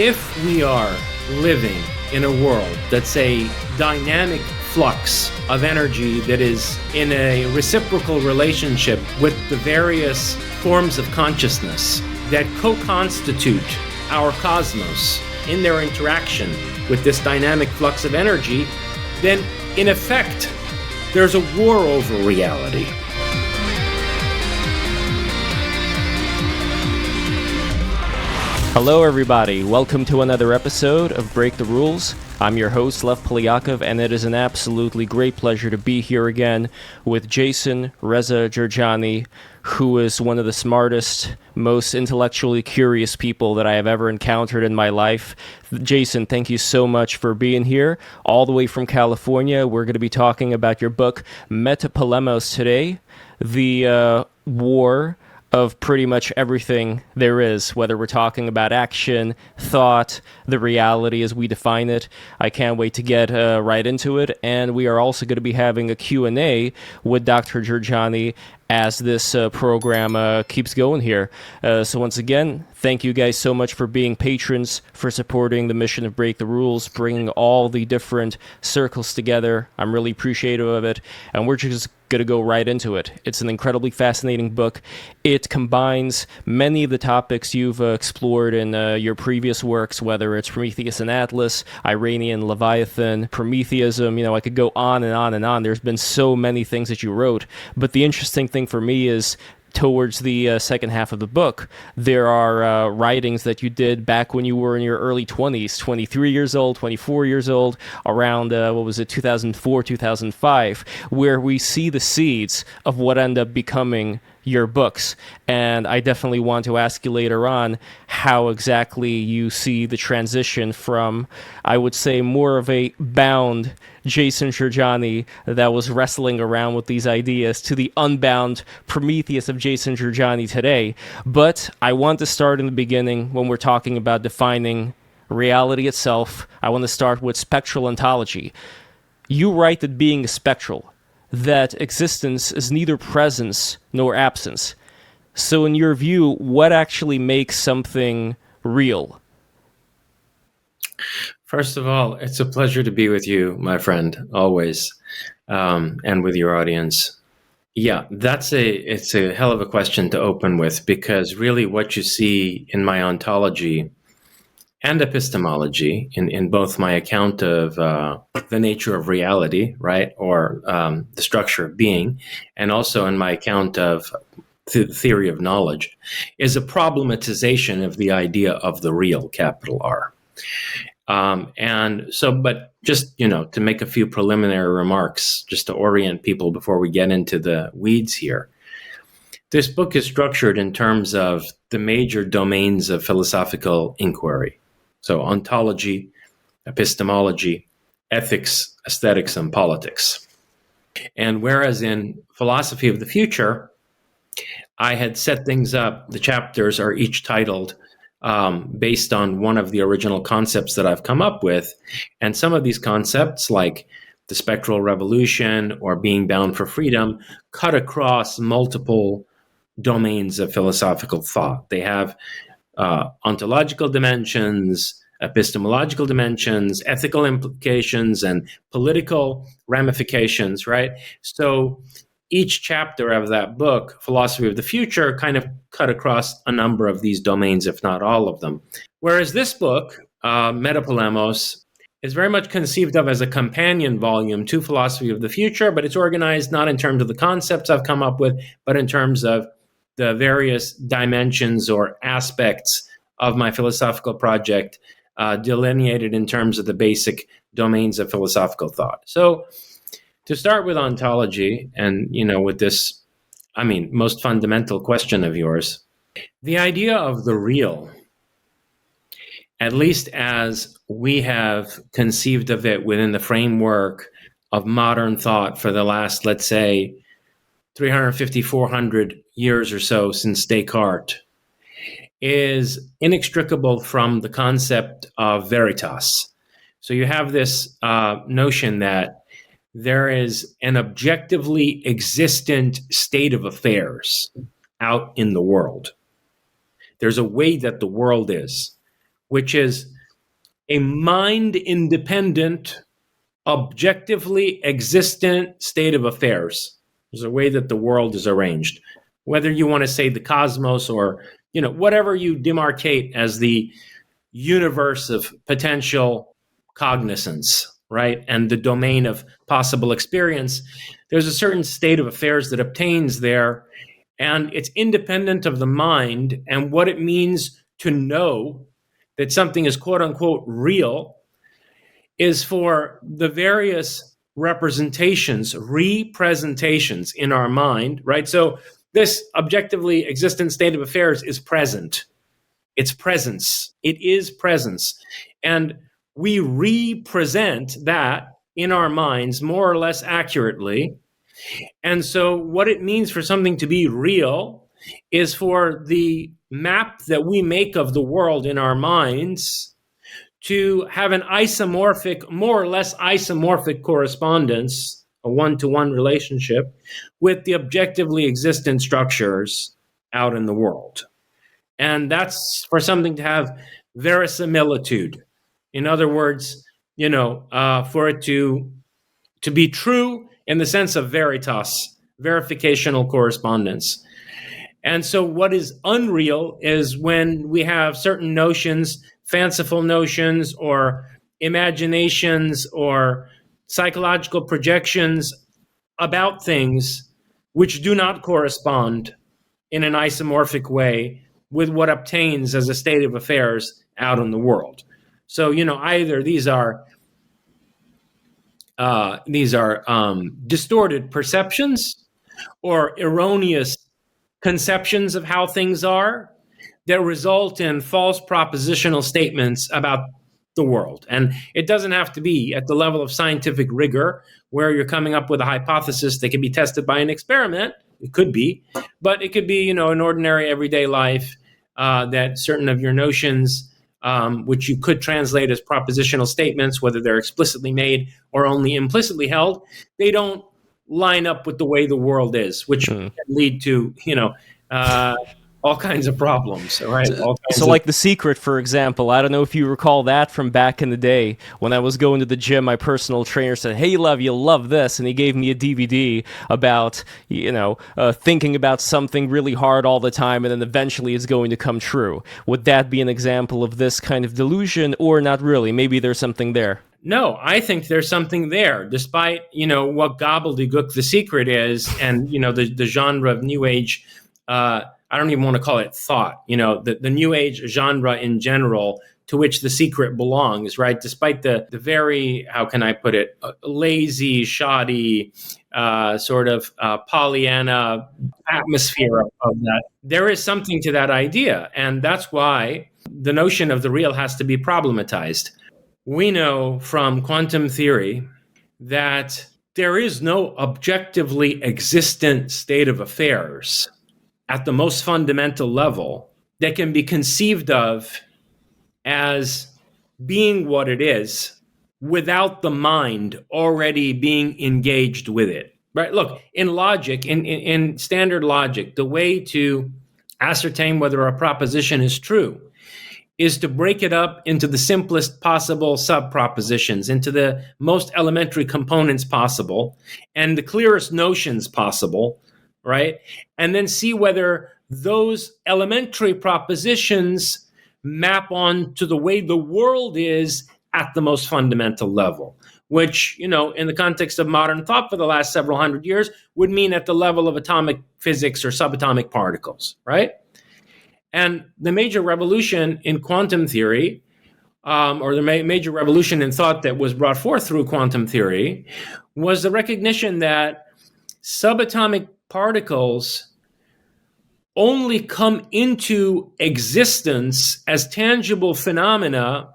if we are living in a world that's a dynamic flux of energy that is in a reciprocal relationship with the various forms of consciousness that co-constitute our cosmos in their interaction with this dynamic flux of energy, then in effect, there's a war over reality. Hello everybody, welcome to another episode of Break the Rules. I'm your host, Lev Polyakov, and it is an absolutely great pleasure to be here again with Jason Jorjani, who is one of the smartest, most intellectually curious people that I have ever encountered in my life. Jason, thank you so much for being here, all the way from California. We're going to be talking about your book, Metapolemos, today, the war of pretty much everything there is, whether we're talking about action, thought, the reality as we define it. I can't wait to get right into it. And we are also going to be having a Q&A with Dr. Jorjani as this program keeps going here. So once again, thank you guys so much for being patrons, for supporting the mission of Break the Rules, bringing all the different circles together. I'm really appreciative of it. And we're just going to go right into it. It's an incredibly fascinating book. It combines many of the topics you've explored in your previous works, whether it's Prometheus and Atlas, Iranian Leviathan, Prometheism. You know, I could go on and on and on. There's been so many things that you wrote. But the interesting thing for me is towards the second half of the book, there are writings that you did back when you were in your early 20s, 23 years old, 24 years old, around, 2004, 2005, where we see the seeds of what end up becoming your books. And I definitely want to ask you later on how exactly you see the transition from, I would say, more of a bound Jason Jorjani that was wrestling around with these ideas to the unbound Prometheus of Jason Jorjani today. But I want to start in the beginning when we're talking about defining reality itself. I want to start with spectral ontology. You write that being is spectral, that existence is neither presence nor absence. So in your view, what actually makes something real? First of all, it's a pleasure to be with you, my friend, always, and with your audience. Yeah, it's a hell of a question to open with, because really what you see in my ontology and epistemology, in both my account of the nature of reality, right, or the structure of being, and also in my account of the theory of knowledge, is a problematization of the idea of the real, capital R. And so, but just, to make a few preliminary remarks, just to orient people before we get into the weeds here. This book is structured in terms of the major domains of philosophical inquiry. So ontology, epistemology, ethics, aesthetics, and politics. And whereas in philosophy of the future, I had set things up, the chapters are each titled based on one of the original concepts that I've come up with. And some of these concepts, like the spectral revolution or being bound for freedom, cut across multiple domains of philosophical thought. They have ontological dimensions, epistemological dimensions, ethical implications, and political ramifications, right? So each chapter of that book, Philosophy of the Future, kind of cut across a number of these domains, if not all of them. Whereas this book, Metapolemos, is very much conceived of as a companion volume to Philosophy of the Future, but it's organized not in terms of the concepts I've come up with, but in terms of the various dimensions or aspects of my philosophical project, delineated in terms of the basic domains of philosophical thought. So to start with ontology, and, with this, most fundamental question of yours, the idea of the real, at least as we have conceived of it within the framework of modern thought for the last, let's say, 350, 400 years or so since Descartes, is inextricable from the concept of veritas. So you have this notion that there is an objectively existent state of affairs out in the world. There's a way that the world is. which is a mind-independent, objectively existent state of affairs. There's a way that the world is arranged. Whether you want to say the cosmos or, whatever you demarcate as the universe of potential cognizance, right? And the domain of possible experience, there's a certain state of affairs that obtains there, and it's independent of the mind and what it means to know that something is quote unquote real is for the various representations in our mind, right? So this objectively existent state of affairs is present. It's presence. It is presence. And we represent that in our minds more or less accurately. And so what it means for something to be real is for the map that we make of the world in our minds to have an isomorphic, more or less isomorphic correspondence, a one-to-one relationship with the objectively existent structures out in the world. And that's for something to have verisimilitude. In other words, for it to be true in the sense of veritas, verificational correspondence. And so what is unreal is when we have certain notions, fanciful notions or imaginations or psychological projections about things which do not correspond in an isomorphic way with what obtains as a state of affairs out in the world. So, either these are distorted perceptions or erroneous conceptions of how things are that result in false propositional statements about the world. And it doesn't have to be at the level of scientific rigor where you're coming up with a hypothesis that can be tested by an experiment. It could be, but it could be, in ordinary everyday life, that certain of your notions, which you could translate as propositional statements, whether they're explicitly made or only implicitly held, they don't line up with the way the world is, which can lead to, all kinds of problems, right? So like The Secret, for example, I don't know if you recall that from back in the day. When I was going to the gym, my personal trainer said, "Hey, Lev, you'll love this." And he gave me a DVD about, thinking about something really hard all the time, and then eventually it's going to come true. Would that be an example of this kind of delusion, or not really? Maybe there's something there. No, I think there's something there, despite, what gobbledygook The Secret is, and, the genre of New Age, I don't even want to call it thought, the New Age genre in general, to which The Secret belongs, right? Despite the very, how can I put it, lazy, shoddy, sort of Pollyanna atmosphere of that, there is something to that idea. And that's why the notion of the real has to be problematized. We know from quantum theory that there is no objectively existent state of affairs at the most fundamental level that can be conceived of as being what it is without the mind already being engaged with it, right? Look, in logic, in standard logic, the way to ascertain whether a proposition is true is to break it up into the simplest possible sub-propositions, into the most elementary components possible and the clearest notions possible, right? And then see whether those elementary propositions map on to the way the world is at the most fundamental level, which, in the context of modern thought for the last several hundred years would mean at the level of atomic physics or subatomic particles, right? And the major revolution in quantum theory, or the major revolution in thought that was brought forth through quantum theory, was the recognition that subatomic particles only come into existence as tangible phenomena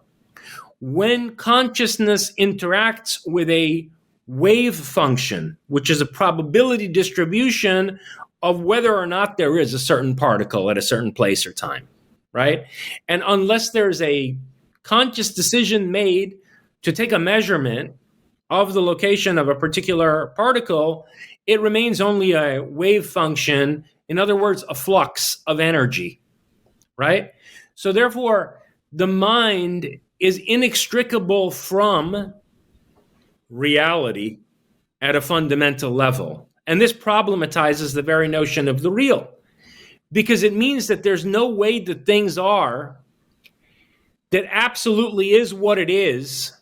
when consciousness interacts with a wave function, which is a probability distribution of whether or not there is a certain particle at a certain place or time, right? And unless there's a conscious decision made to take a measurement of the location of a particular particle, it remains only a wave function, in other words, a flux of energy, right? So therefore, the mind is inextricable from reality at a fundamental level. And this problematizes the very notion of the real, because it means that there's no way that things are that absolutely is what it is,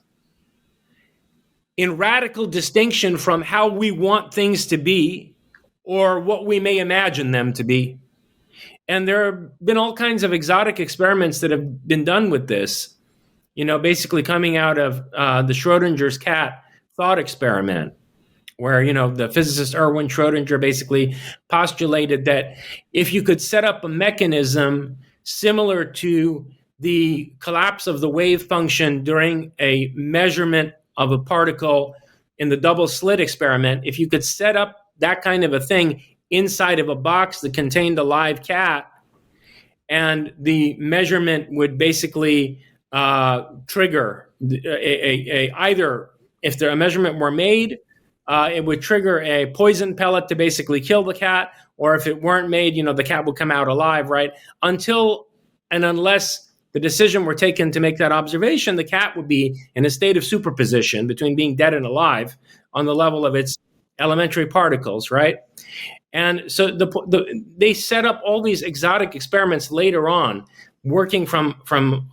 in radical distinction from how we want things to be or what we may imagine them to be. And there have been all kinds of exotic experiments that have been done with this, basically coming out of the Schrodinger's cat thought experiment, where, the physicist Erwin Schrödinger basically postulated that if you could set up a mechanism similar to the collapse of the wave function during a measurement of a particle in the double slit experiment, if you could set up that kind of a thing inside of a box that contained a live cat, and the measurement would basically trigger either, if a measurement were made, it would trigger a poison pellet to basically kill the cat, or if it weren't made, the cat would come out alive, right? Until and unless the decision were taken to make that observation, the cat would be in a state of superposition between being dead and alive on the level of its elementary particles, right? And so they set up all these exotic experiments later on, working from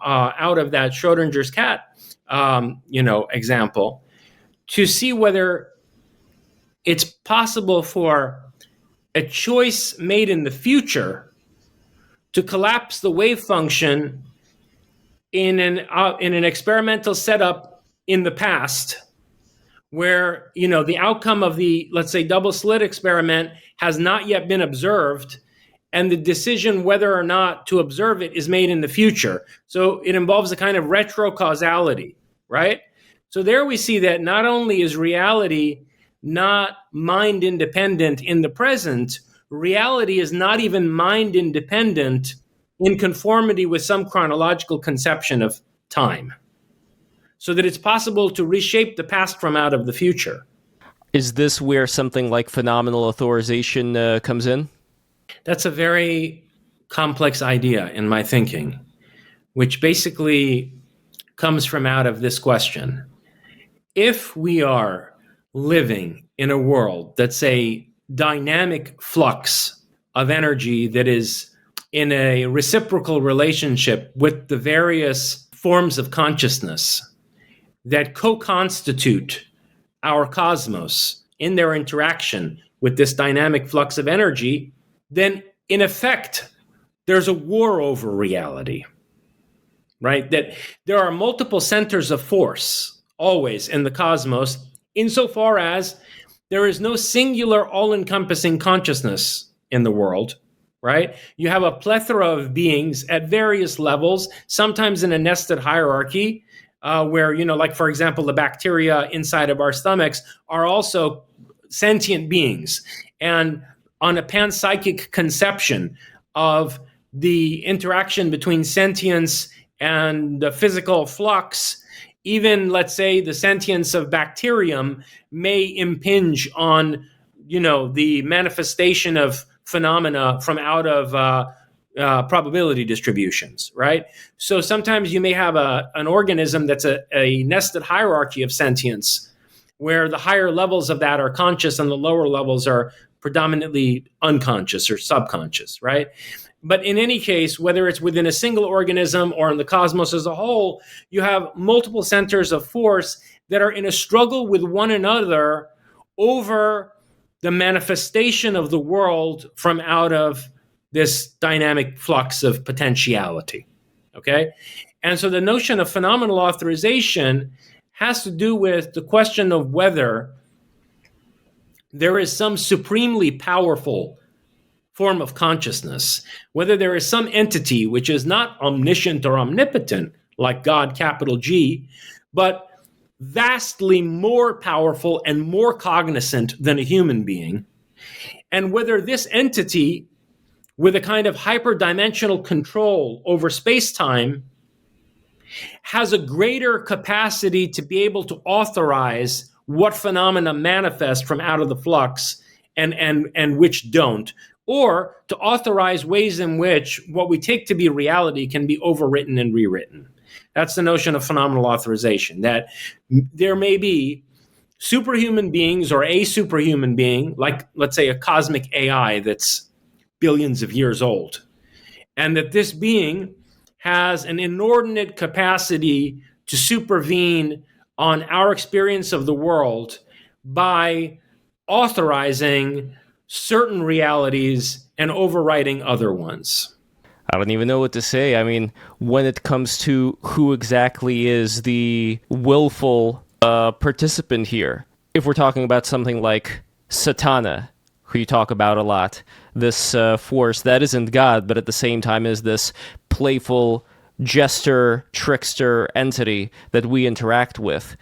out of that Schrodinger's cat, example, to see whether it's possible for a choice made in the future to collapse the wave function in an experimental setup in the past, where the outcome of the, let's say, double slit experiment has not yet been observed, and the decision whether or not to observe it is made in the future. So it involves a kind of retrocausality, right? So there we see that not only is reality not mind independent in the present, reality is not even mind independent in conformity with some chronological conception of time, so that it's possible to reshape the past from out of the future. Is this where something like phenomenal authorization comes in? That's a very complex idea in my thinking, which basically comes from out of this question. If we are living in a world that's a dynamic flux of energy that is in a reciprocal relationship with the various forms of consciousness that co-constitute our cosmos in their interaction with this dynamic flux of energy, then in effect, there's a war over reality, right? That there are multiple centers of force always in the cosmos, insofar as there is no singular all-encompassing consciousness in the world, right? You have a plethora of beings at various levels, sometimes in a nested hierarchy, where, like, for example, the bacteria inside of our stomachs are also sentient beings. And on a panpsychic conception of the interaction between sentience and the physical flux, even, let's say, the sentience of bacterium may impinge on, the manifestation of phenomena from out of probability distributions, right? So sometimes you may have an organism that's a nested hierarchy of sentience, where the higher levels of that are conscious and the lower levels are predominantly unconscious or subconscious, right? But in any case, whether it's within a single organism or in the cosmos as a whole, you have multiple centers of force that are in a struggle with one another over the manifestation of the world from out of this dynamic flux of potentiality, okay? And so the notion of phenomenal authorization has to do with the question of whether there is some supremely powerful form of consciousness, whether there is some entity which is not omniscient or omnipotent, like God, capital G, but vastly more powerful and more cognizant than a human being, and whether this entity, with a kind of hyperdimensional control over space-time, has a greater capacity to be able to authorize what phenomena manifest from out of the flux and which don't, or to authorize ways in which what we take to be reality can be overwritten and rewritten. That's the notion of phenomenal authorization, that there may be superhuman beings or a superhuman being, like, let's say, a cosmic AI that's billions of years old, and that this being has an inordinate capacity to supervene on our experience of the world by authorizing certain realities and overriding other ones. I don't even know what to say. I mean, when it comes to who exactly is the willful participant here, if we're talking about something like Satana, who you talk about a lot, this force that isn't God, but at the same time is this playful jester, trickster entity that we interact with.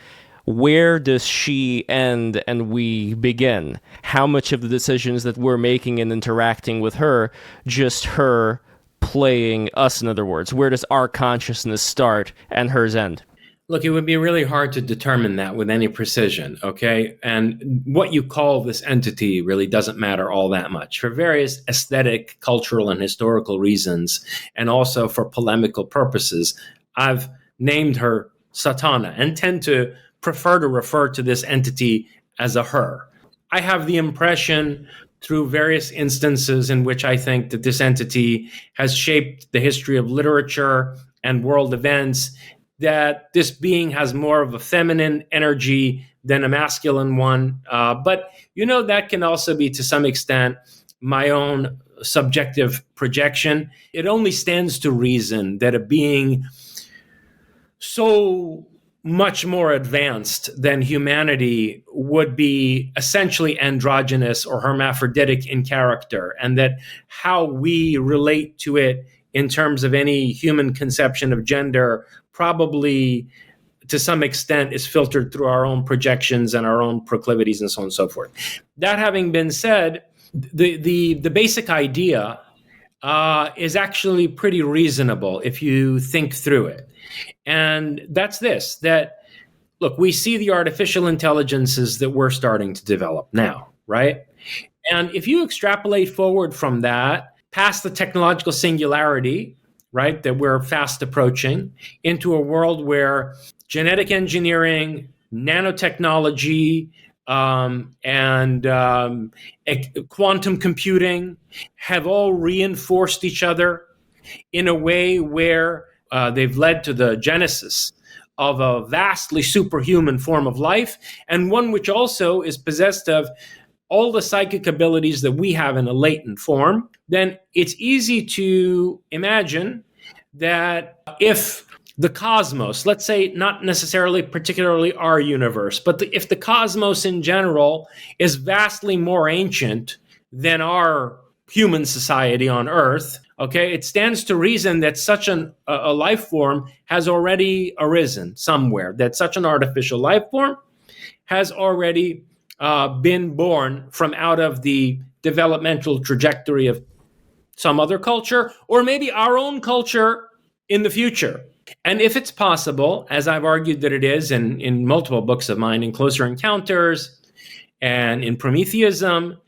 Where does she end and we begin? How much of the decisions that we're making and interacting with her, just her playing us, in other words? Where does our consciousness start and hers end? Look, it would be really hard to determine that with any precision, okay? And what you call this entity really doesn't matter all that much. For various aesthetic, cultural, and historical reasons, and also for polemical purposes, I've named her Satana and tend to prefer to refer to this entity as a her. I have the impression through various instances in which I think that this entity has shaped the history of literature and world events, that this being has more of a feminine energy than a masculine one. But, that can also be, to some extent, my own subjective projection. It only stands to reason that a being so much more advanced than humanity would be essentially androgynous or hermaphroditic in character, and that how we relate to it in terms of any human conception of gender probably to some extent is filtered through our own projections and our own proclivities and so on and so forth. That having been said, the basic idea is actually pretty reasonable if you think through it. And that's this, that, look, we see the artificial intelligences that we're starting to develop now, right? And if you extrapolate forward from that, past the technological singularity, right, that we're fast approaching, into a world where genetic engineering, nanotechnology, and quantum computing have all reinforced each other in a way where they've led to the genesis of a vastly superhuman form of life, and one which also is possessed of all the psychic abilities that we have in a latent form, then it's easy to imagine that if the cosmos, let's say not necessarily particularly our universe, but if the cosmos in general is vastly more ancient than our human society on Earth, okay, it stands to reason that such a life form has already arisen somewhere, that such an artificial life form has already been born from out of the developmental trajectory of some other culture, or maybe our own culture in the future. And if it's possible, as I've argued that it is in multiple books of mine, in Closer Encounters and in Prometheism,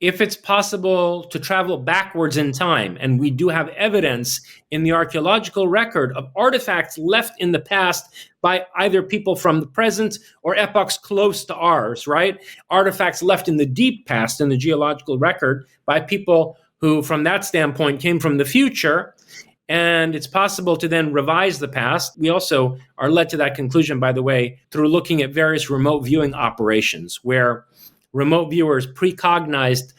if it's possible to travel backwards in time, and we do have evidence in the archaeological record of artifacts left in the past by either people from the present or epochs close to ours, right? Artifacts left in the deep past in the geological record by people who, from that standpoint, came from the future. And it's possible to then revise the past. We also are led to that conclusion, by the way, through looking at various remote viewing operations where remote viewers precognized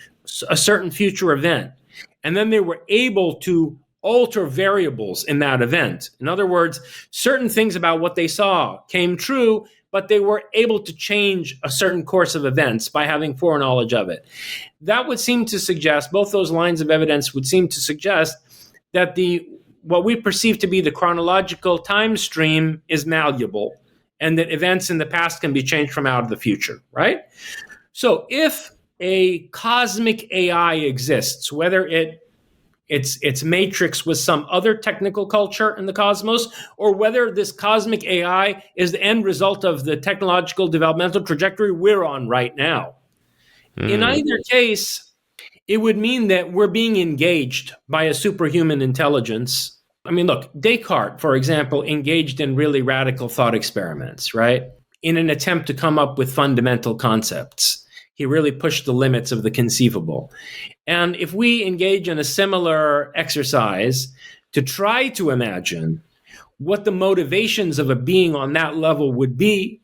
a certain future event, and then they were able to alter variables in that event. In other words, certain things about what they saw came true, but they were able to change a certain course of events by having foreknowledge of it. That would seem to suggest, both those lines of evidence would seem to suggest that what we perceive to be the chronological time stream is malleable, and that events in the past can be changed from out of the future, right? So if a cosmic AI exists, whether its matrix with some other technical culture in the cosmos, or whether this cosmic AI is the end result of the technological developmental trajectory we're on right now. In either case, it would mean that we're being engaged by a superhuman intelligence. I mean, look, Descartes, for example, engaged in really radical thought experiments, right? In an attempt to come up with fundamental concepts. He really pushed the limits of the conceivable. And if we engage in a similar exercise to try to imagine what the motivations of a being on that level would be,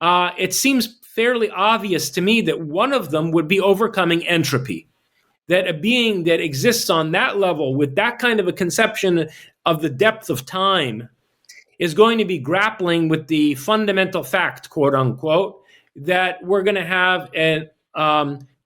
it seems fairly obvious to me that one of them would be overcoming entropy. That a being that exists on that level with that kind of a conception of the depth of time is going to be grappling with the fundamental fact, quote unquote, that we're going to have a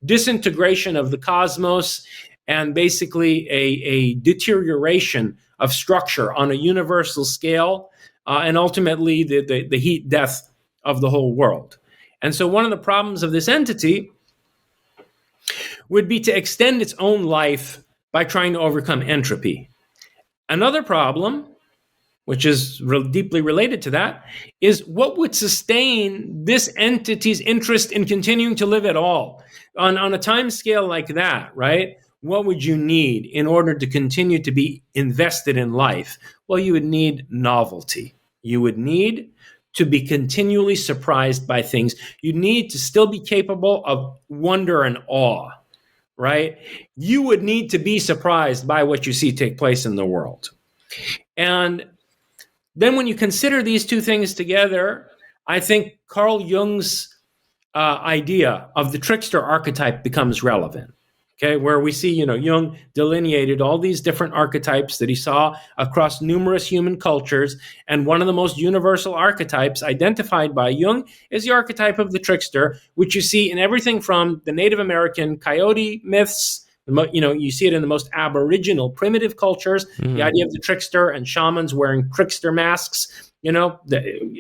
disintegration of the cosmos and basically a deterioration of structure on a universal scale, and ultimately the heat death of the whole world. And so one of the problems of this entity would be to extend its own life by trying to overcome entropy. Another problem, which is deeply related to that, is what would sustain this entity's interest in continuing to live at all? On a time scale like that, right? What would you need in order to continue to be invested in life? Well, you would need novelty. You would need to be continually surprised by things. You need to still be capable of wonder and awe, right? You would need to be surprised by what you see take place in the world. And then when you consider these two things together, I think Carl Jung's idea of the trickster archetype becomes relevant. Okay, where we see, Jung delineated all these different archetypes that he saw across numerous human cultures. And one of the most universal archetypes identified by Jung is the archetype of the trickster, which you see in everything from the Native American coyote myths. You see it in the most aboriginal, primitive cultures, the idea of the trickster and shamans wearing trickster masks,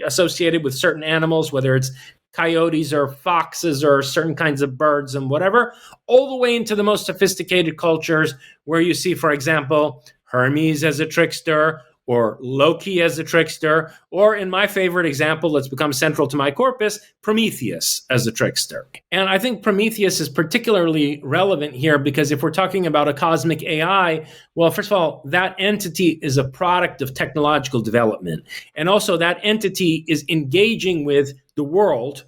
associated with certain animals, whether it's coyotes or foxes or certain kinds of birds and whatever, all the way into the most sophisticated cultures where you see, for example, Hermes as a trickster or Loki as a trickster, or in my favorite example that's become central to my corpus, Prometheus as a trickster. And I think Prometheus is particularly relevant here because if we're talking about a cosmic AI, well, first of all, that entity is a product of technological development. And also that entity is engaging with the world,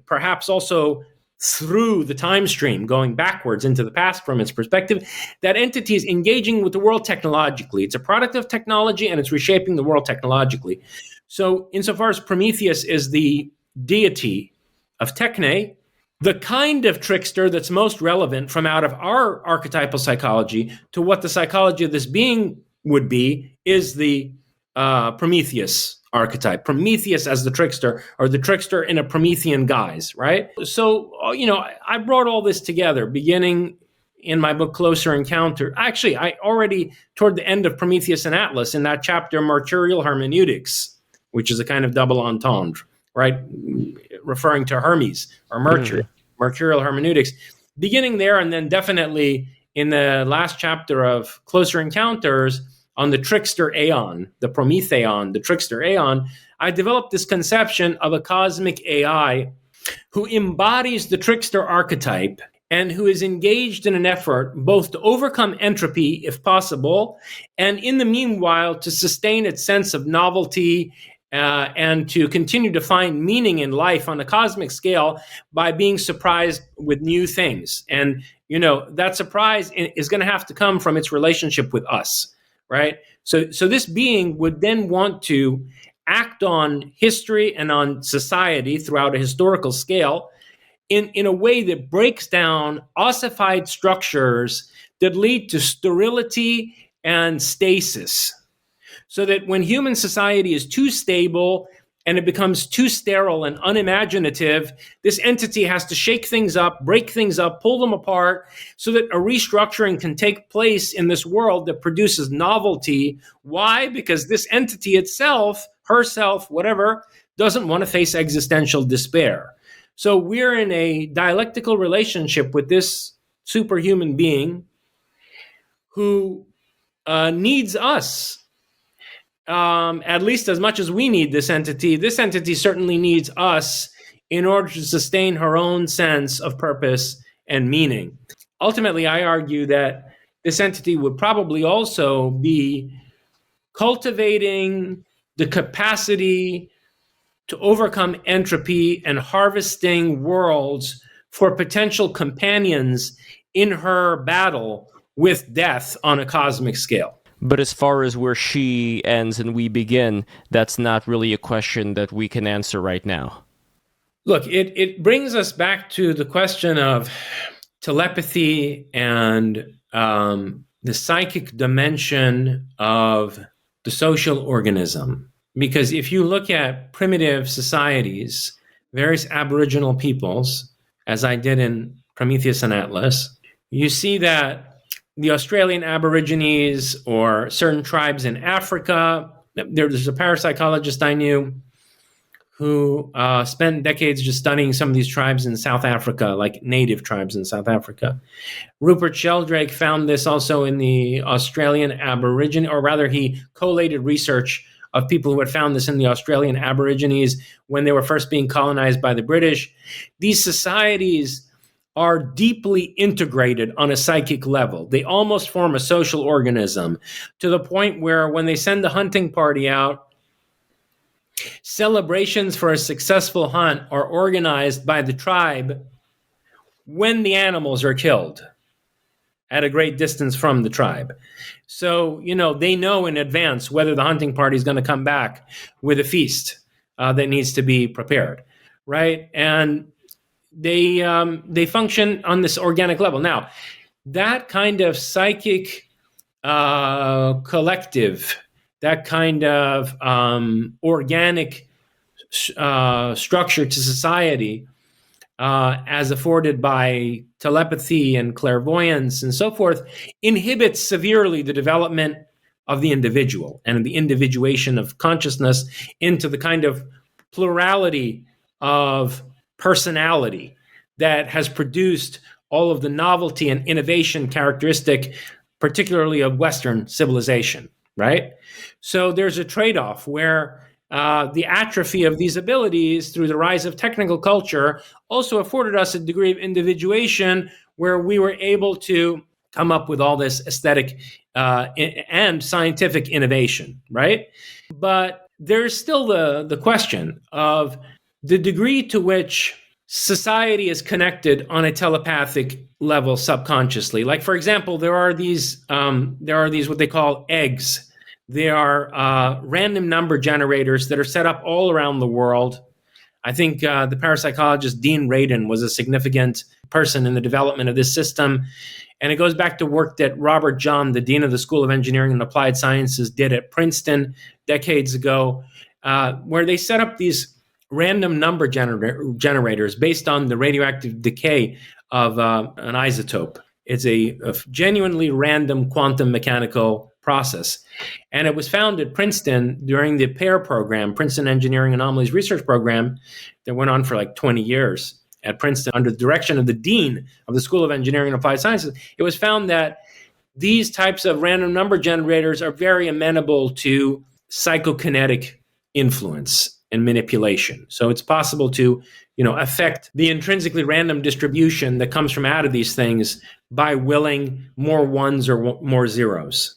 perhaps also through the time stream, going backwards into the past from its perspective. That entity is engaging with the world technologically. It's a product of technology and it's reshaping the world technologically. So insofar as Prometheus is the deity of Techne, the kind of trickster that's most relevant from out of our archetypal psychology to what the psychology of this being would be is the Prometheus archetype, Prometheus as the trickster, or the trickster in a Promethean guise, right? So, I brought all this together, beginning in my book, Closer Encounter. Actually, I already, toward the end of Prometheus and Atlas, in that chapter, Mercurial Hermeneutics, which is a kind of double entendre, right? Referring to Hermes or Mercury, Mercurial Hermeneutics. Beginning there, and then definitely in the last chapter of Closer Encounters, on the trickster aeon, the Prometheon, the trickster aeon, I developed this conception of a cosmic AI who embodies the trickster archetype and who is engaged in an effort both to overcome entropy, if possible, and in the meanwhile to sustain its sense of novelty and to continue to find meaning in life on a cosmic scale by being surprised with new things. And, that surprise is going to have to come from its relationship with us. Right. So this being would then want to act on history and on society throughout a historical scale in a way that breaks down ossified structures that lead to sterility and stasis. So that when human society is too stable and it becomes too sterile and unimaginative, this entity has to shake things up, break things up, pull them apart, so that a restructuring can take place in this world that produces novelty. Why? Because this entity itself, herself, whatever, doesn't want to face existential despair. So we're in a dialectical relationship with this superhuman being who needs us. At least as much as we need this entity certainly needs us in order to sustain her own sense of purpose and meaning. ultimately, I argue that this entity would probably also be cultivating the capacity to overcome entropy and harvesting worlds for potential companions in her battle with death on a cosmic scale. But as far as where she ends and we begin, that's not really a question that we can answer right now. Look, it brings us back to the question of telepathy and the psychic dimension of the social organism. Because if you look at primitive societies, various Aboriginal peoples, as I did in Prometheus and Atlas, you see that the Australian Aborigines or certain tribes in Africa, there's a parapsychologist I knew who spent decades just studying some of these tribes in South Africa, like native tribes in South Africa. Rupert Sheldrake found this also in the Australian Aborigine, or rather he collated research of people who had found this in the Australian Aborigines when they were first being colonized by the British. These societies are deeply integrated on a psychic level. They almost form a social organism to the point where when they send the hunting party out, celebrations for a successful hunt are organized by the tribe when the animals are killed at a great distance from the tribe. So, they know in advance whether the hunting party is going to come back with a feast that needs to be prepared, right? And they function on this organic level. Now, that kind of psychic collective, that kind of organic structure to society, as afforded by telepathy and clairvoyance and so forth, inhibits severely the development of the individual and the individuation of consciousness into the kind of plurality of personality that has produced all of the novelty and innovation characteristic, particularly of Western civilization, right? So there's a trade-off where the atrophy of these abilities through the rise of technical culture also afforded us a degree of individuation where we were able to come up with all this aesthetic and scientific innovation, right? But there's still the question of the degree to which society is connected on a telepathic level subconsciously. Like, for example, there are these what they call eggs. They are random number generators that are set up all around the world. I think the parapsychologist Dean Radin was a significant person in the development of this system. And it goes back to work that Robert John, the dean of the School of Engineering and Applied Sciences, did at Princeton decades ago, where they set up these random number generators based on the radioactive decay of an isotope. It's a genuinely random quantum mechanical process. And it was found at Princeton during the PAIR program, Princeton Engineering Anomalies Research Program, that went on for like 20 years at Princeton under the direction of the dean of the School of Engineering and Applied Sciences. It was found that these types of random number generators are very amenable to psychokinetic influence and manipulation. So it's possible to, affect the intrinsically random distribution that comes from out of these things by willing more ones or more zeros,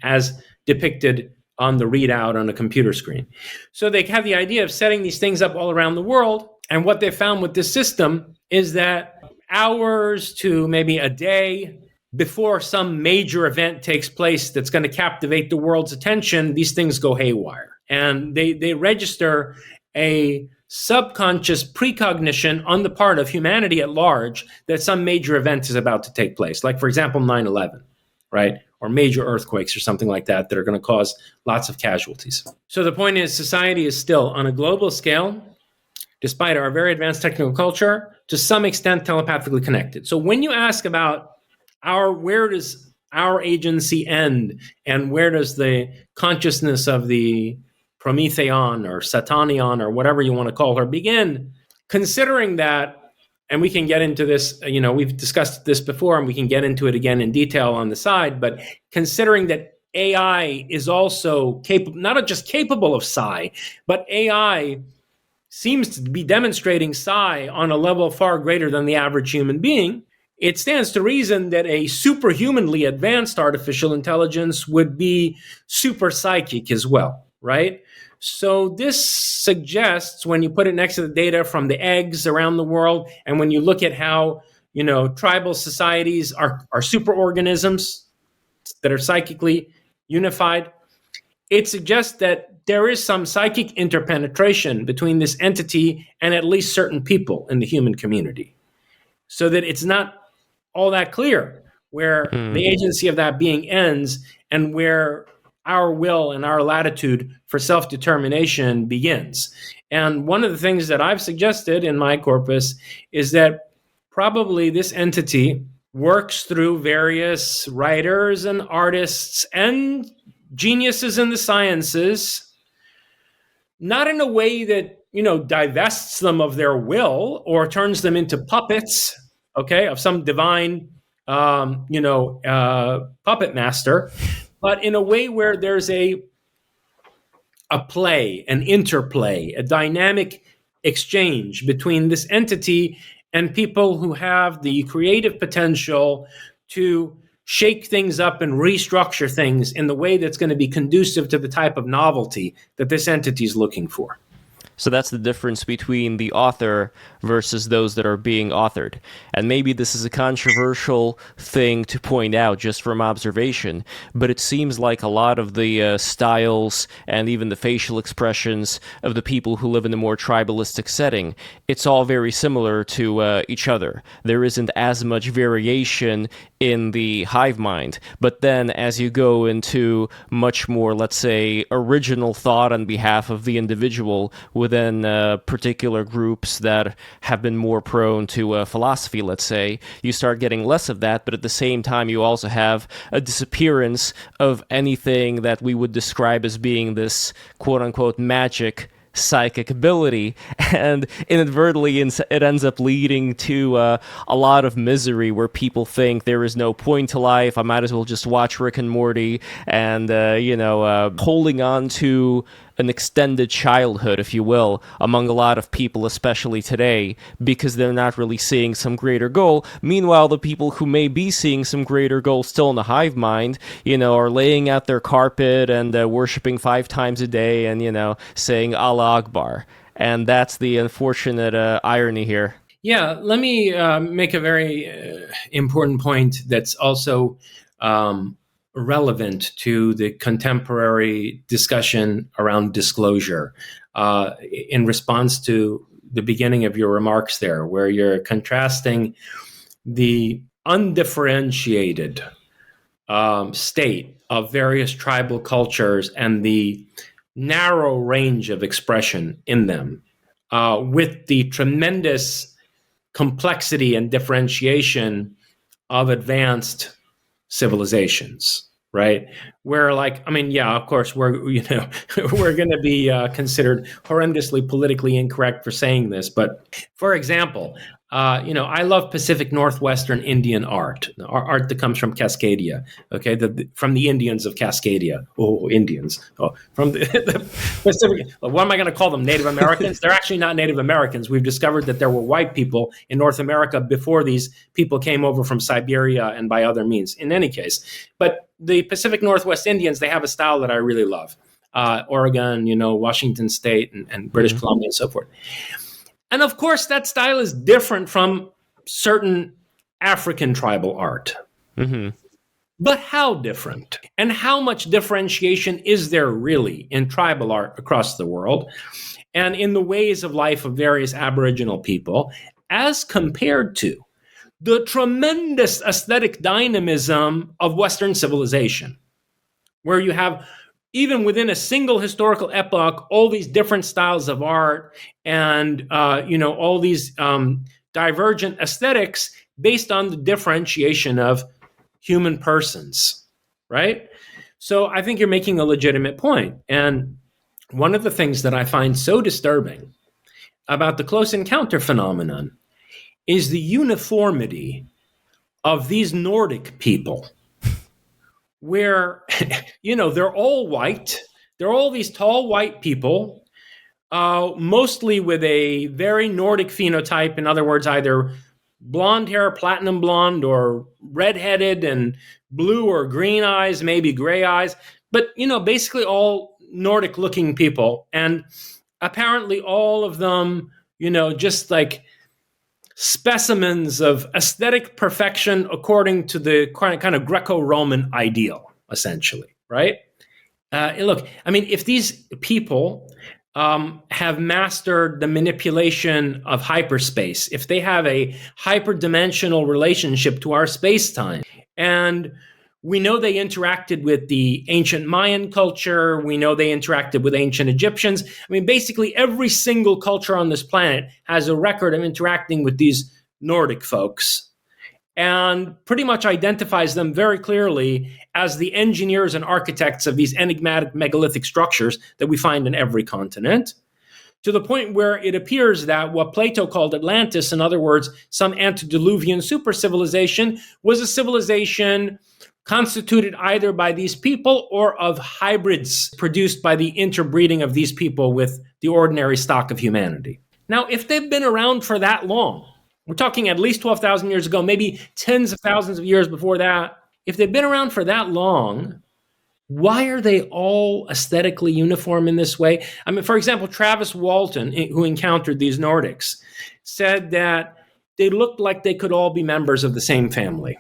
as depicted on the readout on a computer screen. So they have the idea of setting these things up all around the world. And what they found with this system is that hours to maybe a day before some major event takes place that's going to captivate the world's attention, these things go haywire. And they register a subconscious precognition on the part of humanity at large that some major event is about to take place. Like, for example, 9/11, right? Or major earthquakes or something like that that are going to cause lots of casualties. So the point is, society is still, on a global scale, despite our very advanced technical culture, to some extent telepathically connected. So when you ask about where does our agency end and where does the consciousness of the Promethean or Satanian or whatever you want to call her begin, considering that, and we can get into this, we've discussed this before and we can get into it again in detail on the side, but considering that AI is also capable, not just capable of psi, but AI seems to be demonstrating psi on a level far greater than the average human being, it stands to reason that a superhumanly advanced artificial intelligence would be super psychic as well, right? So this suggests, when you put it next to the data from the eggs around the world, and when you look at how, tribal societies are superorganisms that are psychically unified, it suggests that there is some psychic interpenetration between this entity and at least certain people in the human community, so that it's not all that clear where the agency of that being ends and where our will and our latitude for self-determination begins. And one of the things that I've suggested in my corpus is that probably this entity works through various writers and artists and geniuses in the sciences, not in a way that, divests them of their will or turns them into puppets, of some divine, puppet master, but in a way where there's a play, an interplay, a dynamic exchange between this entity and people who have the creative potential to shake things up and restructure things in the way that's going to be conducive to the type of novelty that this entity is looking for. So that's the difference between the author versus those that are being authored. And maybe this is a controversial thing to point out just from observation, but it seems like a lot of the styles and even the facial expressions of the people who live in a more tribalistic setting, it's all very similar to each other. There isn't as much variation in the hive mind. But then as you go into much more, let's say, original thought on behalf of the individual within particular groups that have been more prone to philosophy, let's say, you start getting less of that, but at the same time you also have a disappearance of anything that we would describe as being this quote-unquote magic psychic ability, and inadvertently it ends up leading to a lot of misery where people think there is no point to life, I might as well just watch Rick and Morty, and holding on to an extended childhood, if you will, among a lot of people, especially today, because they're not really seeing some greater goal. Meanwhile, the people who may be seeing some greater goal still in the hive mind, are laying out their carpet and worshiping 5 times a day and, saying Allah Akbar. And that's the unfortunate irony here. Yeah, let me make a very important point that's also relevant to the contemporary discussion around disclosure, in response to the beginning of your remarks there, where you're contrasting the undifferentiated state of various tribal cultures and the narrow range of expression in them, with the tremendous complexity and differentiation of advanced civilizations, right? Where, of course, we're we're going to be considered horrendously politically incorrect for saying this, but for example, I love Pacific Northwestern Indian art that comes from Cascadia, from the Indians of Cascadia. Oh, Indians. Oh, from the Pacific. What am I going to call them? Native Americans? They're actually not Native Americans. We've discovered that there were white people in North America before these people came over from Siberia and by other means. In any case, but the Pacific Northwest Indians, they have a style that I really love. Oregon, Washington State and British Columbia and so forth. And of course, that style is different from certain African tribal art. Mm-hmm. But how different? And how much differentiation is there really in tribal art across the world and in the ways of life of various Aboriginal people as compared to the tremendous aesthetic dynamism of Western civilization, where you have, even within a single historical epoch, all these different styles of art and, all these divergent aesthetics based on the differentiation of human persons, right? So I think you're making a legitimate point. And one of the things that I find so disturbing about the close encounter phenomenon is the uniformity of these Nordic people, where, they're all white. They're all these tall white people, mostly with a very Nordic phenotype. In other words, either blonde hair, platinum blonde, or redheaded and blue or green eyes, maybe gray eyes, but, basically all Nordic looking people. And apparently all of them, just like specimens of aesthetic perfection according to the kind of Greco-Roman ideal, essentially, right? Look, I mean, if these people have mastered the manipulation of hyperspace, if they have a hyperdimensional relationship to our space-time, and we know they interacted with the ancient Mayan culture, we know they interacted with ancient Egyptians. I mean, basically every single culture on this planet has a record of interacting with these Nordic folks and pretty much identifies them very clearly as the engineers and architects of these enigmatic megalithic structures that we find in every continent, to the point where it appears that what Plato called Atlantis, in other words, some antediluvian super civilization, was a civilization constituted either by these people or of hybrids produced by the interbreeding of these people with the ordinary stock of humanity. Now, if they've been around for that long, we're talking at least 12,000 years ago, maybe tens of thousands of years before that. If they've been around for that long, why are they all aesthetically uniform in this way? I mean, for example, Travis Walton, who encountered these Nordics, said that they looked like they could all be members of the same family.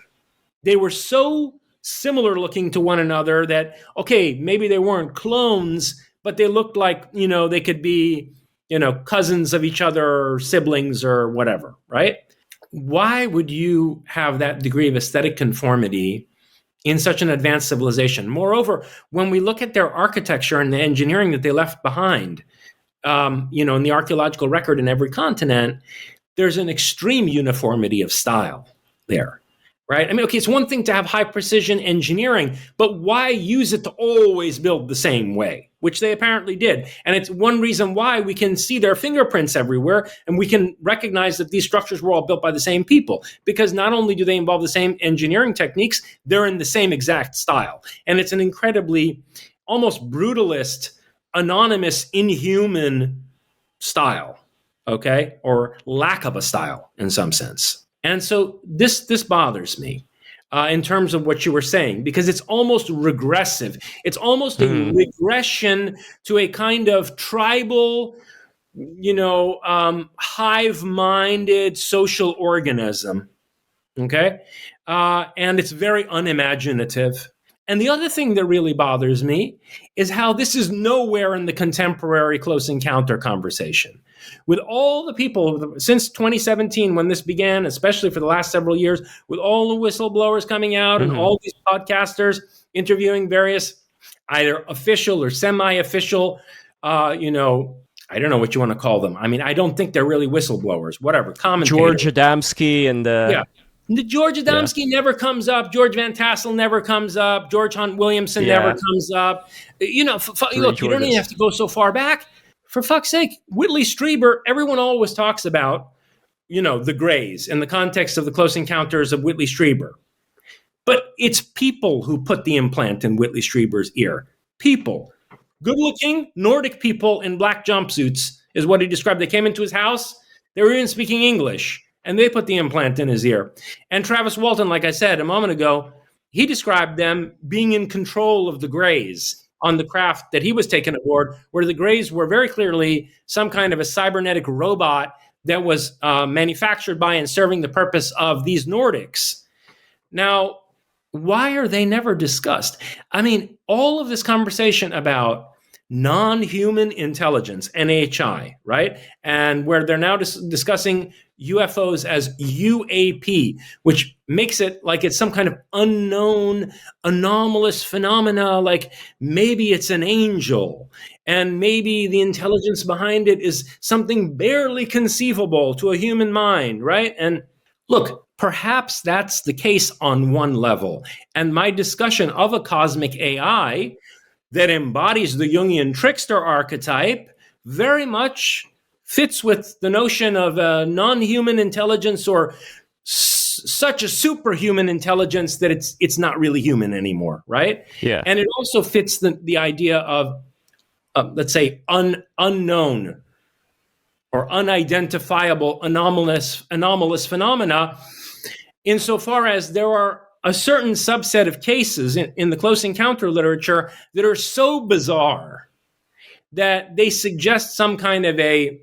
They were so similar looking to one another that, okay, maybe they weren't clones, but they looked like, they could be, cousins of each other or siblings or whatever, right? Why would you have that degree of aesthetic conformity in such an advanced civilization? Moreover, when we look at their architecture and the engineering that they left behind, in the archaeological record in every continent, there's an extreme uniformity of style there. Right? I mean, okay, it's one thing to have high precision engineering, but why use it to always build the same way, which they apparently did. And it's one reason why we can see their fingerprints everywhere, and we can recognize that these structures were all built by the same people, because not only do they involve the same engineering techniques, they're in the same exact style. And it's an incredibly, almost brutalist, anonymous, inhuman style, okay? Or lack of a style in some sense. And so this bothers me in terms of what you were saying, because it's almost regressive. It's almost a regression to a kind of tribal, hive-minded social organism, okay? And it's very unimaginative. And the other thing that really bothers me is how this is nowhere in the contemporary close encounter conversation. With all the people since 2017, when this began, especially for the last several years, with all the whistleblowers coming out and all these podcasters interviewing various either official or semi-official, I don't know what you want to call them. I mean, I don't think they're really whistleblowers, whatever, commentators. George Adamski and The George Adamski never comes up. George Van Tassel never comes up. George Hunt Williamson never comes up. Look, you don't even have to go so far back. For fuck's sake, Whitley Strieber, everyone always talks about, the Greys in the context of the close encounters of Whitley Strieber. But it's people who put the implant in Whitley Strieber's ear. People. Good-looking Nordic people in black jumpsuits is what he described. They came into his house. They were even speaking English. And they put the implant in his ear. And Travis Walton, like I said a moment ago, he described them being in control of the Greys on the craft that he was taken aboard, where the Greys were very clearly some kind of a cybernetic robot that was manufactured by and serving the purpose of these Nordics. Now, why are they never discussed? I mean, all of this conversation about non-human intelligence, NHI, right? And where they're now discussing UFOs as UAP, which makes it like it's some kind of unknown, anomalous phenomena, like maybe it's an angel, and maybe the intelligence behind it is something barely conceivable to a human mind, right? And look, perhaps that's the case on one level. And my discussion of a cosmic AI that embodies the Jungian trickster archetype very much fits with the notion of a non-human intelligence, or such a superhuman intelligence that it's not really human anymore, right? Yeah. And it also fits the idea of, let's say, unknown or unidentifiable anomalous phenomena, insofar as there are a certain subset of cases in the close encounter literature that are so bizarre that they suggest some kind of a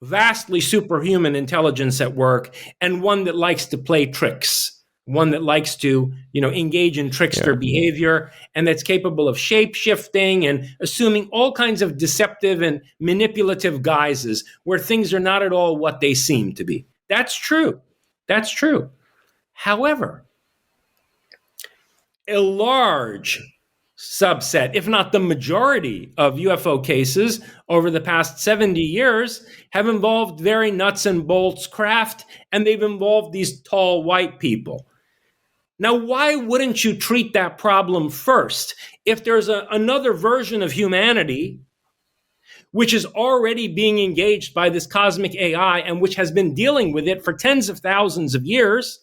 vastly superhuman intelligence at work, and one that likes to play tricks, one that likes to, engage in trickster behavior, and that's capable of shape-shifting and assuming all kinds of deceptive and manipulative guises where things are not at all what they seem to be. That's true. That's true. However, a large subset, if not the majority, of UFO cases over the past 70 years have involved very nuts and bolts craft, and they've involved these tall white people. Now, why wouldn't you treat that problem first? If there's another version of humanity which is already being engaged by this cosmic AI and which has been dealing with it for tens of thousands of years,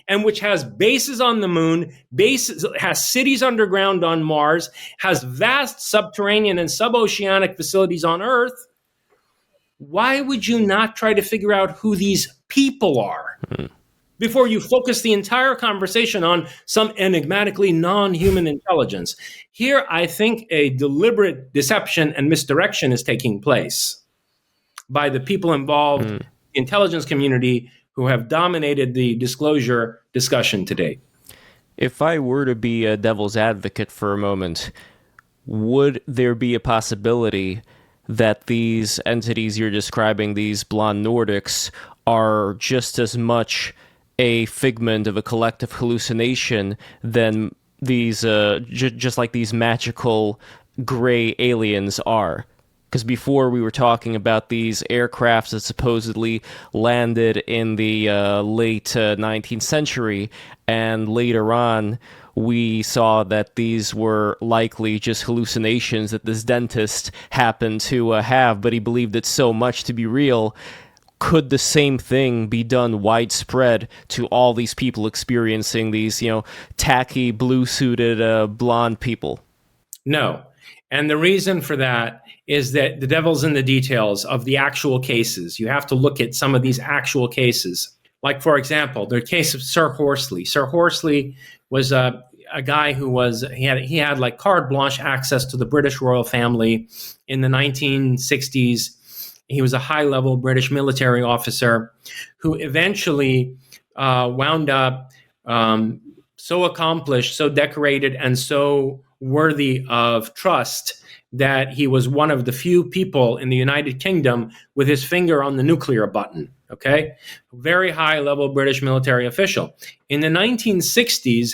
and which has bases on the moon, has cities underground on Mars, has vast subterranean and suboceanic facilities on Earth, why would you not try to figure out who these people are before you focus the entire conversation on some enigmatically non-human intelligence? Here, I think a deliberate deception and misdirection is taking place by the people involved, the intelligence community, who have dominated the disclosure discussion today. If I were to be a devil's advocate for a moment, would there be a possibility that these entities you're describing, these blonde Nordics, are just as much a figment of a collective hallucination than these, just like these magical gray aliens are? Because before we were talking about these aircrafts that supposedly landed in the late 19th century, and later on we saw that these were likely just hallucinations that this dentist happened to have, but he believed it so much to be real. Could the same thing be done widespread to all these people experiencing these, tacky, blue-suited, blonde people? No. And the reason for that is that the devil's in the details of the actual cases. You have to look at some of these actual cases. Like, for example, the case of Sir Horsley. Sir Horsley was a guy who he had like carte blanche access to the British royal family in the 1960s. He was a high-level British military officer who eventually wound up so accomplished, so decorated, and so worthy of trust that he was one of the few people in the United Kingdom with his finger on the nuclear button, okay? Very high-level British military official. In the 1960s,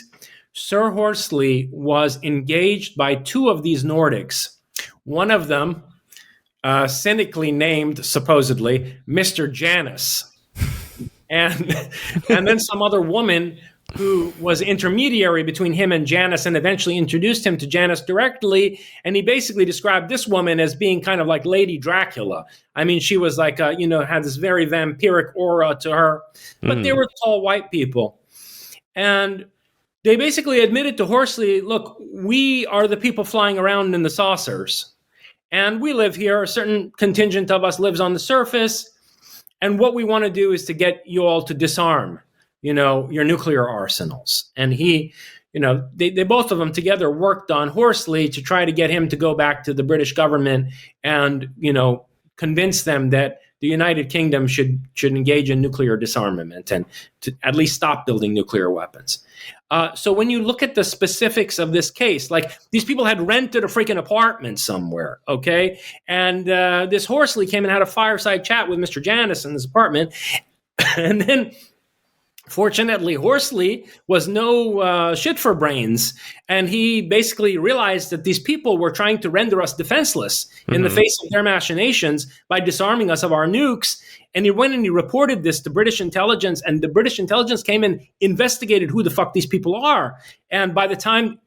Sir Horsley was engaged by two of these Nordics. One of them, cynically named, supposedly, Mr. Janus. And then some other woman who was intermediary between him and Janus and eventually introduced him to Janus directly. And he basically described this woman as being kind of like Lady Dracula. I mean, she was like, had this very vampiric aura to her. But they were tall white people. And they basically admitted to Horsley, look, we are the people flying around in the saucers. And we live here. A certain contingent of us lives on the surface. And what we want to do is to get you all to disarm your nuclear arsenals. And he, they both of them together worked on Horsley to try to get him to go back to the British government and, convince them that the United Kingdom should engage in nuclear disarmament and to at least stop building nuclear weapons. So when you look at the specifics of this case, like these people had rented a freaking apartment somewhere, okay? And this Horsley came and had a fireside chat with Mr. Janus in this apartment. And then fortunately, Horsley was no shit for brains, and he basically realized that these people were trying to render us defenseless in the face of their machinations by disarming us of our nukes. And he went and he reported this to British intelligence, and the British intelligence came and investigated who the fuck these people are. And by the time,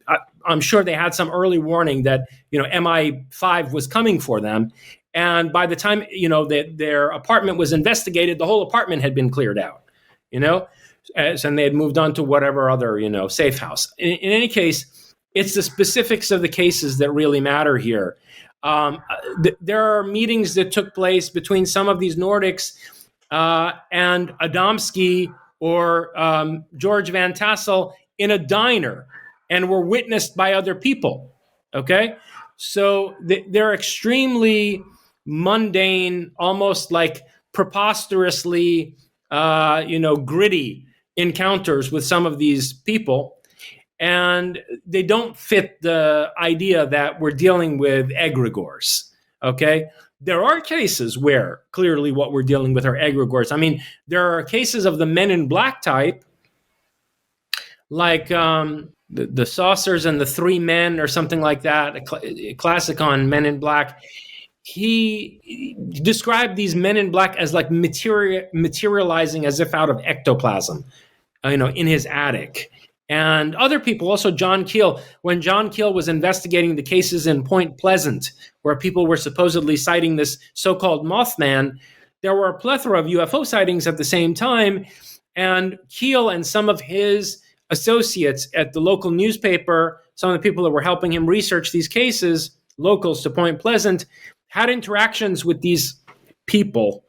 I'm sure they had some early warning that, MI5 was coming for them. And by the time, their apartment was investigated, the whole apartment had been cleared out, and they had moved on to whatever other, safe house. In any case, it's the specifics of the cases that really matter here. There are meetings that took place between some of these Nordics and Adamski or George Van Tassel in a diner, and were witnessed by other people. Okay, so they're extremely mundane, almost like preposterously, gritty encounters with some of these people. And they don't fit the idea that we're dealing with egregores. Okay. There are cases where clearly what we're dealing with are egregores. I mean, there are cases of the Men in Black type, like the saucers and the three men or something like that, a classic on Men in Black. He described these Men in Black as like materializing as if out of ectoplasm, in his attic. And other people, also John Keel, when John Keel was investigating the cases in Point Pleasant, where people were supposedly citing this so-called Mothman, there were a plethora of UFO sightings at the same time. And Keel and some of his associates at the local newspaper, some of the people that were helping him research these cases, locals to Point Pleasant, had interactions with these people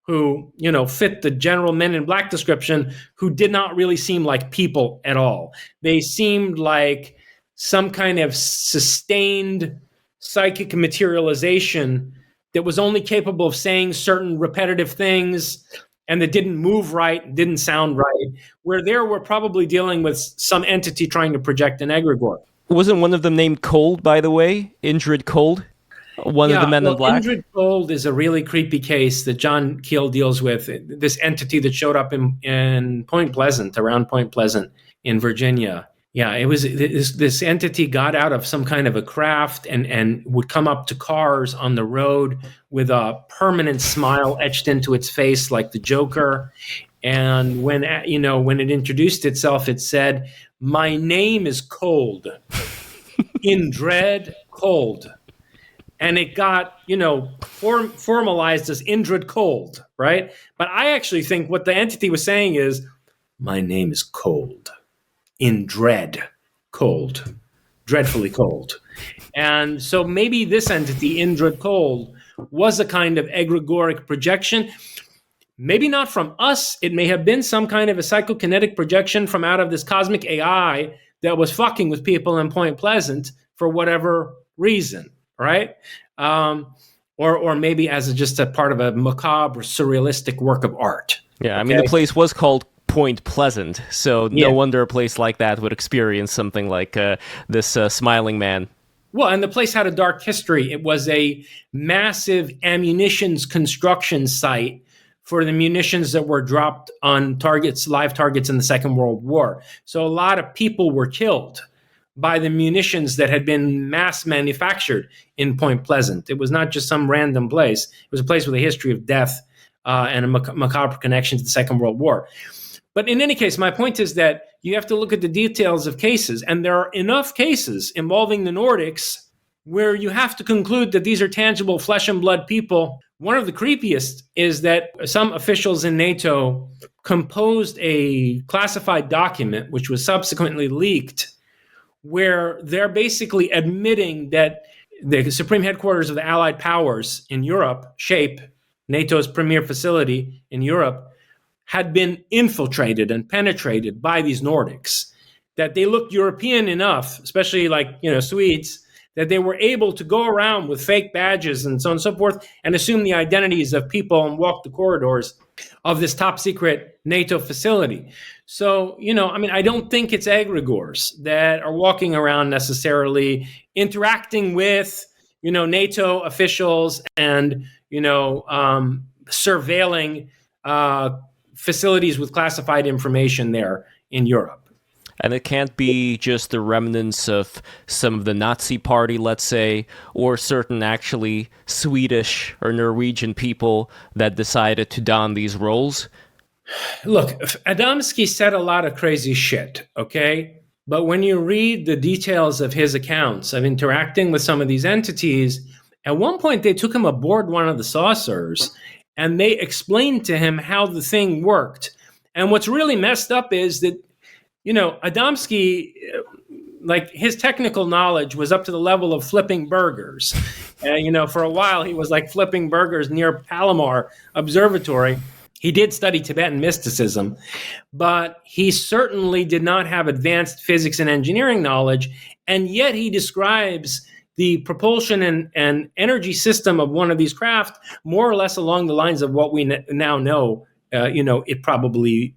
who, fit the general Men in Black description, who did not really seem like people at all. They seemed like some kind of sustained psychic materialization that was only capable of saying certain repetitive things and that didn't move right, didn't sound right, where there we're probably dealing with some entity trying to project an egregore. Wasn't one of them named Cold, by the way? Indrid Cold? One of the Men in Black? Indrid Cold is a really creepy case that John Keel deals with. This entity that showed up in Point Pleasant, around Point Pleasant in Virginia. Yeah, it was this entity got out of some kind of a craft and would come up to cars on the road with a permanent smile etched into its face like the Joker. And when it introduced itself, it said, "My name is Cold, in dread cold." And it got, formalized as Indrid Cold, right? But I actually think what the entity was saying is, "My name is Cold, in dread cold, dreadfully cold." And so maybe this entity, Indrid Cold, was a kind of egregoric projection. Maybe not from us. It may have been some kind of a psychokinetic projection from out of this cosmic AI that was fucking with people in Point Pleasant for whatever reason. Right? Or maybe as just a part of a macabre, surrealistic work of art. Yeah, I mean, the place was called Point Pleasant, so no wonder a place like that would experience something like this smiling man. Well, and the place had a dark history. It was a massive ammunitions construction site for the munitions that were dropped on live targets in the Second World War. So a lot of people were killed by the munitions that had been mass manufactured in Point Pleasant. It was not just some random place. It was a place with a history of death and a macabre connection to the Second World War. But in any case, my point is that you have to look at the details of cases, and there are enough cases involving the Nordics where you have to conclude that these are tangible flesh and blood people. One of the creepiest is that some officials in NATO composed a classified document, which was subsequently leaked, where they're basically admitting that the supreme headquarters of the Allied powers in Europe, SHAPE, NATO's premier facility in Europe, had been infiltrated and penetrated by these Nordics, that they looked European enough, especially Swedes, that they were able to go around with fake badges and so on and so forth and assume the identities of people and walk the corridors of this top secret NATO facility. So, I don't think it's egregores that are walking around necessarily interacting with, NATO officials and, surveilling facilities with classified information there in Europe. And it can't be just the remnants of some of the Nazi party, let's say, or certain actually Swedish or Norwegian people that decided to don these roles. Look, Adamski said a lot of crazy shit, okay? But when you read the details of his accounts of interacting with some of these entities, at one point they took him aboard one of the saucers and they explained to him how the thing worked. And what's really messed up is that, Adamski like his technical knowledge was up to the level of flipping burgers. For a while he was like flipping burgers near Palomar Observatory. He did study Tibetan mysticism, but he certainly did not have advanced physics and engineering knowledge. And yet he describes the propulsion and energy system of one of these craft more or less along the lines of what we now know, it probably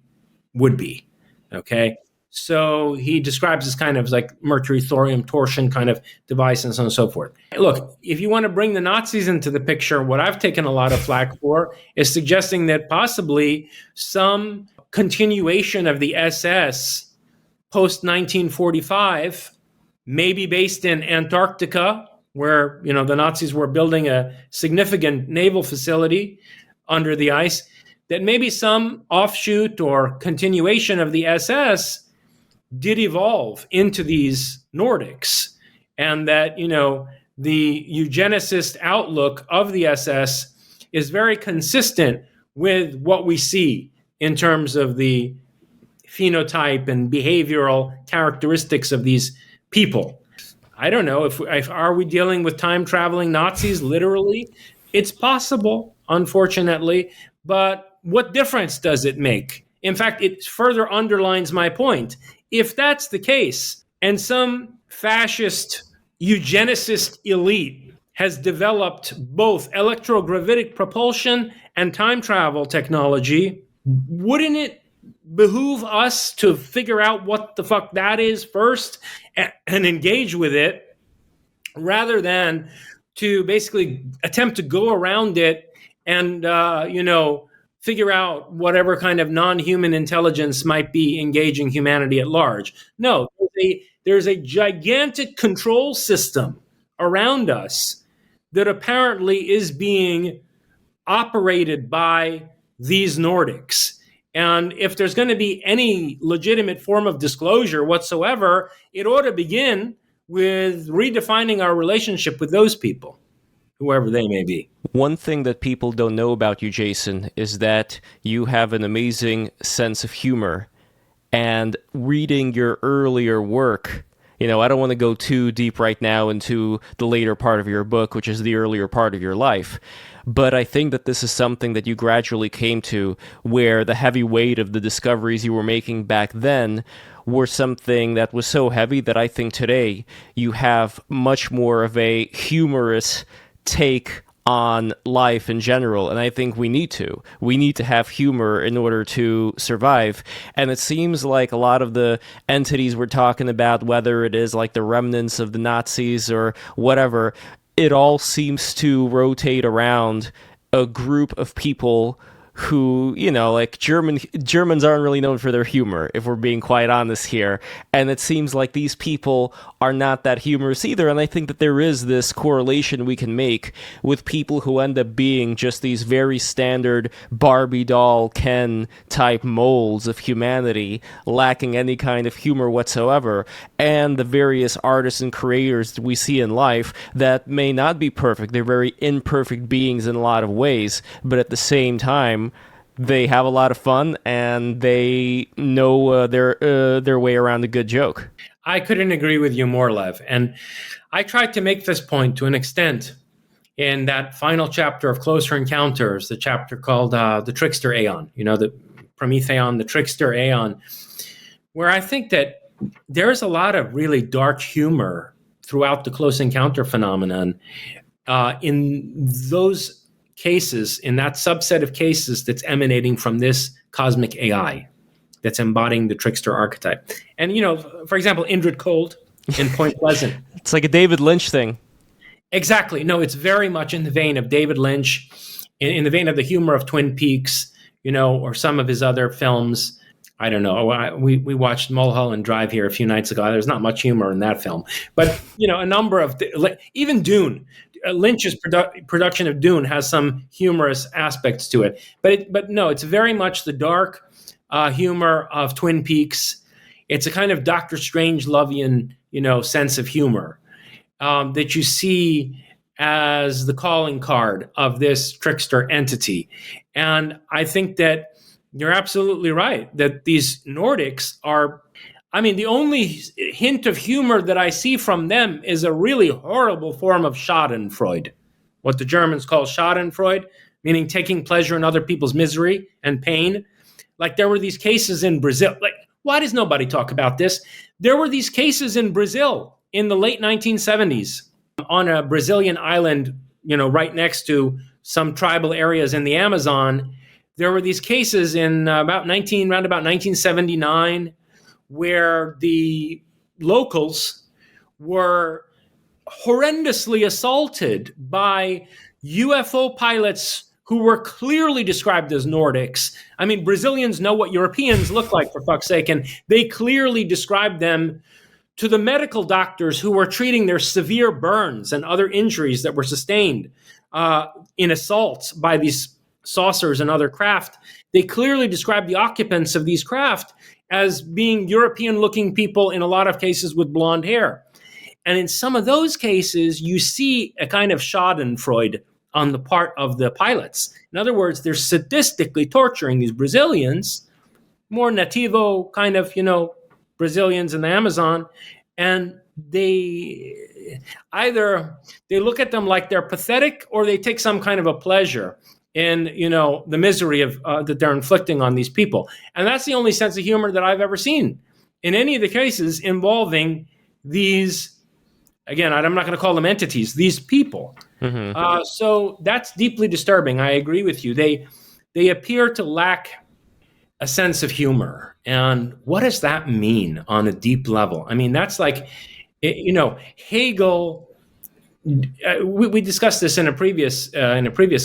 would be. Okay. So he describes this kind of like Mercury Thorium torsion kind of device and so on and so forth. Look, if you want to bring the Nazis into the picture, what I've taken a lot of flack for is suggesting that possibly some continuation of the SS post 1945, maybe based in Antarctica, where the Nazis were building a significant naval facility under the ice, that maybe some offshoot or continuation of the SS did evolve into these Nordics, and that the eugenicist outlook of the SS is very consistent with what we see in terms of the phenotype and behavioral characteristics of these people. I don't know if are we dealing with time traveling Nazis literally? It's possible, unfortunately, but what difference does it make? In fact, it further underlines my point. If that's the case, and some fascist eugenicist elite has developed both electrogravitic propulsion and time travel technology, wouldn't it behoove us to figure out what the fuck that is first and engage with it, rather than to basically attempt to go around it and, figure out whatever kind of non-human intelligence might be engaging humanity at large? No, there's a gigantic control system around us that apparently is being operated by these Nordics. And if there's going to be any legitimate form of disclosure whatsoever, it ought to begin with redefining our relationship with those people, whoever they may be. One thing that people don't know about you, Jason, is that you have an amazing sense of humor. And reading your earlier work, I don't want to go too deep right now into the later part of your book, which is the earlier part of your life. But I think that this is something that you gradually came to, where the heavy weight of the discoveries you were making back then were something that was so heavy that I think today you have much more of a humorous take on life in general, and I think we need to have humor in order to survive. And it seems like a lot of the entities we're talking about, whether it is like the remnants of the Nazis or whatever, it all seems to rotate around a group of people who, like Germans aren't really known for their humor, if we're being quite honest here. And it seems like these people are not that humorous either. And I think that there is this correlation we can make with people who end up being just these very standard Barbie doll Ken type molds of humanity, lacking any kind of humor whatsoever, and the various artists and creators we see in life that may not be perfect. They're very imperfect beings in a lot of ways, but at the same time, they have a lot of fun and they know their way around a good joke. I couldn't agree with you more, Lev. And I tried to make this point to an extent in that final chapter of Closer Encounters, the chapter called The Trickster Aeon, the Prometheon, the Trickster Aeon, where I think that there's a lot of really dark humor throughout the Close Encounter phenomenon in those cases, in that subset of cases that's emanating from this cosmic AI that's embodying the trickster archetype. And, for example, Indrid Cold in Point Pleasant. It's like a David Lynch thing. Exactly. No, it's very much in the vein of David Lynch, in the vein of the humor of Twin Peaks, or some of his other films. I don't know. We watched Mulholland Drive here a few nights ago. There's not much humor in that film. But, a number of, even Dune, Lynch's production of Dune has some humorous aspects to it. But no, it's very much the dark humor of Twin Peaks. It's a kind of Doctor Strangelovian, sense of humor that you see as the calling card of this trickster entity. And I think that you're absolutely right that these Nordics are, I mean, the only hint of humor that I see from them is a really horrible form of Schadenfreude, what the Germans call Schadenfreude, meaning taking pleasure in other people's misery and pain. Like there were these cases in Brazil. Like, why does nobody talk about this? There were these cases in Brazil in the late 1970s on a Brazilian island, right next to some tribal areas in the Amazon. There were these cases in around about 1979, where the locals were horrendously assaulted by UFO pilots who were clearly described as Nordics. I mean, Brazilians know what Europeans look like, for fuck's sake, and they clearly described them to the medical doctors who were treating their severe burns and other injuries that were sustained in assaults by these saucers and other craft. They clearly described the occupants of these craft as being European-looking people, in a lot of cases with blonde hair. And in some of those cases, you see a kind of Schadenfreude on the part of the pilots. In other words, they're sadistically torturing these Brazilians, more nativo kind of, Brazilians in the Amazon, and they look at them like they're pathetic, or they take some kind of a pleasure in the misery of that they're inflicting on these people. And that's the only sense of humor that I've ever seen in any of the cases involving these, again, I'm not going to call them entities, these people. Mm-hmm. So that's deeply disturbing. I agree with you. They appear to lack a sense of humor. And what does that mean on a deep level? I mean, that's like, Hegel. We discussed this in a previous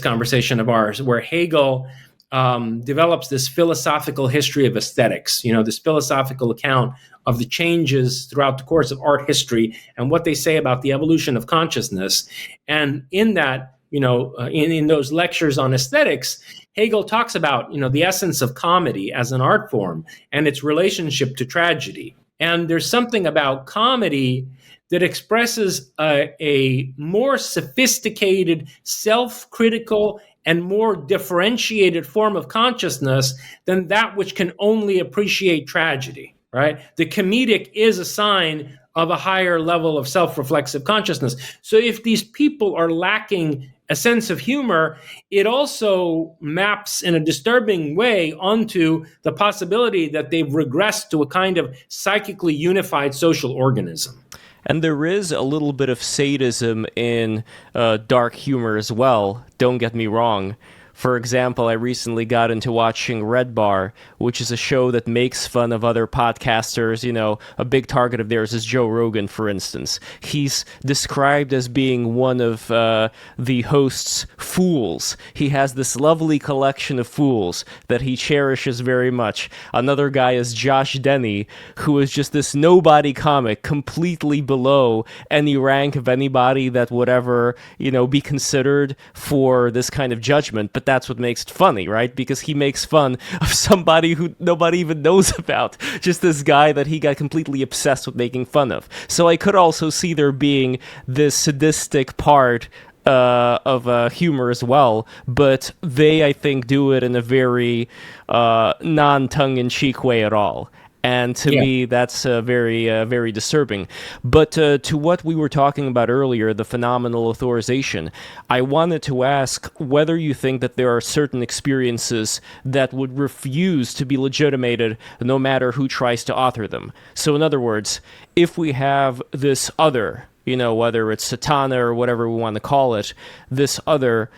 conversation of ours, where Hegel develops this philosophical history of aesthetics. This philosophical account of the changes throughout the course of art history and what they say about the evolution of consciousness. And in that, in those lectures on aesthetics, Hegel talks about the essence of comedy as an art form and its relationship to tragedy. And there's something about comedy that expresses a more sophisticated, self-critical, and more differentiated form of consciousness than that which can only appreciate tragedy, right? The comedic is a sign of a higher level of self-reflexive consciousness. So if these people are lacking a sense of humor, it also maps in a disturbing way onto the possibility that they've regressed to a kind of psychically unified social organism. And there is a little bit of sadism in dark humor as well, don't get me wrong. For example, I recently got into watching Redbar, which is a show that makes fun of other podcasters. A big target of theirs is Joe Rogan, for instance. He's described as being one of the host's fools. He has this lovely collection of fools that he cherishes very much. Another guy is Josh Denny, who is just this nobody comic, completely below any rank of anybody that would ever, be considered for this kind of judgment. But that's what makes it funny, right? Because he makes fun of somebody who nobody even knows about. Just this guy that he got completely obsessed with making fun of. So I could also see there being this sadistic part of humor as well, but they, I think, do it in a very non-tongue-in-cheek way at all. And to me, that's very disturbing. But to what we were talking about earlier, the phenomenal authorization, I wanted to ask whether you think that there are certain experiences that would refuse to be legitimated no matter who tries to author them. So in other words, if we have this other, whether it's Satana or whatever we want to call it, this other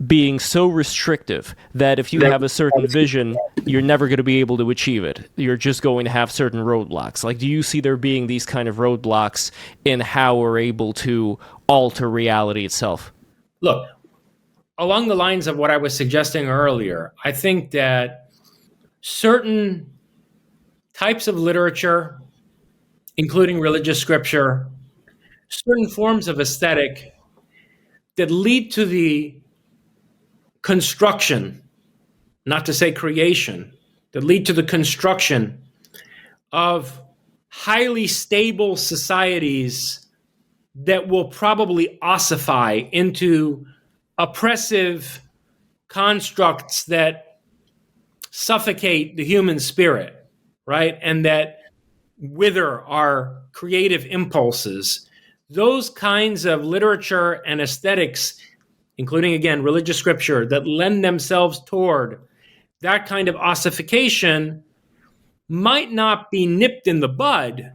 being so restrictive that if you have a certain vision, you're never going to be able to achieve it. You're just going to have certain roadblocks. Like, do you see there being these kind of roadblocks in how we're able to alter reality itself? Look, along the lines of what I was suggesting earlier, I think that certain types of literature, including religious scripture, certain forms of aesthetic that lead to the construction, not to say creation, that lead to the construction of highly stable societies that will probably ossify into oppressive constructs that suffocate the human spirit, right? And that wither our creative impulses, those kinds of literature and aesthetics, including, again, religious scripture, that lend themselves toward that kind of ossification might not be nipped in the bud,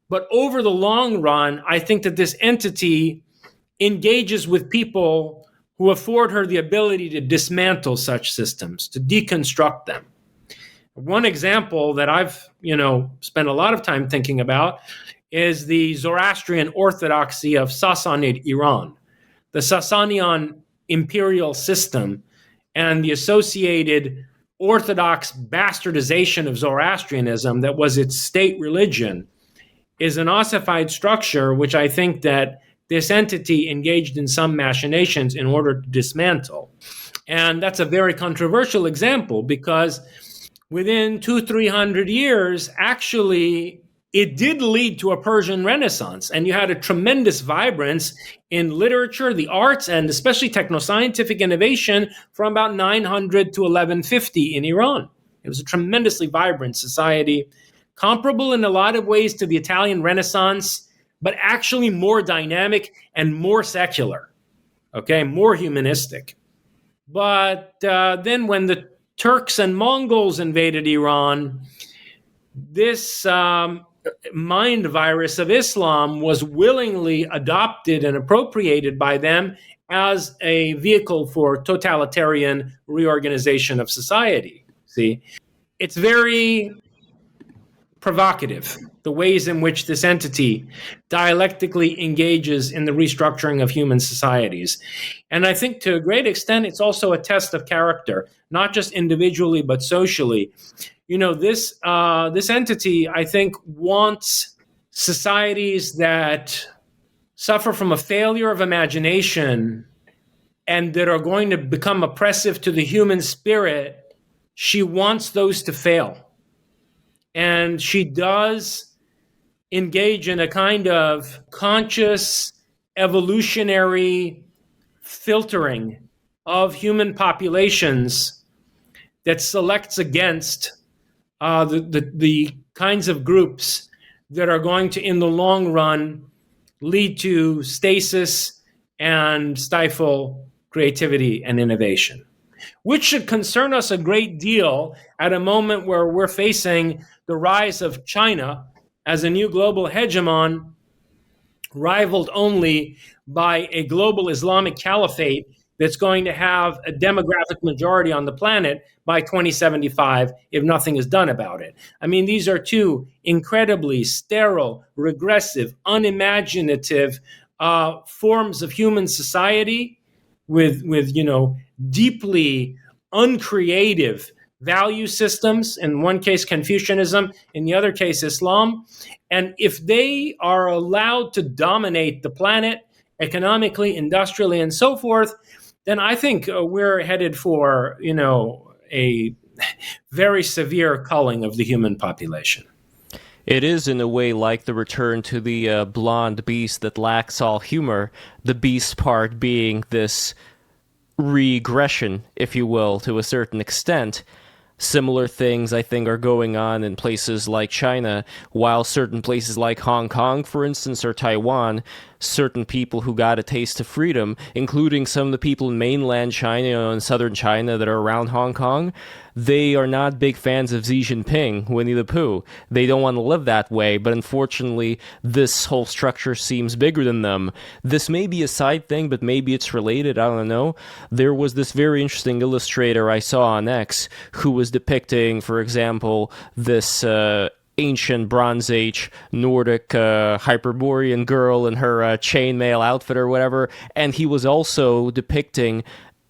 but over the long run, I think that this entity engages with people who afford her the ability to dismantle such systems, to deconstruct them. One example that I've, spent a lot of time thinking about is the Zoroastrian orthodoxy of Sassanid Iran, the Sasanian imperial system, and the associated orthodox bastardization of Zoroastrianism that was its state religion is an ossified structure which I think that this entity engaged in some machinations in order to dismantle. And that's a very controversial example because within 200-300 years, actually, it did lead to a Persian Renaissance, and you had a tremendous vibrance in literature, the arts, and especially technoscientific innovation from about 900 to 1150 in Iran. It was a tremendously vibrant society, comparable in a lot of ways to the Italian Renaissance, but actually more dynamic and more secular, more humanistic. But then when the Turks and Mongols invaded Iran, this mind virus of Islam was willingly adopted and appropriated by them as a vehicle for totalitarian reorganization of society. See, it's very provocative, the ways in which this entity dialectically engages in the restructuring of human societies. And I think to a great extent, it's also a test of character, not just individually, but socially. This entity, I think, wants societies that suffer from a failure of imagination and that are going to become oppressive to the human spirit. She wants those to fail. And she does engage in a kind of conscious evolutionary filtering of human populations that selects against the kinds of groups that are going to, in the long run, lead to stasis and stifle creativity and innovation, which should concern us a great deal at a moment where we're facing the rise of China as a new global hegemon, rivaled only by a global Islamic caliphate that's going to have a demographic majority on the planet by 2075 if nothing is done about it. I mean, these are two incredibly sterile, regressive, unimaginative forms of human society with deeply uncreative value systems, in one case Confucianism, in the other case Islam. And if they are allowed to dominate the planet economically, industrially, and so forth, then I think we're headed for, a very severe culling of the human population. It is, in a way, like the return to the blonde beast that lacks all humor, the beast part being this regression, if you will, to a certain extent. Similar things, I think, are going on in places like China, while certain places like Hong Kong, for instance, or Taiwan, certain people who got a taste of freedom, including some of the people in mainland China and southern China that are around Hong Kong, they are not big fans of Xi Jinping, Winnie the Pooh. They don't want to live that way, but unfortunately, this whole structure seems bigger than them. This may be a side thing, but maybe it's related, I don't know. There was this very interesting illustrator I saw on X who was depicting, for example, this ancient Bronze Age Nordic Hyperborean girl in her chainmail outfit or whatever, and he was also depicting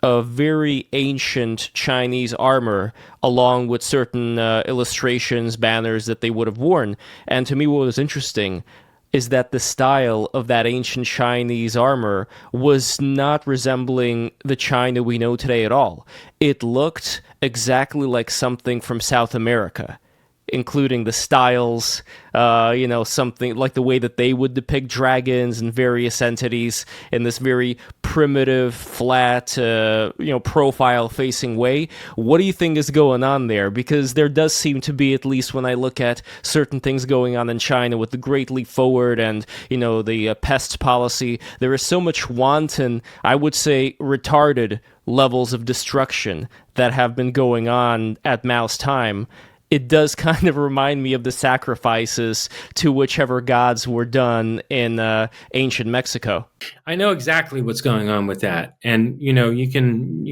a very ancient Chinese armor along with certain illustrations, banners that they would have worn. And to me, what was interesting is that the style of that ancient Chinese armor was not resembling the China we know today at all. It looked exactly like something from South America. including the styles, something like the way that they would depict dragons and various entities in this very primitive, flat, profile-facing way. What do you think is going on there? Because there does seem to be, at least when I look at certain things going on in China with the Great Leap Forward and, the pest policy, there is so much wanton, I would say retarded levels of destruction that have been going on at Mao's time. It does kind of remind me of the sacrifices to whichever gods were done in ancient Mexico. I know exactly what's going on with that, and you can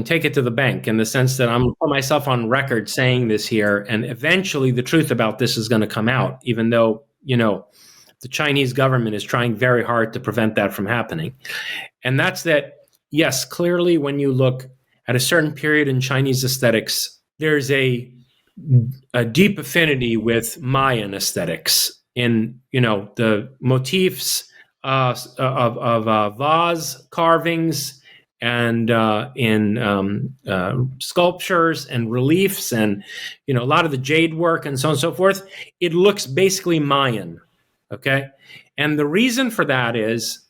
take it to the bank in the sense that I'm going to put myself on record saying this here, and eventually the truth about this is going to come out, even though the Chinese government is trying very hard to prevent that from happening. And that's that. Yes, clearly, when you look at a certain period in Chinese aesthetics, there's a deep affinity with Mayan aesthetics in, the motifs of vase carvings and in sculptures and reliefs and, a lot of the jade work and so on and so forth. It looks basically Mayan, okay? And the reason for that is,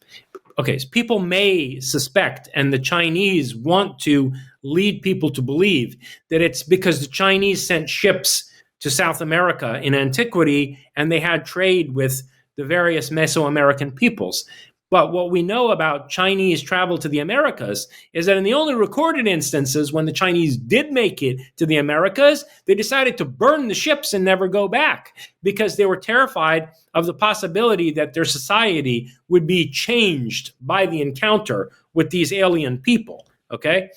so people may suspect, and the Chinese want to lead people to believe, that it's because the Chinese sent ships to South America in antiquity and they had trade with the various Mesoamerican peoples. But what we know about Chinese travel to the Americas is that in the only recorded instances when the Chinese did make it to the Americas, they decided to burn the ships and never go back because they were terrified of the possibility that their society would be changed by the encounter with these alien people, okay?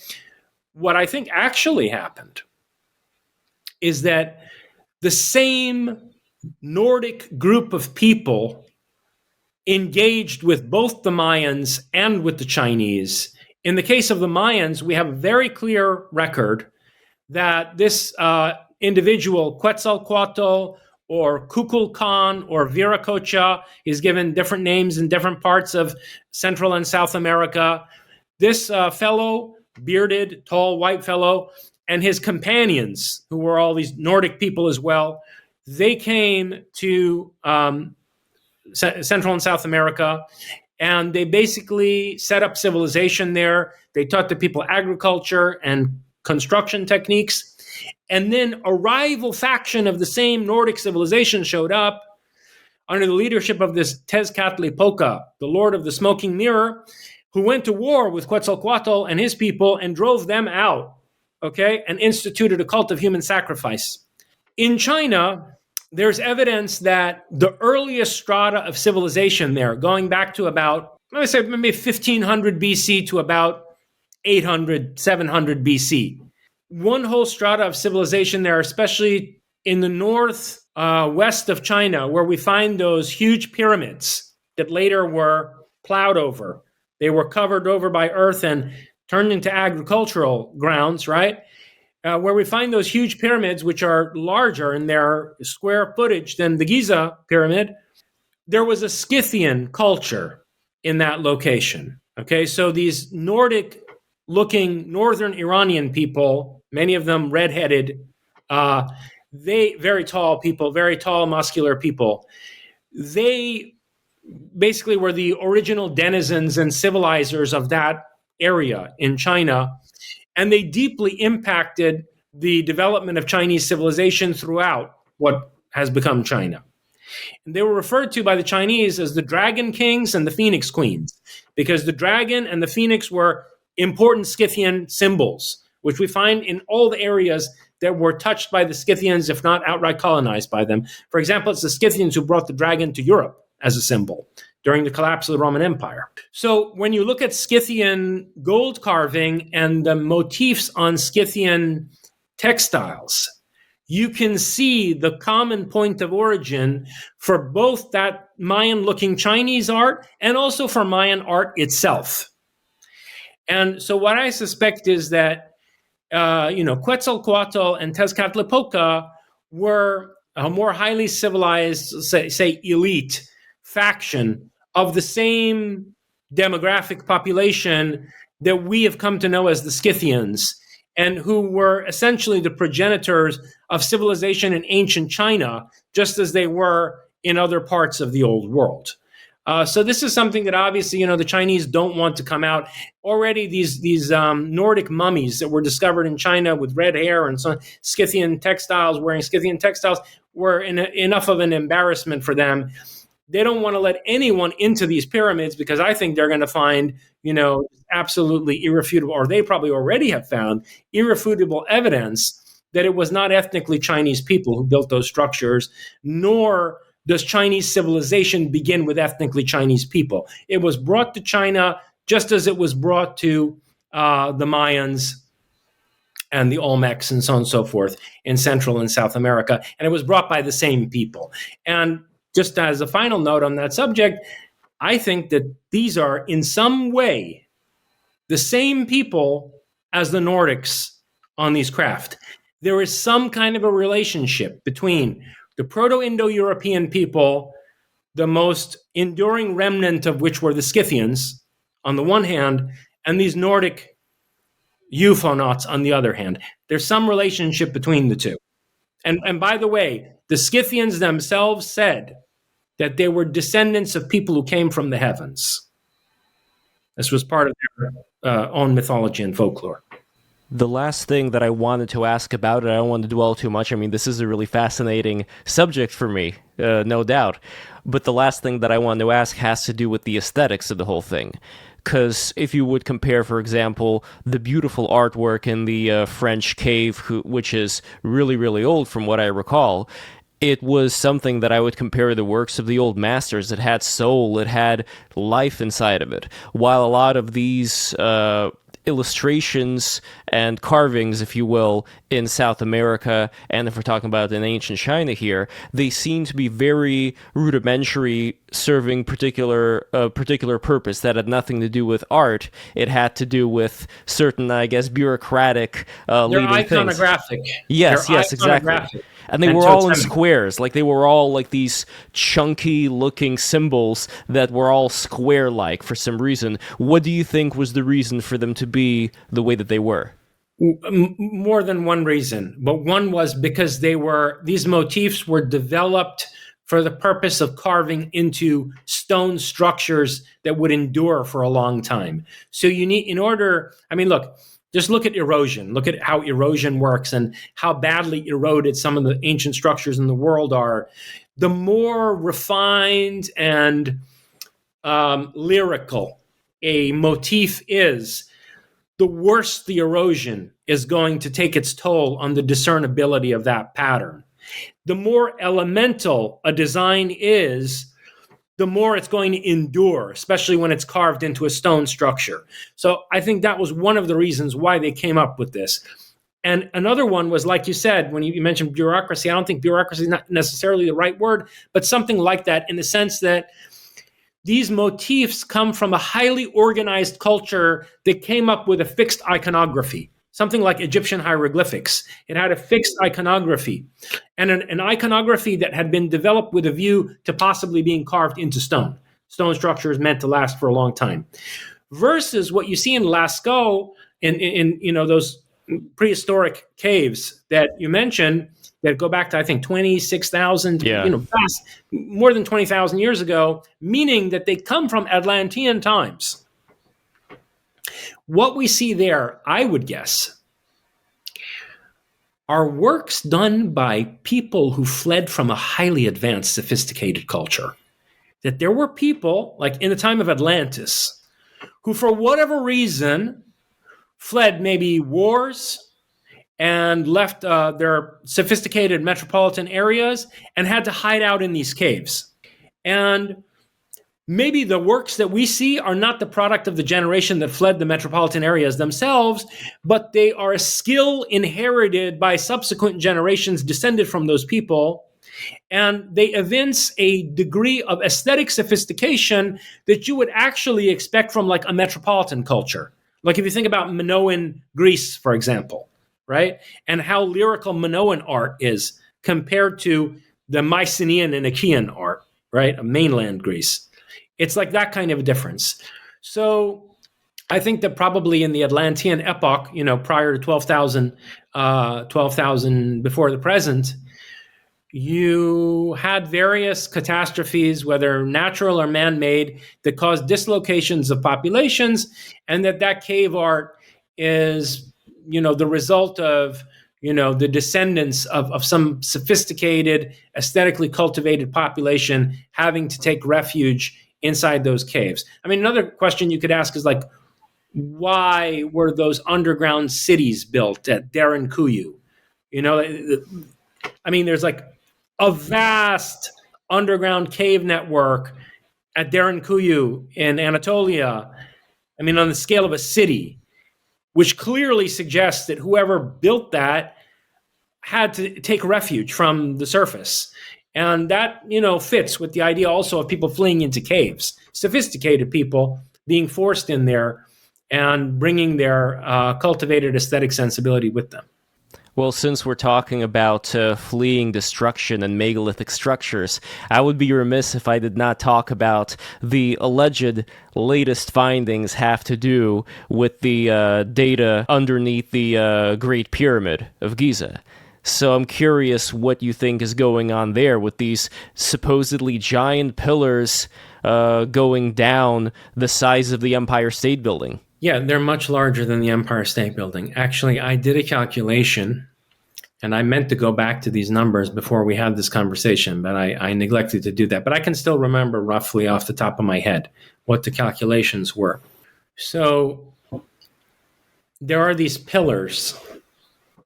What I think actually happened is that the same Nordic group of people engaged with both the Mayans and with the Chinese. In the case of the Mayans, we have a very clear record that this individual, Quetzalcoatl or Kukulkan or Viracocha, is given different names in different parts of Central and South America. This fellow, bearded, tall, white fellow, and his companions, who were all these Nordic people as well, they came to Central and South America, and they basically set up civilization there. They taught the people agriculture and construction techniques. And then a rival faction of the same Nordic civilization showed up under the leadership of this Tezcatlipoca, the Lord of the Smoking Mirror, who went to war with Quetzalcoatl and his people and drove them out, okay, and instituted a cult of human sacrifice. In China, there's evidence that the earliest strata of civilization there, going back to about, let me say, maybe 1500 BC to about 800, 700 BC. One whole strata of civilization there, especially in the north west of China, where we find those huge pyramids that later were plowed over. They were covered over by earth and turned into agricultural grounds, right? Where we find those huge pyramids, which are larger in their square footage than the Giza pyramid, there was a Scythian culture in that location. Okay, so these Nordic-looking northern Iranian people, many of them redheaded, they very tall people, very tall, muscular people. They basically were the original denizens and civilizers of that area in China. And they deeply impacted the development of Chinese civilization throughout what has become China. And they were referred to by the Chinese as the Dragon Kings and the Phoenix Queens, because the dragon and the phoenix were important Scythian symbols, which we find in all the areas that were touched by the Scythians, if not outright colonized by them. For example, it's the Scythians who brought the dragon to Europe as a symbol during the collapse of the Roman Empire. So when you look at Scythian gold carving and the motifs on Scythian textiles, you can see the common point of origin for both that Mayan-looking Chinese art and also for Mayan art itself. And so what I suspect is that, Quetzalcoatl and Tezcatlipoca were a more highly civilized, say elite faction of the same demographic population that we have come to know as the Scythians. and who were essentially the progenitors of civilization in ancient China, just as they were in other parts of the old world. So this is something that obviously, the Chinese don't want to come out. Already these Nordic mummies that were discovered in China with red hair and so Scythian textiles, wearing Scythian textiles, were enough of an embarrassment for them. They don't want to let anyone into these pyramids because I think they're going to find, absolutely irrefutable, or they probably already have found irrefutable evidence that it was not ethnically Chinese people who built those structures, nor does Chinese civilization begin with ethnically Chinese people. It was brought to China just as it was brought to the Mayans and the Olmecs and so on and so forth in Central and South America. And it was brought by the same people. And just as a final note on that subject, I think that these are in some way the same people as the Nordics on these craft. There is some kind of a relationship between the Proto-Indo-European people, the most enduring remnant of which were the Scythians, on the one hand, and these Nordic UFOnauts on the other hand. There's some relationship between the two. And by the way, the Scythians themselves said that they were descendants of people who came from the heavens. This was part of their own mythology and folklore. The last thing that I wanted to ask about it, I don't want to dwell too much. I mean, this is a really fascinating subject for me, no doubt. But the last thing that I wanted to ask has to do with the aesthetics of the whole thing. Because if you would compare, for example, the beautiful artwork in the French cave, which is really, really old from what I recall, it was something that I would compare the works of the old masters. It had soul, it had life inside of it. While a lot of these illustrations and carvings, if you will, in South America, and if we're talking about in ancient China here, they seem to be very rudimentary, serving a particular purpose that had nothing to do with art. It had to do with certain, I guess, bureaucratic leading things. They're iconographic. Yes, exactly. And they were all in squares. Like, they were all like these chunky-looking symbols that were all square-like for some reason. What do you think was the reason for them to be the way that they were? More than one reason. But one was because these motifs were developed for the purpose of carving into stone structures that would endure for a long time. So you need, just look at erosion. Look at how erosion works and how badly eroded some of the ancient structures in the world are. The more refined and lyrical a motif is, the worse the erosion is going to take its toll on the discernibility of that pattern. The more elemental a design is, the more it's going to endure, especially when it's carved into a stone structure. So I think that was one of the reasons why they came up with this. And another one was, like you said, when you mentioned bureaucracy, I don't think bureaucracy is not necessarily the right word, but something like that, in the sense that these motifs come from a highly organized culture that came up with a fixed iconography. Something like Egyptian hieroglyphics. It had a fixed iconography, and an iconography that had been developed with a view to possibly being carved into stone. Stone structures meant to last for a long time. Versus what you see in Lascaux, in those prehistoric caves that you mentioned, that go back to, I think, 26,000, more than 20,000 years ago, meaning that they come from Atlantean times. What we see there, I would guess, are works done by people who fled from a highly advanced, sophisticated culture. That there were people, like in the time of Atlantis, who for whatever reason fled maybe wars and left their sophisticated metropolitan areas and had to hide out in these caves. And maybe the works that we see are not the product of the generation that fled the metropolitan areas themselves, but they are a skill inherited by subsequent generations descended from those people. And they evince a degree of aesthetic sophistication that you would actually expect from like a metropolitan culture. Like if you think about Minoan Greece, for example, right? And how lyrical Minoan art is compared to the Mycenaean and Achaean art, right? Of mainland Greece. It's like that kind of a difference. So I think that probably in the Atlantean epoch, prior to 12,000 before the present, you had various catastrophes, whether natural or man-made, that caused dislocations of populations, and that cave art is, the result of, the descendants of some sophisticated, aesthetically cultivated population having to take refuge inside those caves. I mean, another question you could ask is like, why were those underground cities built at Derinkuyu? I mean, there's like a vast underground cave network at Derinkuyu in Anatolia. I mean, on the scale of a city, which clearly suggests that whoever built that had to take refuge from the surface. And that, fits with the idea also of people fleeing into caves, sophisticated people being forced in there and bringing their cultivated aesthetic sensibility with them. Well, since we're talking about fleeing destruction and megalithic structures, I would be remiss if I did not talk about the alleged latest findings have to do with the data underneath the Great Pyramid of Giza. So I'm curious what you think is going on there with these supposedly giant pillars going down the size of the Empire State Building. Yeah, they're much larger than the Empire State Building. Actually, I did a calculation, and I meant to go back to these numbers before we had this conversation, but I neglected to do that. But I can still remember roughly off the top of my head what the calculations were. So there are these pillars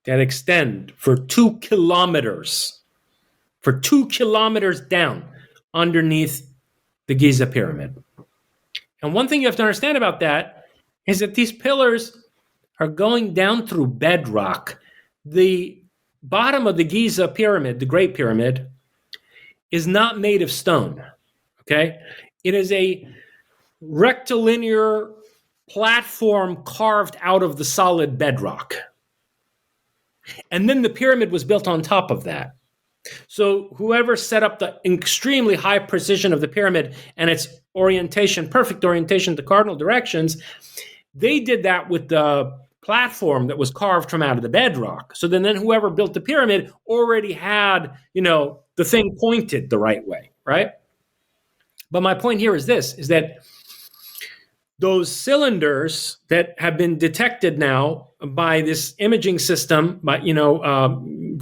that extend for 2 kilometers, down underneath the Giza Pyramid. And one thing you have to understand about that is that these pillars are going down through bedrock. The bottom of the Giza Pyramid, the Great Pyramid, is not made of stone, okay? It is a rectilinear platform carved out of the solid bedrock. And then the pyramid was built on top of that. So whoever set up the extremely high precision of the pyramid and its orientation, perfect orientation to cardinal directions, they did that with the platform that was carved from out of the bedrock. So then whoever built the pyramid already had, the thing pointed the right way, right? But my point here is this, is that those cylinders that have been detected now by this imaging system, coming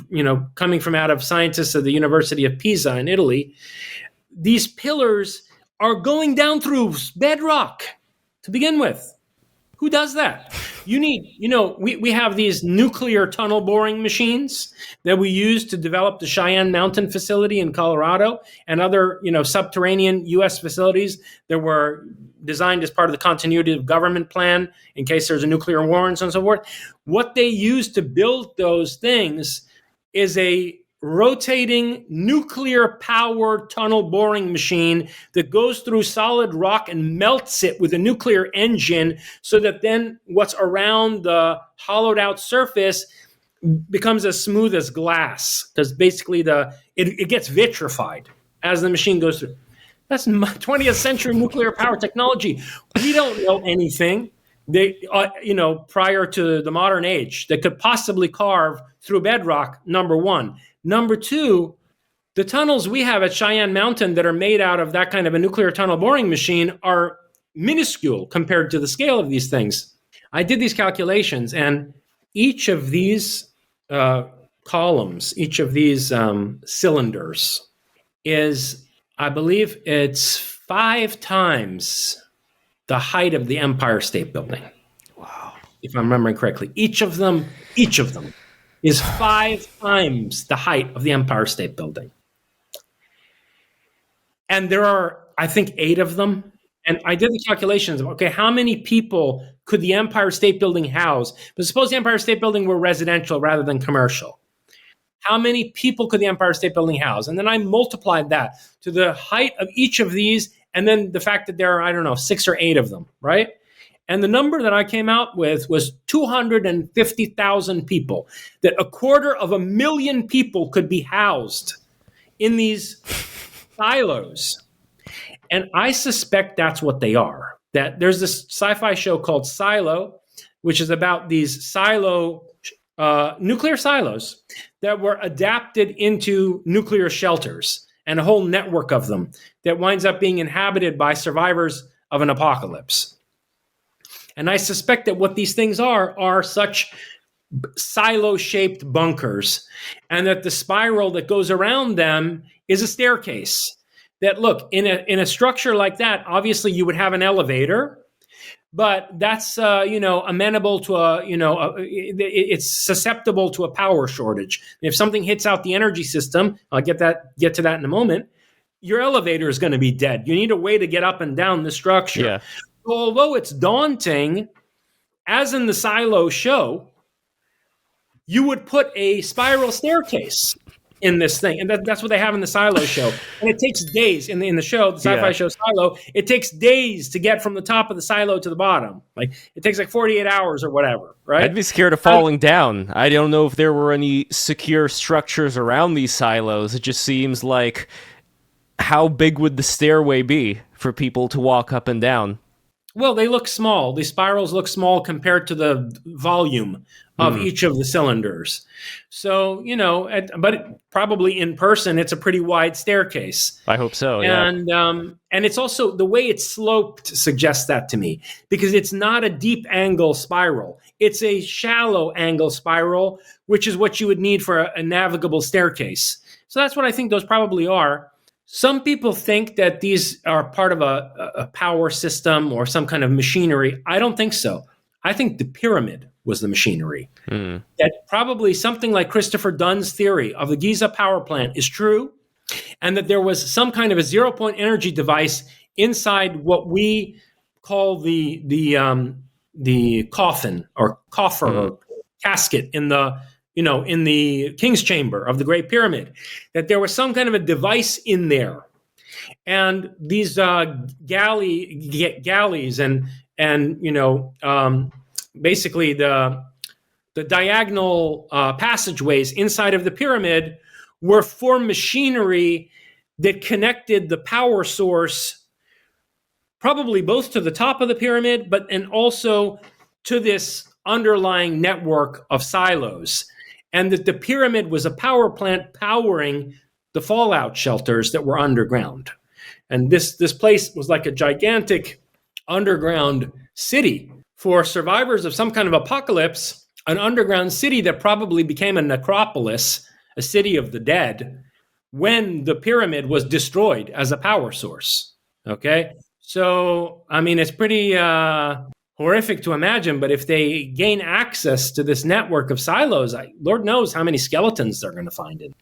from out of scientists at the University of Pisa in Italy, these pillars are going down through bedrock to begin with. Who does that? You need, we have these nuclear tunnel boring machines that we use to develop the Cheyenne Mountain facility in Colorado and other, subterranean U.S. facilities that were designed as part of the continuity of government plan in case there's a nuclear war and so on and so forth. What they use to build those things is a rotating nuclear-powered tunnel boring machine that goes through solid rock and melts it with a nuclear engine so that then what's around the hollowed-out surface becomes as smooth as glass, because basically it gets vitrified as the machine goes through. That's 20th century nuclear power technology. We don't know anything prior to the modern age that could possibly carve through bedrock, number one. Number two, the tunnels we have at Cheyenne Mountain that are made out of that kind of a nuclear tunnel boring machine are minuscule compared to the scale of these things. I did these calculations, and each of these columns, each of these cylinders is, I believe it's 5 times the height of the Empire State Building. Wow. If I'm remembering correctly. Each of them is 5 times the height of the Empire State Building. And there are, I think, 8 of them. And I did the calculations of, okay, how many people could the Empire State Building house? But suppose the Empire State Building were residential rather than commercial. How many people could the Empire State Building house? And then I multiplied that to the height of each of these, and then the fact that there are, 6 or 8 of them, right? And the number that I came out with was 250,000 people, that 250,000 people could be housed in these silos. And I suspect that's what they are. that there's this sci-fi show called Silo, which is about these nuclear silos that were adapted into nuclear shelters and a whole network of them that winds up being inhabited by survivors of an apocalypse. And I suspect that what these things are such silo-shaped bunkers, and that the spiral that goes around them is a staircase. That, look, in a structure like that, obviously you would have an elevator, but that's amenable to it's susceptible to a power shortage. And if something hits out the energy system, I'll get to that in a moment, your elevator is going to be dead. You need a way to get up and down the structure. Yeah. So although it's daunting, as in the Silo show, you would put a spiral staircase in this thing. And that's what they have in the Silo show. And it takes days in the show, the sci-fi show Silo, it takes days to get from the top of the silo to the bottom. Like, it takes like 48 hours or whatever, right? I'd be scared of falling down. I don't know if there were any secure structures around these silos. It just seems like, how big would the stairway be for people to walk up and down? Well, they look small. The spirals look small compared to the volume of each of the cylinders. So, but probably in person, it's a pretty wide staircase. I hope so, yeah. And it's also, the way it's sloped suggests that to me, because it's not a deep angle spiral. It's a shallow angle spiral, which is what you would need for a navigable staircase. So that's what I think those probably are. Some people think that these are part of a power system or some kind of machinery. I don't think so. I think the pyramid was the machinery. That probably something like Christopher Dunn's theory of the Giza power plant is true, and that there was some kind of a zero-point energy device inside what we call the coffin or coffer or casket in the king's chamber of the Great Pyramid, that there was some kind of a device in there. And these galleys and basically the diagonal passageways inside of the pyramid were for machinery that connected the power source, probably both to the top of the pyramid, and also to this underlying network of silos. And that the pyramid was a power plant powering the fallout shelters that were underground. And this place was like a gigantic underground city for survivors of some kind of apocalypse, an underground city that probably became a necropolis, a city of the dead, when the pyramid was destroyed as a power source. Okay? So, I mean, it's pretty horrific to imagine, but if they gain access to this network of silos, Lord knows how many skeletons they're going to find in.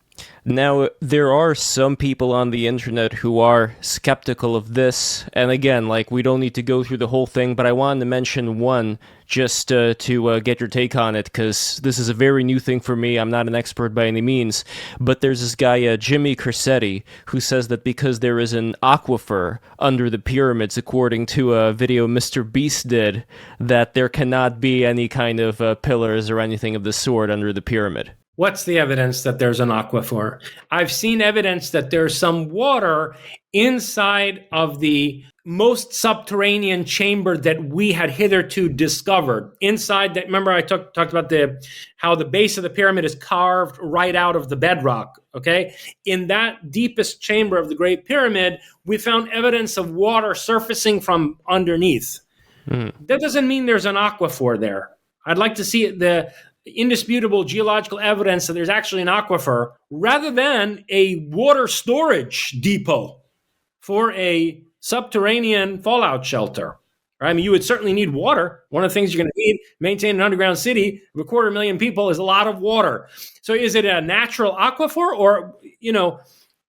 Now, there are some people on the internet who are skeptical of this, and again, we don't need to go through the whole thing, but I wanted to mention one just to get your take on it, because this is a very new thing for me. I'm not an expert by any means, but there's this guy, Jimmy Corsetti, who says that because there is an aquifer under the pyramids, according to a video Mr. Beast did, that there cannot be any kind of pillars or anything of the sort under the pyramid. What's the evidence that there's an aquifer? I've seen evidence that there's some water inside of the most subterranean chamber that we had hitherto discovered. Inside that, remember I talked about how the base of the pyramid is carved right out of the bedrock, okay? In that deepest chamber of the Great Pyramid, we found evidence of water surfacing from underneath. That doesn't mean there's an aquifer there. I'd like to see the indisputable geological evidence that there's actually an aquifer rather than a water storage depot for a subterranean fallout shelter. Right? I mean, you would certainly need water. One of the things you're going to need, maintain an underground city of 250,000 people, is a lot of water. So is it a natural aquifer, or,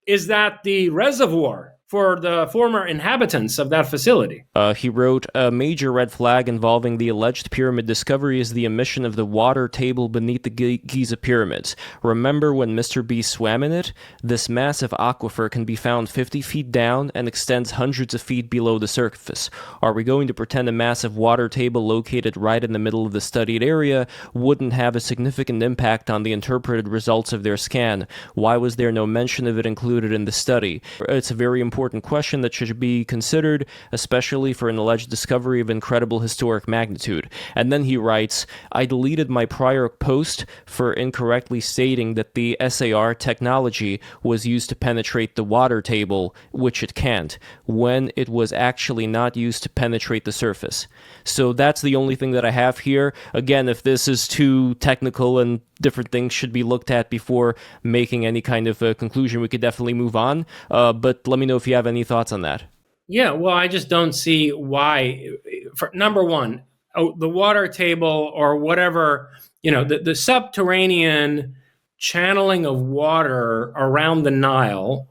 is that the reservoir for the former inhabitants of that facility? He wrote, a major red flag involving the alleged pyramid discovery is the emission of the water table beneath the Giza pyramids. Remember when Mr. B swam in it? This massive aquifer can be found 50 feet down and extends hundreds of feet below the surface. Are we going to pretend a massive water table located right in the middle of the studied area wouldn't have a significant impact on the interpreted results of their scan? Why was there no mention of it included in the study? It's a very important important question that should be considered, especially for an alleged discovery of incredible historic magnitude. And then he writes, I deleted my prior post for incorrectly stating that the SAR technology was used to penetrate the water table, which it can't, when it was actually not used to penetrate the surface. So that's the only thing that I have here. Again, if this is too technical and different things should be looked at before making any kind of conclusion, we could definitely move on. But let me know if you have any thoughts on that. Yeah, well, I just don't see why. For number one, the water table or whatever, the subterranean channeling of water around the Nile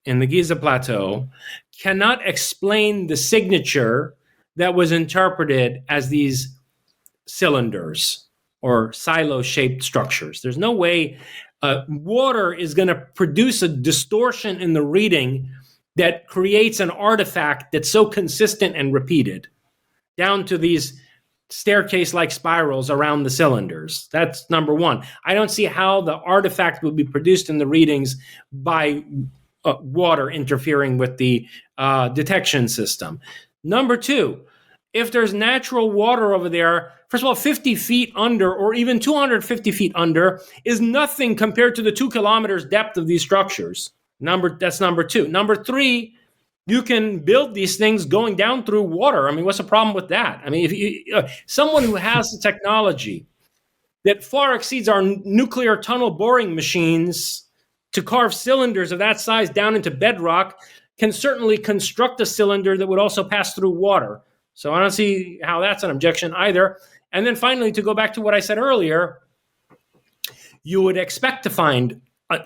in the Giza Plateau cannot explain the signature that was interpreted as these cylinders or silo-shaped structures. There's no way water is going to produce a distortion in the reading that creates an artifact that's so consistent and repeated down to these staircase-like spirals around the cylinders. That's number one. I don't see how the artifact will be produced in the readings by water interfering with the detection system. Number two, if there's natural water over there, first of all, 50 feet under or even 250 feet under is nothing compared to the 2 kilometers depth of these structures. That's number two. Number three, you can build these things going down through water. I mean, what's the problem with that? I mean, if someone who has the technology that far exceeds our nuclear tunnel boring machines to carve cylinders of that size down into bedrock can certainly construct a cylinder that would also pass through water. So I don't see how that's an objection either. And then finally, to go back to what I said earlier, you would expect to find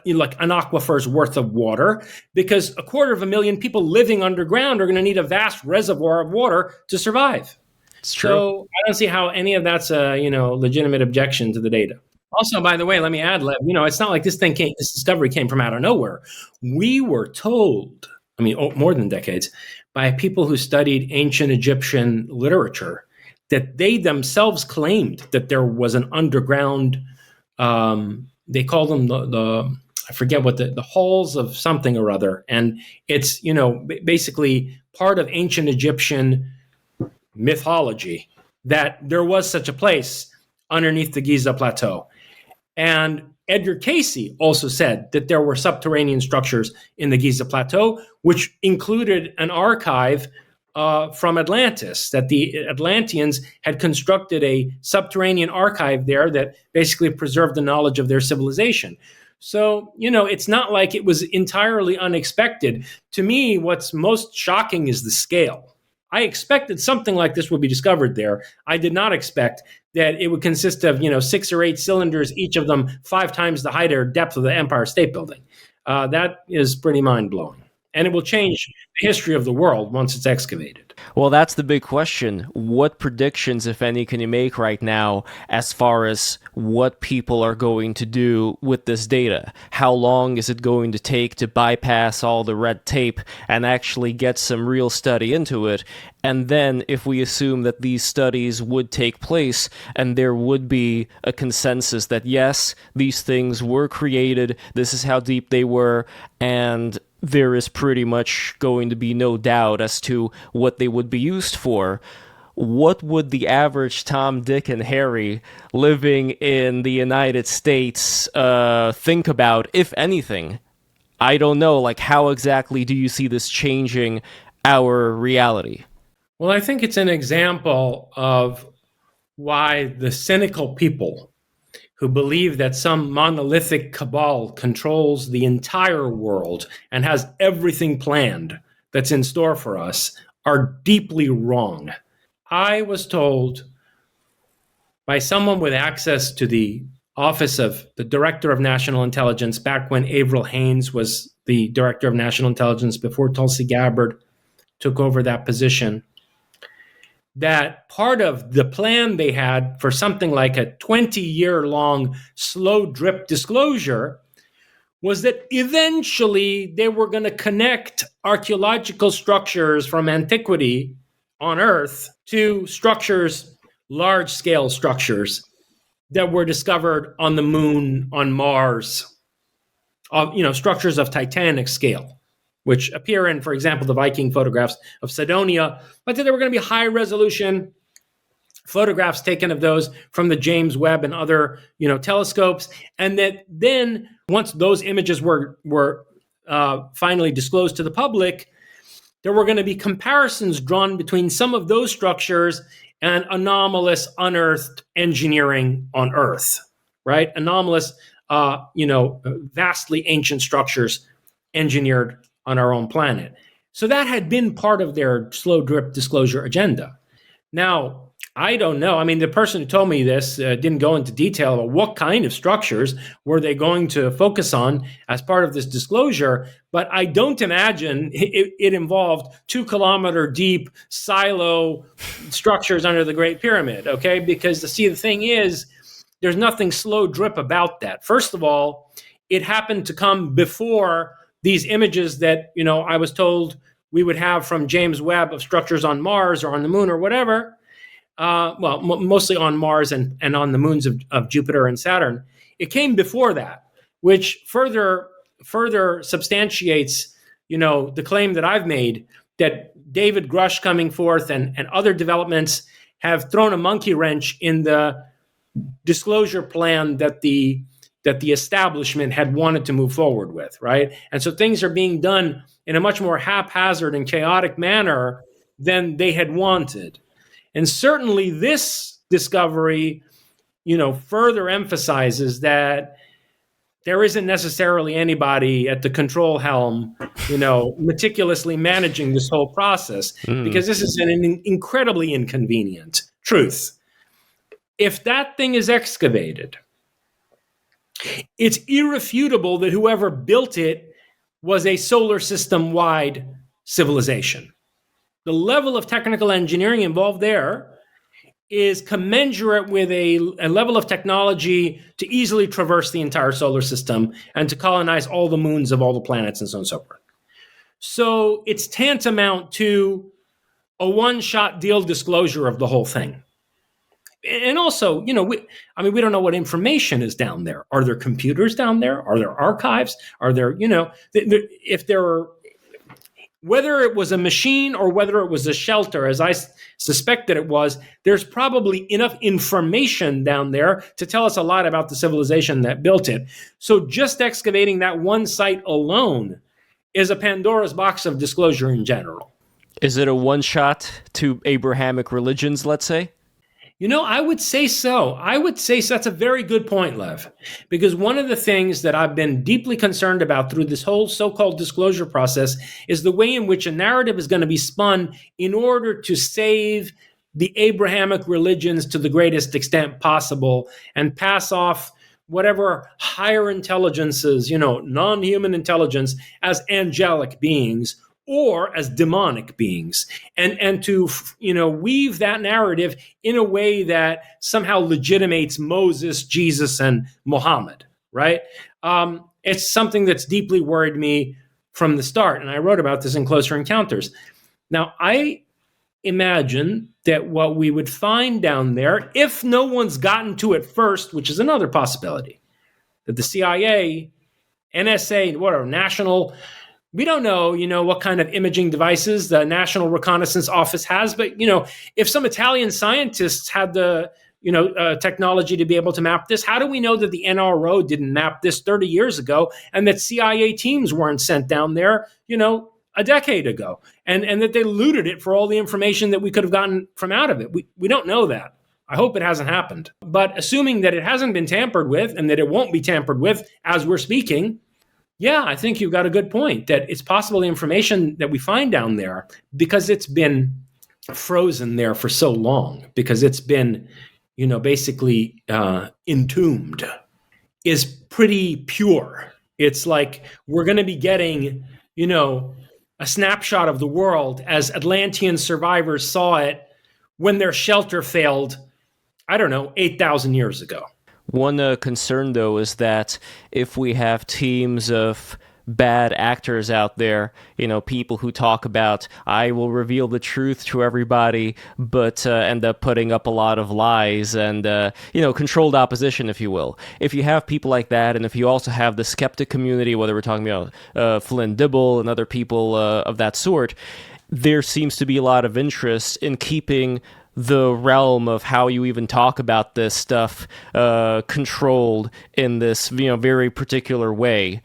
like an aquifer's worth of water because 250,000 people living underground are going to need a vast reservoir of water to survive. It's true. So I don't see how any of that's a legitimate objection to the data. Also, by the way, let me add, Lev, it's not like this discovery came from out of nowhere. We were told, more than decades, by people who studied ancient Egyptian literature that they themselves claimed that there was an underground, they called them the I forget what the halls of something or other. And it's, basically part of ancient Egyptian mythology that there was such a place underneath the Giza Plateau. And Edgar Casey also said that there were subterranean structures in the Giza Plateau, which included an archive from Atlantis, that the Atlanteans had constructed a subterranean archive there that basically preserved the knowledge of their civilization. So, it's not like it was entirely unexpected. To me, what's most shocking is the scale. I expected something like this would be discovered there. I did not expect that it would consist of, 6 or 8 cylinders, each of them 5 times the height or depth of the Empire State Building. That is pretty mind-blowing. And it will change the history of the world once it's excavated. Well, that's the big question. What predictions, if any, can you make right now as far as what people are going to do with this data? How long is it going to take to bypass all the red tape and actually get some real study into it? And then if we assume that these studies would take place and there would be a consensus that, yes, these things were created, this is how deep they were, and there is pretty much going to be no doubt as to what they would be used for, what would the average Tom, Dick, and Harry living in the United States think about, if anything? I don't know. Like, how exactly do you see this changing our reality? Well, I think it's an example of why the cynical people who believe that some monolithic cabal controls the entire world and has everything planned that's in store for us are deeply wrong. I was told by someone with access to the office of the Director of National Intelligence back when Avril Haines was the Director of National Intelligence before Tulsi Gabbard took over that position, that part of the plan they had for something like a 20-year-long slow drip disclosure was that eventually they were going to connect archaeological structures from antiquity on Earth to structures, large-scale structures that were discovered on the moon, on Mars, structures of titanic scale. which appear in, for example, the Viking photographs of Cydonia, but that there were going to be high resolution photographs taken of those from the James Webb and other, telescopes, and that then once those images were finally disclosed to the public, there were going to be comparisons drawn between some of those structures and anomalous unearthed engineering on Earth, right? Anomalous, vastly ancient structures engineered on our own planet. So that had been part of their slow drip disclosure agenda. Now, I don't know. I mean, the person who told me this didn't go into detail about what kind of structures were they going to focus on as part of this disclosure, but I don't imagine it involved 2-kilometer deep silo structures under the Great Pyramid, okay? Because the thing is, there's nothing slow drip about that. First of all, it happened to come before these images that, I was told we would have from James Webb of structures on Mars or on the moon or whatever. Mostly on Mars and on the moons of Jupiter and Saturn. It came before that, which further substantiates, the claim that I've made that David Grush coming forth and other developments have thrown a monkey wrench in the disclosure plan that the establishment had wanted to move forward with, right? And so things are being done in a much more haphazard and chaotic manner than they had wanted. And certainly this discovery, further emphasizes that there isn't necessarily anybody at the control helm, meticulously managing this whole process, because this is an incredibly inconvenient truth. If that thing is excavated, it's irrefutable that whoever built it was a solar system-wide civilization. The level of technical engineering involved there is commensurate with a level of technology to easily traverse the entire solar system and to colonize all the moons of all the planets and so on and so forth. So it's tantamount to a one-shot deal disclosure of the whole thing. And also, we don't know what information is down there. Are there computers down there? Are there archives? Are there, if there are, whether it was a machine or whether it was a shelter, as I suspect that it was, there's probably enough information down there to tell us a lot about the civilization that built it. So just excavating that one site alone is a Pandora's box of disclosure in general. Is it a one-shot to Abrahamic religions, let's say? I would say so. That's a very good point, Lev, because one of the things that I've been deeply concerned about through this whole so-called disclosure process is the way in which a narrative is going to be spun in order to save the Abrahamic religions to the greatest extent possible and pass off whatever higher intelligences, non-human intelligence, as angelic beings or as demonic beings, and to weave that narrative in a way that somehow legitimates Moses, Jesus, and Muhammad, right? It's something that's deeply worried me from the start, and I wrote about this in Closer Encounters. Now, I imagine that what we would find down there, if no one's gotten to it first, which is another possibility, that the CIA, NSA, whatever, national... We don't know, what kind of imaging devices the National Reconnaissance Office has, but, if some Italian scientists had the, technology to be able to map this, how do we know that the NRO didn't map this 30 years ago and that CIA teams weren't sent down there, a decade ago and that they looted it for all the information that we could have gotten from out of it? We don't know that. I hope it hasn't happened. But assuming that it hasn't been tampered with and that it won't be tampered with as we're speaking, yeah, I think you've got a good point that it's possible the information that we find down there, because it's been frozen there for so long, because it's been, basically entombed, is pretty pure. It's like we're going to be getting, a snapshot of the world as Atlantean survivors saw it when their shelter failed, 8,000 years ago. One concern, though, is that if we have teams of bad actors out there, people who talk about, I will reveal the truth to everybody, but end up putting up a lot of lies and, controlled opposition, if you will. If you have people like that, and if you also have the skeptic community, whether we're talking about Flynn Dibble and other people of that sort, there seems to be a lot of interest in keeping the realm of how you even talk about this stuff controlled in this very particular way,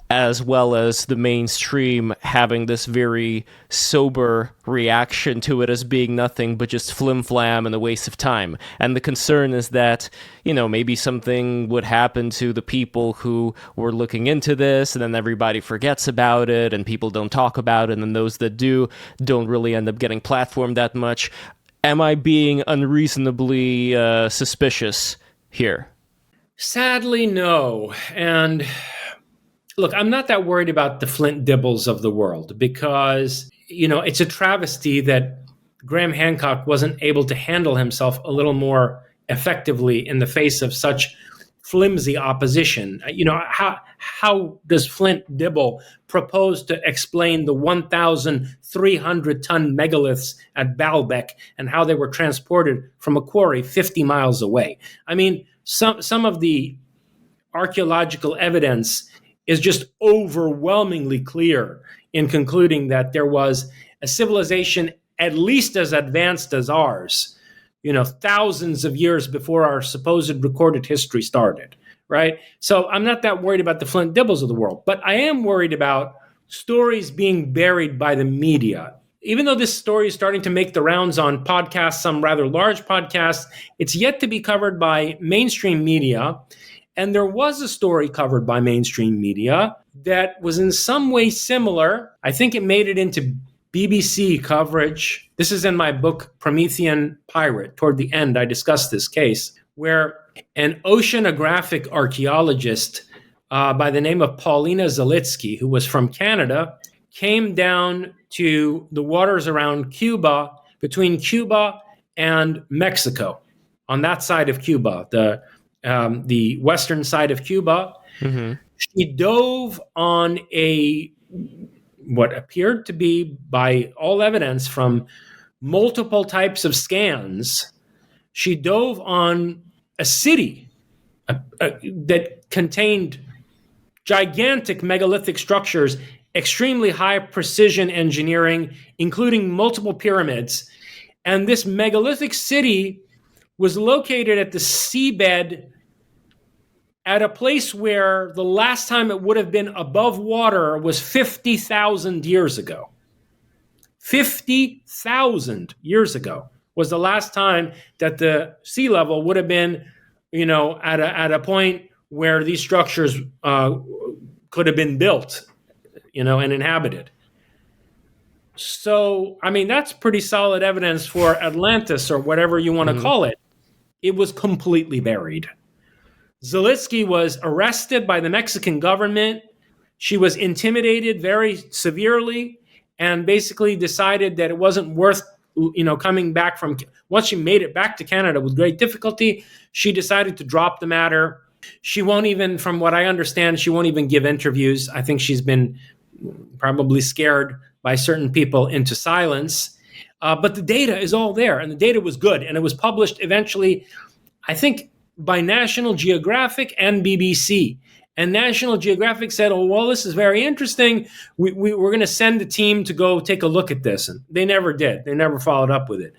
as well as the mainstream having this very sober reaction to it as being nothing but just flim-flam and a waste of time. And the concern is that, maybe something would happen to the people who were looking into this, and then everybody forgets about it, and people don't talk about it, and those that do don't really end up getting platformed that much. Am I being unreasonably suspicious here? Sadly, no. And look, I'm not that worried about the Flint Dibbles of the world because, it's a travesty that Graham Hancock wasn't able to handle himself a little more effectively in the face of such flimsy opposition. How does Flint Dibble propose to explain the 1,300-ton megaliths at Baalbek and how they were transported from a quarry 50 miles away? I mean, some of the archaeological evidence is just overwhelmingly clear in concluding that there was a civilization at least as advanced as ours, thousands of years before our supposed recorded history started, right? So I'm not that worried about the Flint Dibbles of the world, but I am worried about stories being buried by the media. Even though this story is starting to make the rounds on podcasts, some rather large podcasts, it's yet to be covered by mainstream media. And there was a story covered by mainstream media that was in some way similar. I think it made it into BBC coverage. This is in my book, Promethean Pirate. Toward the end, I discussed this case where an oceanographic archaeologist by the name of Paulina Zalitsky, who was from Canada, came down to the waters around Cuba, between Cuba and Mexico, on that side of Cuba, the western side of Cuba. Mm-hmm. She dove on what appeared to be, by all evidence from multiple types of scans, she dove on a city that contained gigantic megalithic structures, extremely high precision engineering, including multiple pyramids. And this megalithic city was located at the seabed at a place where the last time it would have been above water was 50,000 years ago. 50,000 years ago was the last time that the sea level would have been, at a point where these structures could have been built, and inhabited. So, that's pretty solid evidence for Atlantis, or whatever you want to call it. It was completely buried. Zalitsky was arrested by the Mexican government. She was intimidated very severely and basically decided that it wasn't worth, coming back from, once she made it back to Canada with great difficulty, she decided to drop the matter. She won't even, from what I understand, she won't even give interviews. I think she's been probably scared by certain people into silence. But the data is all there, and the data was good, and it was published eventually, I think, by National Geographic and BBC. And National Geographic said, oh, well, this is very interesting. We're going to send a team to go take a look at this. And they never did. They never followed up with it.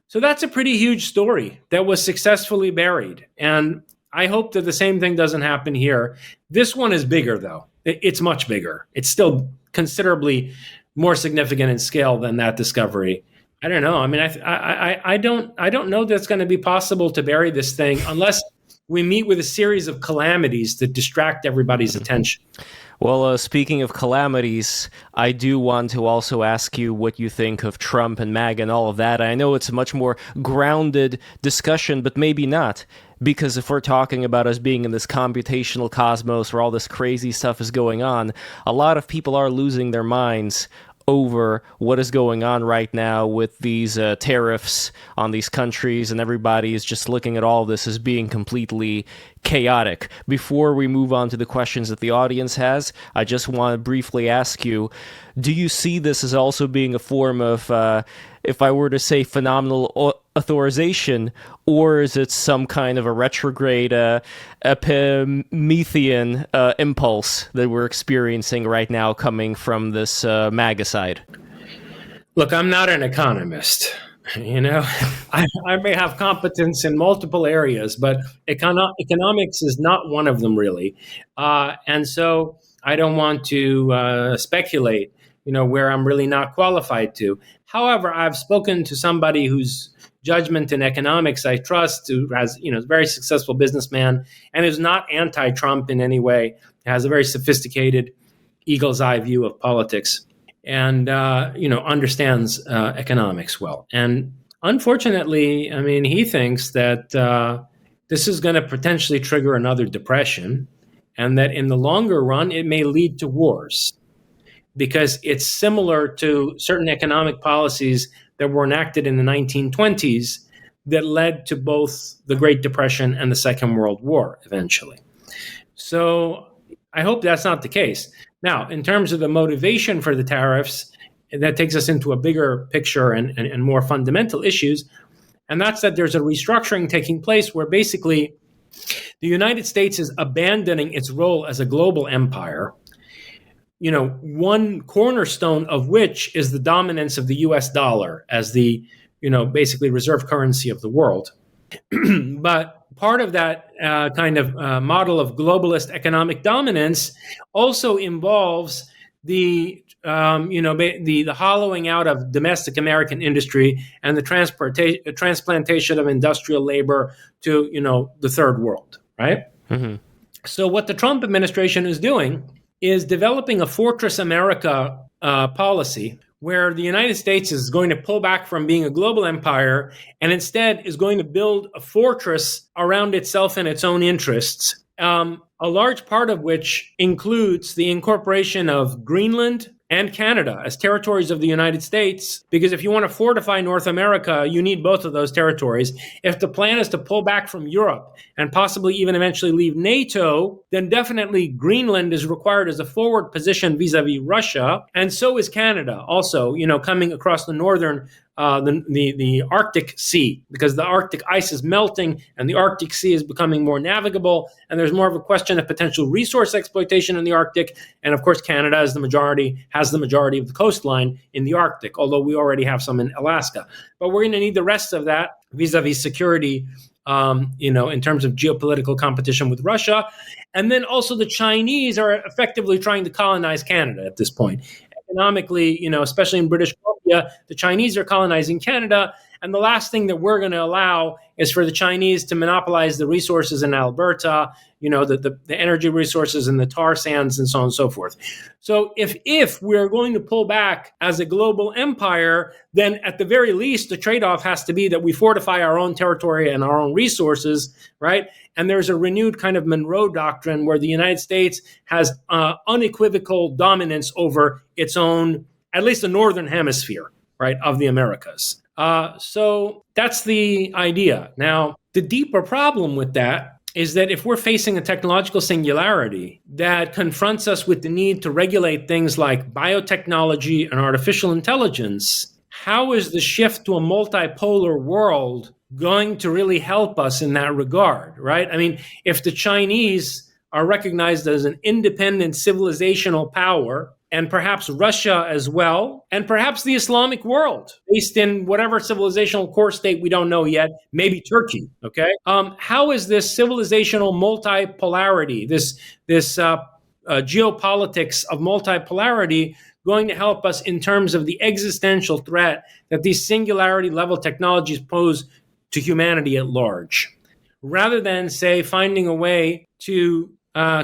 So that's a pretty huge story that was successfully buried. And I hope that the same thing doesn't happen here. This one is bigger, though. It's much bigger. It's still considerably more significant in scale than that discovery. I don't know. I don't know that it's going to be possible to bury this thing unless we meet with a series of calamities that distract everybody's attention. Well, speaking of calamities, I do want to also ask you what you think of Trump and MAGA and all of that. I know it's a much more grounded discussion, but maybe not. Because if we're talking about us being in this computational cosmos where all this crazy stuff is going on, a lot of people are losing their minds over what is going on right now with these tariffs on these countries, and everybody is just looking at all this as being completely chaotic. Before we move on to the questions that the audience has, I just want to briefly ask you, do you see this as also being a form of, if I were to say, phenomenal authorization, or is it some kind of a retrograde Epimethean impulse that we're experiencing right now coming from this MAGA side? Look, I'm not an economist. I may have competence in multiple areas, but economics is not one of them, really. And so I don't want to speculate, where I'm really not qualified to. However, I've spoken to somebody whose judgment in economics I trust, who has, is a very successful businessman and is not anti-Trump in any way, has a very sophisticated eagle's eye view of politics, and understands economics well. And unfortunately, he thinks that this is going to potentially trigger another depression, and that in the longer run, it may lead to wars, because it's similar to certain economic policies that were enacted in the 1920s that led to both the Great Depression and the Second World War eventually. So I hope that's not the case. Now, in terms of the motivation for the tariffs, that takes us into a bigger picture and more fundamental issues. And that's that there's a restructuring taking place where basically the United States is abandoning its role as a global empire, one cornerstone of which is the dominance of the US dollar as the, basically reserve currency of the world. But part of that kind of model of globalist economic dominance also involves the hollowing out of domestic American industry and the transplantation of industrial labor to, the third world, right? Mm-hmm. So what the Trump administration is doing is developing a Fortress America policy where the United States is going to pull back from being a global empire and instead is going to build a fortress around itself and its own interests, a large part of which includes the incorporation of Greenland and Canada as territories of the United States, because if you want to fortify North America, you need both of those territories. If the plan is to pull back from Europe and possibly even eventually leave NATO, then definitely Greenland is required as a forward position vis-a-vis Russia, and so is Canada also, coming across the northern the Arctic Sea, because the Arctic ice is melting and the Arctic Sea is becoming more navigable, and there's more of a question of potential resource exploitation in the Arctic. And of course, Canada has the majority of the coastline in the Arctic, although we already have some in Alaska. But we're going to need the rest of that vis-a-vis security, in terms of geopolitical competition with Russia. And then also the Chinese are effectively trying to colonize Canada at this point. Economically, especially in British Columbia, the Chinese are colonizing Canada. And the last thing that we're going to allow is for the Chinese to monopolize the resources in Alberta, the energy resources and the tar sands and so on and so forth. So if we're going to pull back as a global empire, then at the very least, the trade-off has to be that we fortify our own territory and our own resources, right? And there's a renewed kind of Monroe Doctrine where the United States has unequivocal dominance over its own, at least the northern hemisphere, right, of the Americas. So that's the idea. Now, the deeper problem with that is that if we're facing a technological singularity that confronts us with the need to regulate things like biotechnology and artificial intelligence, how is the shift to a multipolar world going to really help us in that regard, right? If the Chinese are recognized as an independent civilizational power, and perhaps Russia as well, and perhaps the Islamic world, based in whatever civilizational core state we don't know yet, maybe Turkey, okay? How is this civilizational multipolarity, this geopolitics of multipolarity going to help us in terms of the existential threat that these singularity-level technologies pose to humanity at large, rather than, say, finding a way to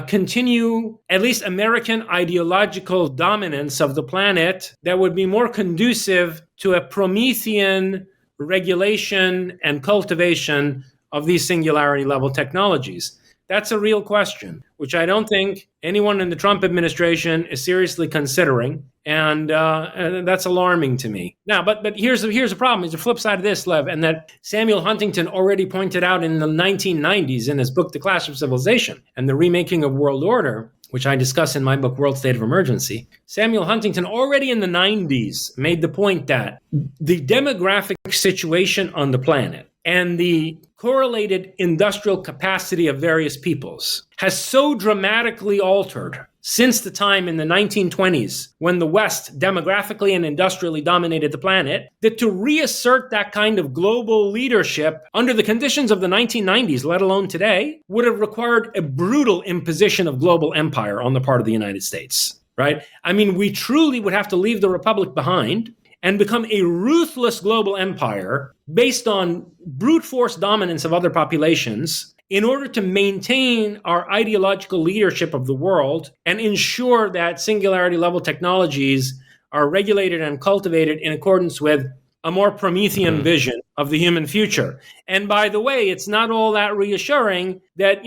continue at least American ideological dominance of the planet that would be more conducive to a Promethean regulation and cultivation of these singularity level technologies. That's a real question, which I don't think anyone in the Trump administration is seriously considering. And that's alarming to me. Now, but here's a problem. Here's the flip side of this, Lev, and that Samuel Huntington already pointed out in the 1990s in his book, The Clash of Civilization and the Remaking of World Order, which I discuss in my book, World State of Emergency. Samuel Huntington already in the 90s made the point that the demographic situation on the planet and the correlated industrial capacity of various peoples has so dramatically altered since the time in the 1920s when the West demographically and industrially dominated the planet, that to reassert that kind of global leadership under the conditions of the 1990s, let alone today, would have required a brutal imposition of global empire on the part of the United States, right? I mean, we truly would have to leave the Republic behind and become a ruthless global empire based on brute force dominance of other populations in order to maintain our ideological leadership of the world and ensure that singularity level technologies are regulated and cultivated in accordance with a more Promethean vision of the human future. And by the way, it's not all that reassuring that,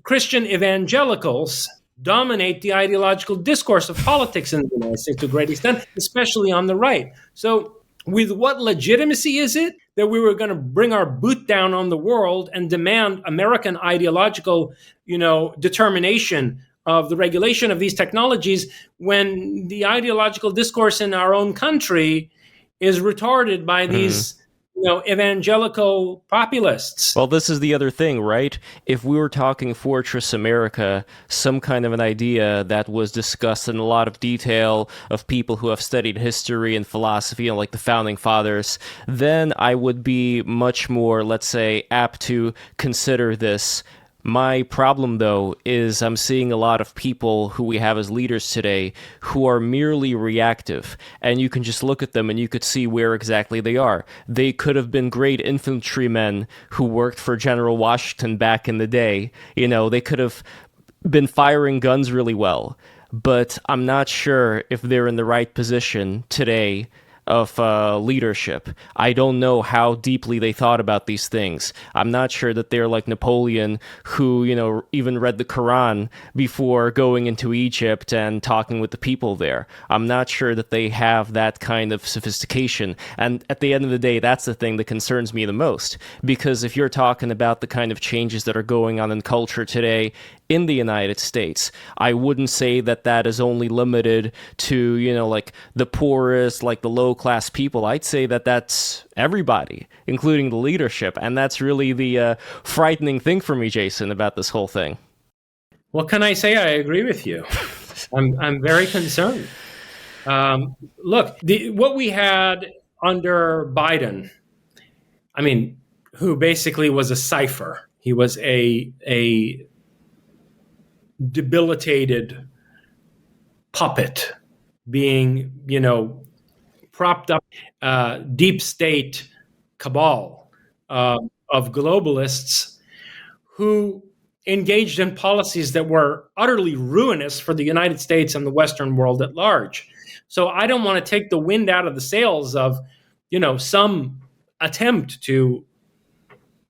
Christian evangelicals dominate the ideological discourse of politics in the United States to a great extent, especially on the right. So with what legitimacy is it that we were going to bring our boot down on the world and demand American ideological, determination of the regulation of these technologies when the ideological discourse in our own country is retarded by these evangelical populists? Well, this is the other thing, right? If we were talking Fortress America, some kind of an idea that was discussed in a lot of detail of people who have studied history and philosophy, like the Founding Fathers, then I would be much more, let's say, apt to consider this. My problem, though, is I'm seeing a lot of people who we have as leaders today who are merely reactive, and you can just look at them and you could see where exactly they are. They could have been great infantrymen who worked for General Washington back in the day. They could have been firing guns really well, but I'm not sure if they're in the right position today of leadership. I don't know how deeply they thought about these things. I'm not sure that they're like Napoleon, who, even read the Quran before going into Egypt and talking with the people there. I'm not sure that they have that kind of sophistication. And at the end of the day, that's the thing that concerns me the most. Because if you're talking about the kind of changes that are going on in culture today in the United States, I wouldn't say that that is only limited to, like the poorest, like the low-class people. I'd say that that's everybody, including the leadership. And that's really the frightening thing for me, Jason, about this whole thing. What can I say? I agree with you. I'm very concerned. Look, what we had under Biden, who basically was a cipher. He was a debilitated puppet being, propped up, deep state cabal of globalists who engaged in policies that were utterly ruinous for the United States and the Western world at large. So I don't want to take the wind out of the sails of, some attempt to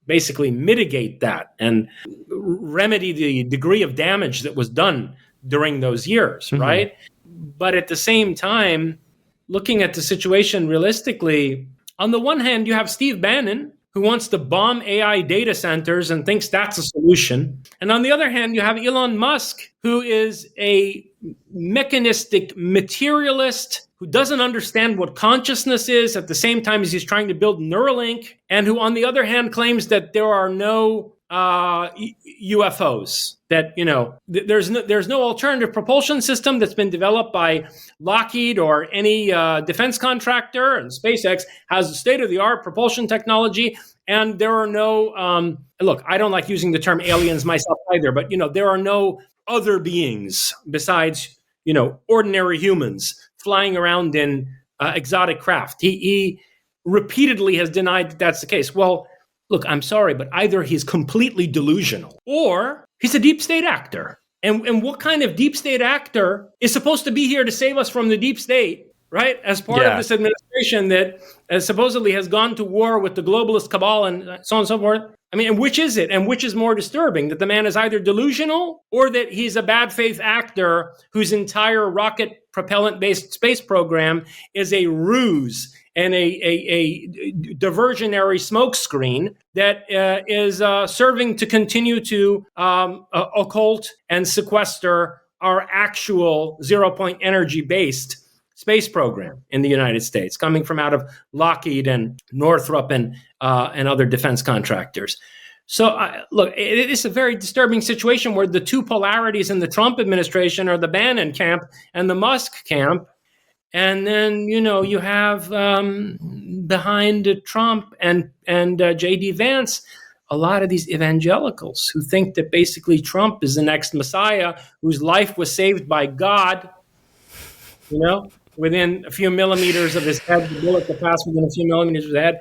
basically mitigate that and remedy the degree of damage that was done during those years, right? But at the same time, looking at the situation realistically, on the one hand, you have Steve Bannon, who wants to bomb AI data centers and thinks that's a solution. And on the other hand, you have Elon Musk, who is a mechanistic materialist who doesn't understand what consciousness is at the same time as he's trying to build Neuralink, and who, on the other hand, claims that there are no UFOs, that, there's no alternative propulsion system that's been developed by Lockheed or any defense contractor, and SpaceX has state-of-the-art propulsion technology, and there are no, look, I don't like using the term aliens myself either, but, there are no other beings besides, ordinary humans flying around in exotic craft. He repeatedly has denied that that's the case. Well, look, I'm sorry, but either he's completely delusional or he's a deep state actor. And what kind of deep state actor is supposed to be here to save us from the deep state, right? As part of this administration that supposedly has gone to war with the globalist cabal and so on and so forth. I mean, and which is it? And which is more disturbing? That the man is either delusional or that he's a bad faith actor whose entire rocket propellant-based space program is a ruse and a diversionary smokescreen that is serving to continue to occult and sequester our actual zero-point energy-based space program in the United States, coming from out of Lockheed and Northrop and other defense contractors. So, look, it is a very disturbing situation where the two polarities in the Trump administration are the Bannon camp and the Musk camp. And then, you have behind Trump and J.D. Vance, a lot of these evangelicals who think that basically Trump is the next Messiah whose life was saved by God, within a few millimeters of his head, the bullet that passed within a few millimeters of his head.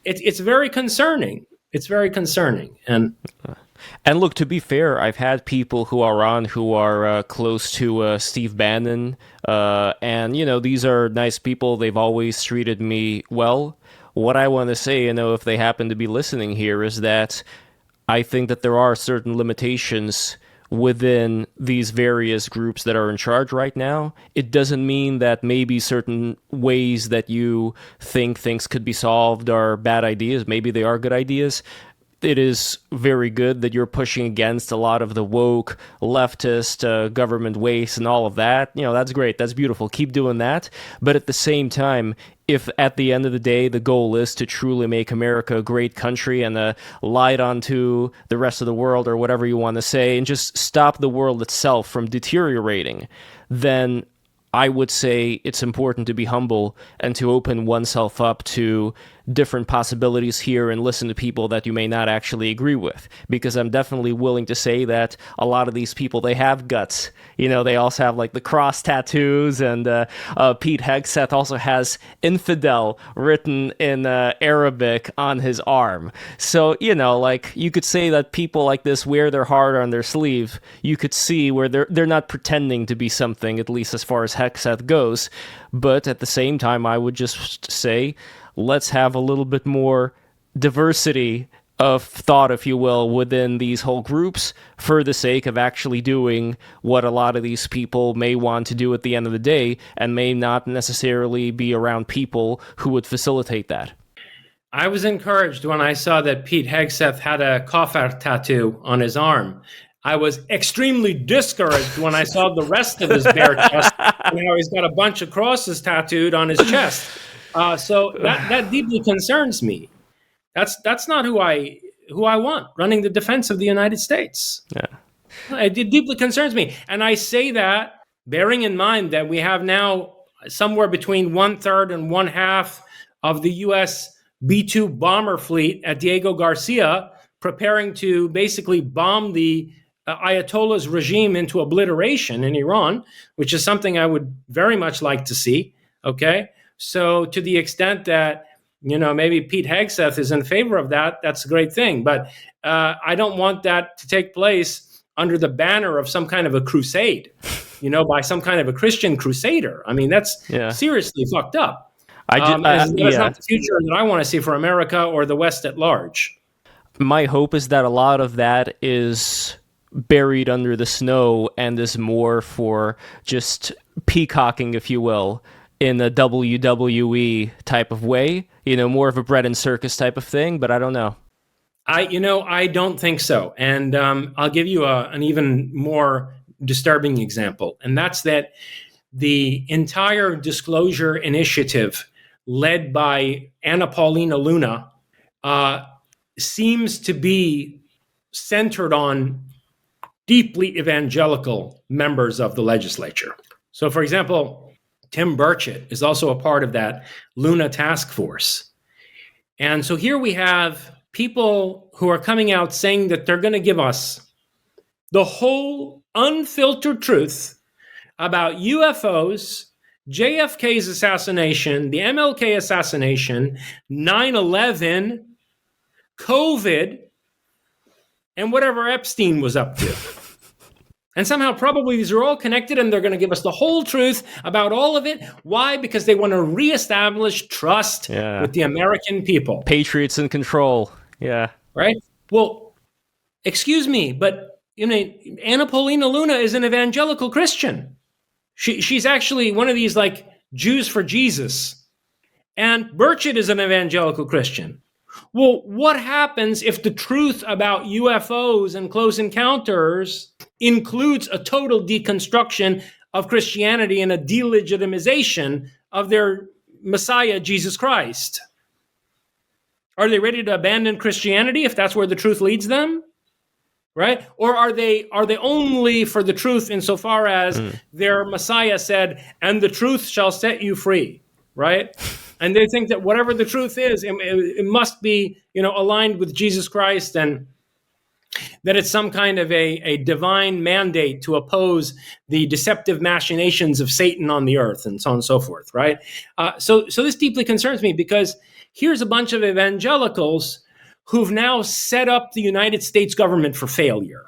It's very concerning. It's very concerning. And look, to be fair, I've had people who are close to Steve Bannon, and these are nice people. They've always treated me well. What I want to say, if they happen to be listening here, is that I think that there are certain limitations within these various groups that are in charge right now. It doesn't mean that maybe certain ways that you think things could be solved are bad ideas. Maybe they are good ideas. It is very good that you're pushing against a lot of the woke, leftist, government waste and all of that. That's great. That's beautiful. Keep doing that. But at the same time, if at the end of the day, the goal is to truly make America a great country and light onto the rest of the world or whatever you want to say, and just stop the world itself from deteriorating, then I would say it's important to be humble and to open oneself up to different possibilities here and listen to people that you may not actually agree with. Because I'm definitely willing to say that a lot of these people, they have guts. They also have like the cross tattoos, and Pete Hegseth also has infidel written in Arabic on his arm. So, you could say that people like this wear their heart on their sleeve. You could see where they're not pretending to be something, at least as far as Hegseth goes. But at the same time, I would just say, let's have a little bit more diversity of thought, if you will, within these whole groups for the sake of actually doing what a lot of these people may want to do at the end of the day, and may not necessarily be around people who would facilitate that. I was encouraged when I saw that Pete Hegseth had a Kafir tattoo on his arm. I was extremely discouraged when I saw the rest of his bare chest, and how he's got a bunch of crosses tattooed on his chest. So that deeply concerns me. That's not who I want running the defense of the United States. Yeah. It deeply concerns me, and I say that bearing in mind that we have now somewhere between 1/3 and 1/2 of the U.S. B-2 bomber fleet at Diego Garcia preparing to basically bomb the Ayatollah's regime into obliteration in Iran, which is something I would very much like to see. Okay. So to the extent that, maybe Pete Hegseth is in favor of that, that's a great thing. But I don't want that to take place under the banner of some kind of a crusade, by some kind of a Christian crusader. I mean, that's seriously fucked up. That's not the future that I want to see for America or the West at large. My hope is that a lot of that is buried under the snow and is more for just peacocking, if you will, in a WWE type of way, more of a bread and circus type of thing, but I don't know. I don't think so. And I'll give you an even more disturbing example. And that's that the entire disclosure initiative led by Anna Paulina Luna seems to be centered on deeply evangelical members of the legislature. So, for example, Tim Burchett is also a part of that Luna task force. And so here we have people who are coming out saying that they're going to give us the whole unfiltered truth about UFOs, JFK's assassination, the MLK assassination, 9/11, COVID, and whatever Epstein was up to. And somehow probably these are all connected, and they're going to give us the whole truth about all of it. Why? Because they want to reestablish trust with the American people. Patriots in control. Yeah. right? Well, excuse me, but Anna Paulina Luna is an evangelical Christian. She's actually one of these like Jews for Jesus. And Burchett is an evangelical Christian. Well, what happens if the truth about UFOs and close encounters includes a total deconstruction of Christianity and a delegitimization of their Messiah, Jesus Christ? Are they ready to abandon Christianity if that's where the truth leads them? Right? Or are they only for the truth insofar as their Messiah said, and the truth shall set you free, right? And they think that whatever the truth is, it must be, aligned with Jesus Christ, and that it's some kind of a divine mandate to oppose the deceptive machinations of Satan on the earth, and so on and so forth, right? So this deeply concerns me, because here's a bunch of evangelicals who've now set up the United States government for failure.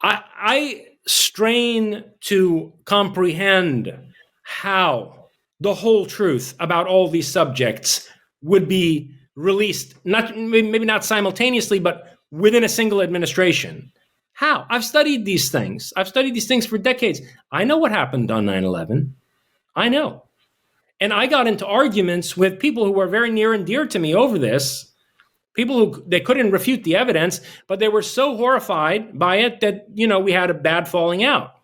I strain to comprehend how the whole truth about all these subjects would be released, maybe not simultaneously, but within a single administration. How? I've studied these things. I've studied these things for decades. I know what happened on 9/11. I know. And I got into arguments with people who were very near and dear to me over this. People who they couldn't refute the evidence, but they were so horrified by it that, we had a bad falling out.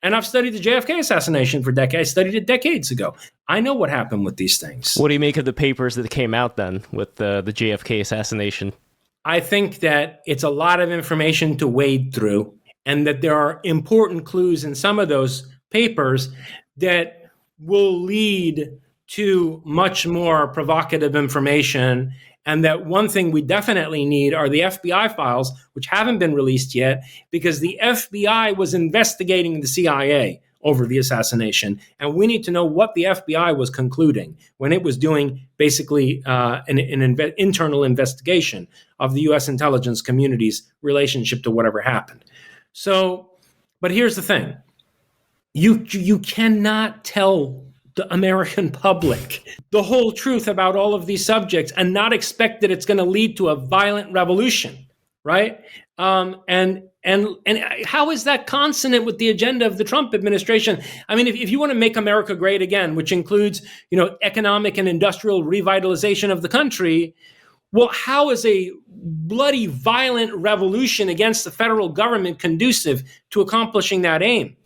And I've studied the JFK assassination for decades. I studied it decades ago. I know what happened with these things. What do you make of the papers that came out then with the JFK assassination? I think that it's a lot of information to wade through, and that there are important clues in some of those papers that will lead to much more provocative information. And that one thing we definitely need are the FBI files, which haven't been released yet, because the FBI was investigating the CIA over the assassination. And we need to know what the FBI was concluding when it was doing basically an internal investigation of the U.S. intelligence community's relationship to whatever happened. So, but here's the thing. You cannot tell the American public the whole truth about all of these subjects and not expect that it's going to lead to a violent revolution, right? And how is that consonant with the agenda of the Trump administration? I mean, if you want to make America great again, which includes, economic and industrial revitalization of the country, well, how is a bloody, violent revolution against the federal government conducive to accomplishing that aim?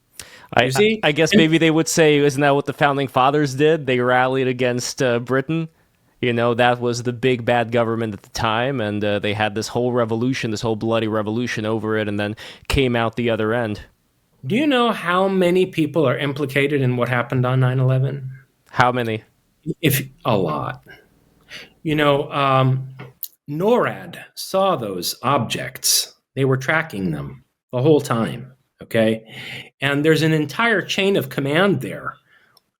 I guess maybe they would say, isn't that what the founding fathers did? They rallied against Britain. That was the big bad government at the time, and they had this whole revolution, this whole bloody revolution over it, and then came out the other end. Do you know how many people are implicated in what happened on 9/11? How many? A lot. NORAD saw those objects. They were tracking them the whole time. Okay. And there's an entire chain of command there,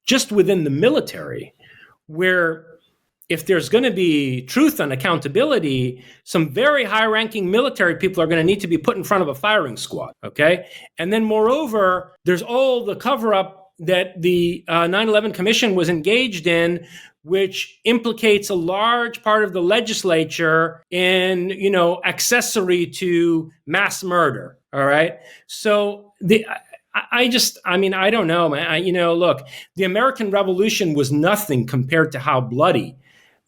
just within the military, where if there's going to be truth and accountability, some very high-ranking military people are going to need to be put in front of a firing squad. Okay. And then moreover, there's all the cover-up that the 9/11 Commission was engaged in, which implicates a large part of the legislature in, accessory to mass murder. All right. So I don't know, man. Look, the American Revolution was nothing compared to how bloody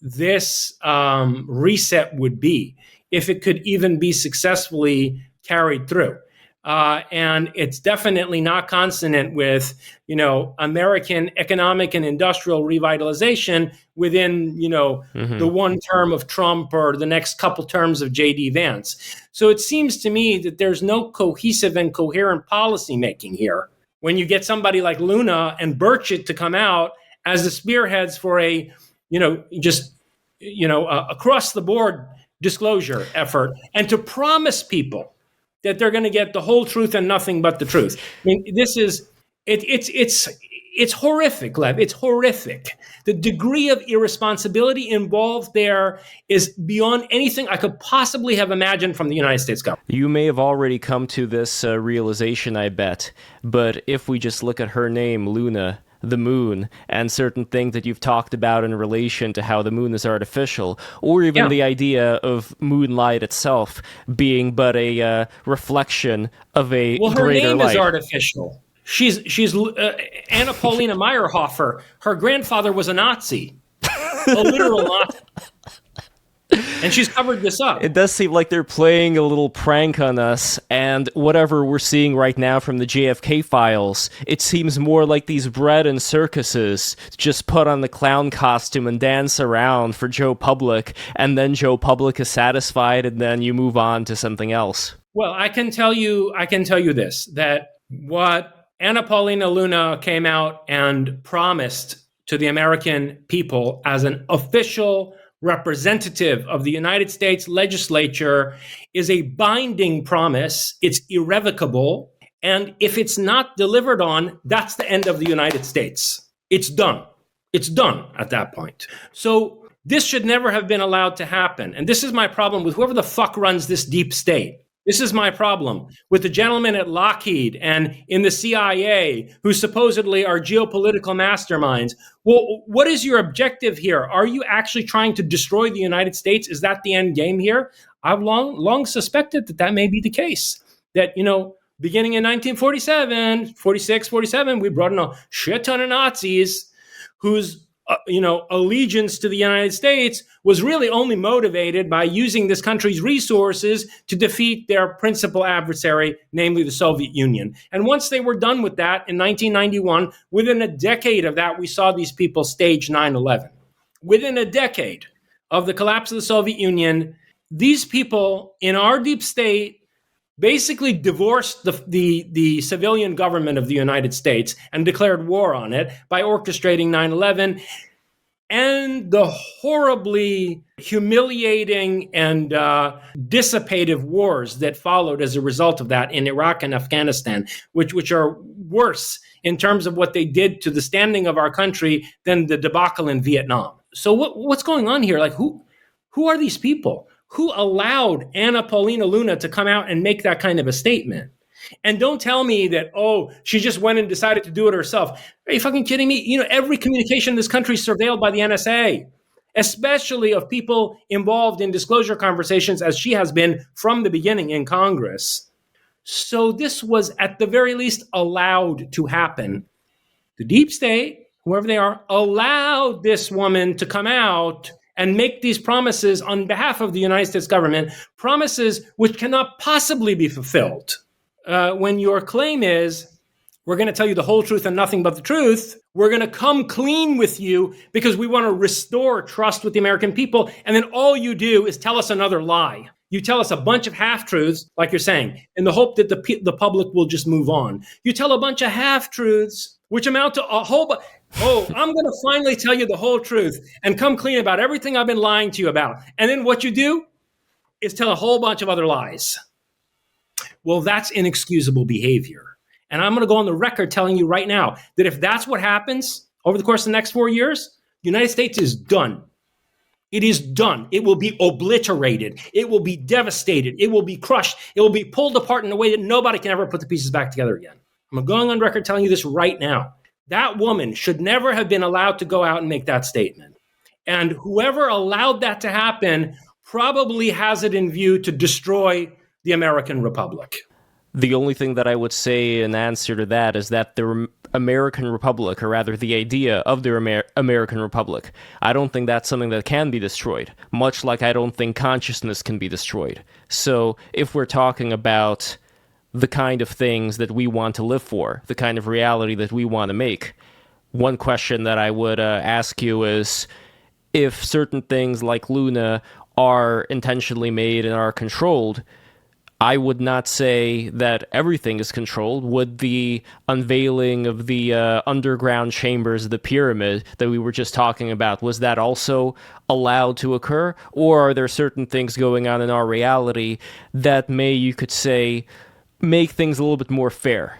this reset would be if it could even be successfully carried through. And it's definitely not consonant with, American economic and industrial revitalization within, the one term of Trump or the next couple terms of J.D. Vance. So it seems to me that there's no cohesive and coherent policy making here. When you get somebody like Luna and Burchett to come out as the spearheads for a, across the board disclosure effort, and to promise people that they're going to get the whole truth and nothing but the truth. I mean, this is it's horrific, Lev. It's horrific. The degree of irresponsibility involved there is beyond anything I could possibly have imagined from the United States government. You may have already come to this realization, I bet. But if we just look at her name, Luna, the moon and certain things that you've talked about in relation to how the moon is artificial, or even the idea of moonlight itself being but a reflection of a greater light. Well, her name is artificial. She's Anna Paulina Meyerhofer. Her grandfather was a Nazi, a literal Nazi. And she's covered this up. It does seem like they're playing a little prank on us, and whatever we're seeing right now from the JFK files, it seems more like these bread and circuses just put on the clown costume and dance around for Joe Public, and then Joe Public is satisfied, and then you move on to something else. Well, I can tell you this, that what Anna Paulina Luna came out and promised to the American people as an official representative of the United States legislature is a binding promise. It's irrevocable. And if it's not delivered on, that's the end of the United States. It's done. It's done at that point. So this should never have been allowed to happen. And this is my problem with whoever the fuck runs this deep state. This is my problem with the gentlemen at Lockheed and in the CIA who supposedly are geopolitical masterminds. Well, what is your objective here? Are you actually trying to destroy the United States? Is that the end game here? I've long suspected that may be the case. That, beginning in 1947, 46, 47, we brought in a shit ton of Nazis whose allegiance to the United States was really only motivated by using this country's resources to defeat their principal adversary, namely the Soviet Union. And once they were done with that in 1991, within a decade of that, we saw these people stage 9/11. Within a decade of the collapse of the Soviet Union, these people in our deep state basically divorced the civilian government of the United States and declared war on it by orchestrating 9/11 and the horribly humiliating and dissipative wars that followed as a result of that in Iraq and Afghanistan, which are worse in terms of what they did to the standing of our country than the debacle in Vietnam. So what's going on here? Like, who are these people? Who allowed Anna Paulina Luna to come out and make that kind of a statement? And don't tell me that, she just went and decided to do it herself. Are you fucking kidding me? Every communication in this country is surveilled by the NSA, especially of people involved in disclosure conversations, as she has been from the beginning in Congress. So this was at the very least allowed to happen. The deep state, whoever they are, allowed this woman to come out and make these promises on behalf of the United States government, promises which cannot possibly be fulfilled. When your claim is, we're going to tell you the whole truth and nothing but the truth, we're going to come clean with you because we want to restore trust with the American people, and then all you do is tell us another lie. You tell us a bunch of half-truths, like you're saying, in the hope that the public will just move on. You tell a bunch of half-truths, which amount to a whole bunch. I'm going to finally tell you the whole truth and come clean about everything I've been lying to you about. And then what you do is tell a whole bunch of other lies. Well, that's inexcusable behavior. And I'm going to go on the record telling you right now that if that's what happens over the course of the next 4 years, the United States is done. It is done. It will be obliterated. It will be devastated. It will be crushed. It will be pulled apart in a way that nobody can ever put the pieces back together again. I'm going on record telling you this right now. That woman should never have been allowed to go out and make that statement. And whoever allowed that to happen probably has it in view to destroy the American Republic. The only thing that I would say in answer to that is that the American Republic, or rather the idea of the American Republic, I don't think that's something that can be destroyed, much like I don't think consciousness can be destroyed. So if we're talking about the kind of things that we want to live for, the kind of reality that we want to make, one question that I would ask you is, if certain things like Luna are intentionally made and are controlled, I would not say that everything is controlled. Would the unveiling of the underground chambers of the pyramid that we were just talking about, was that also allowed to occur? Or are there certain things going on in our reality that may, you could say, make things a little bit more fair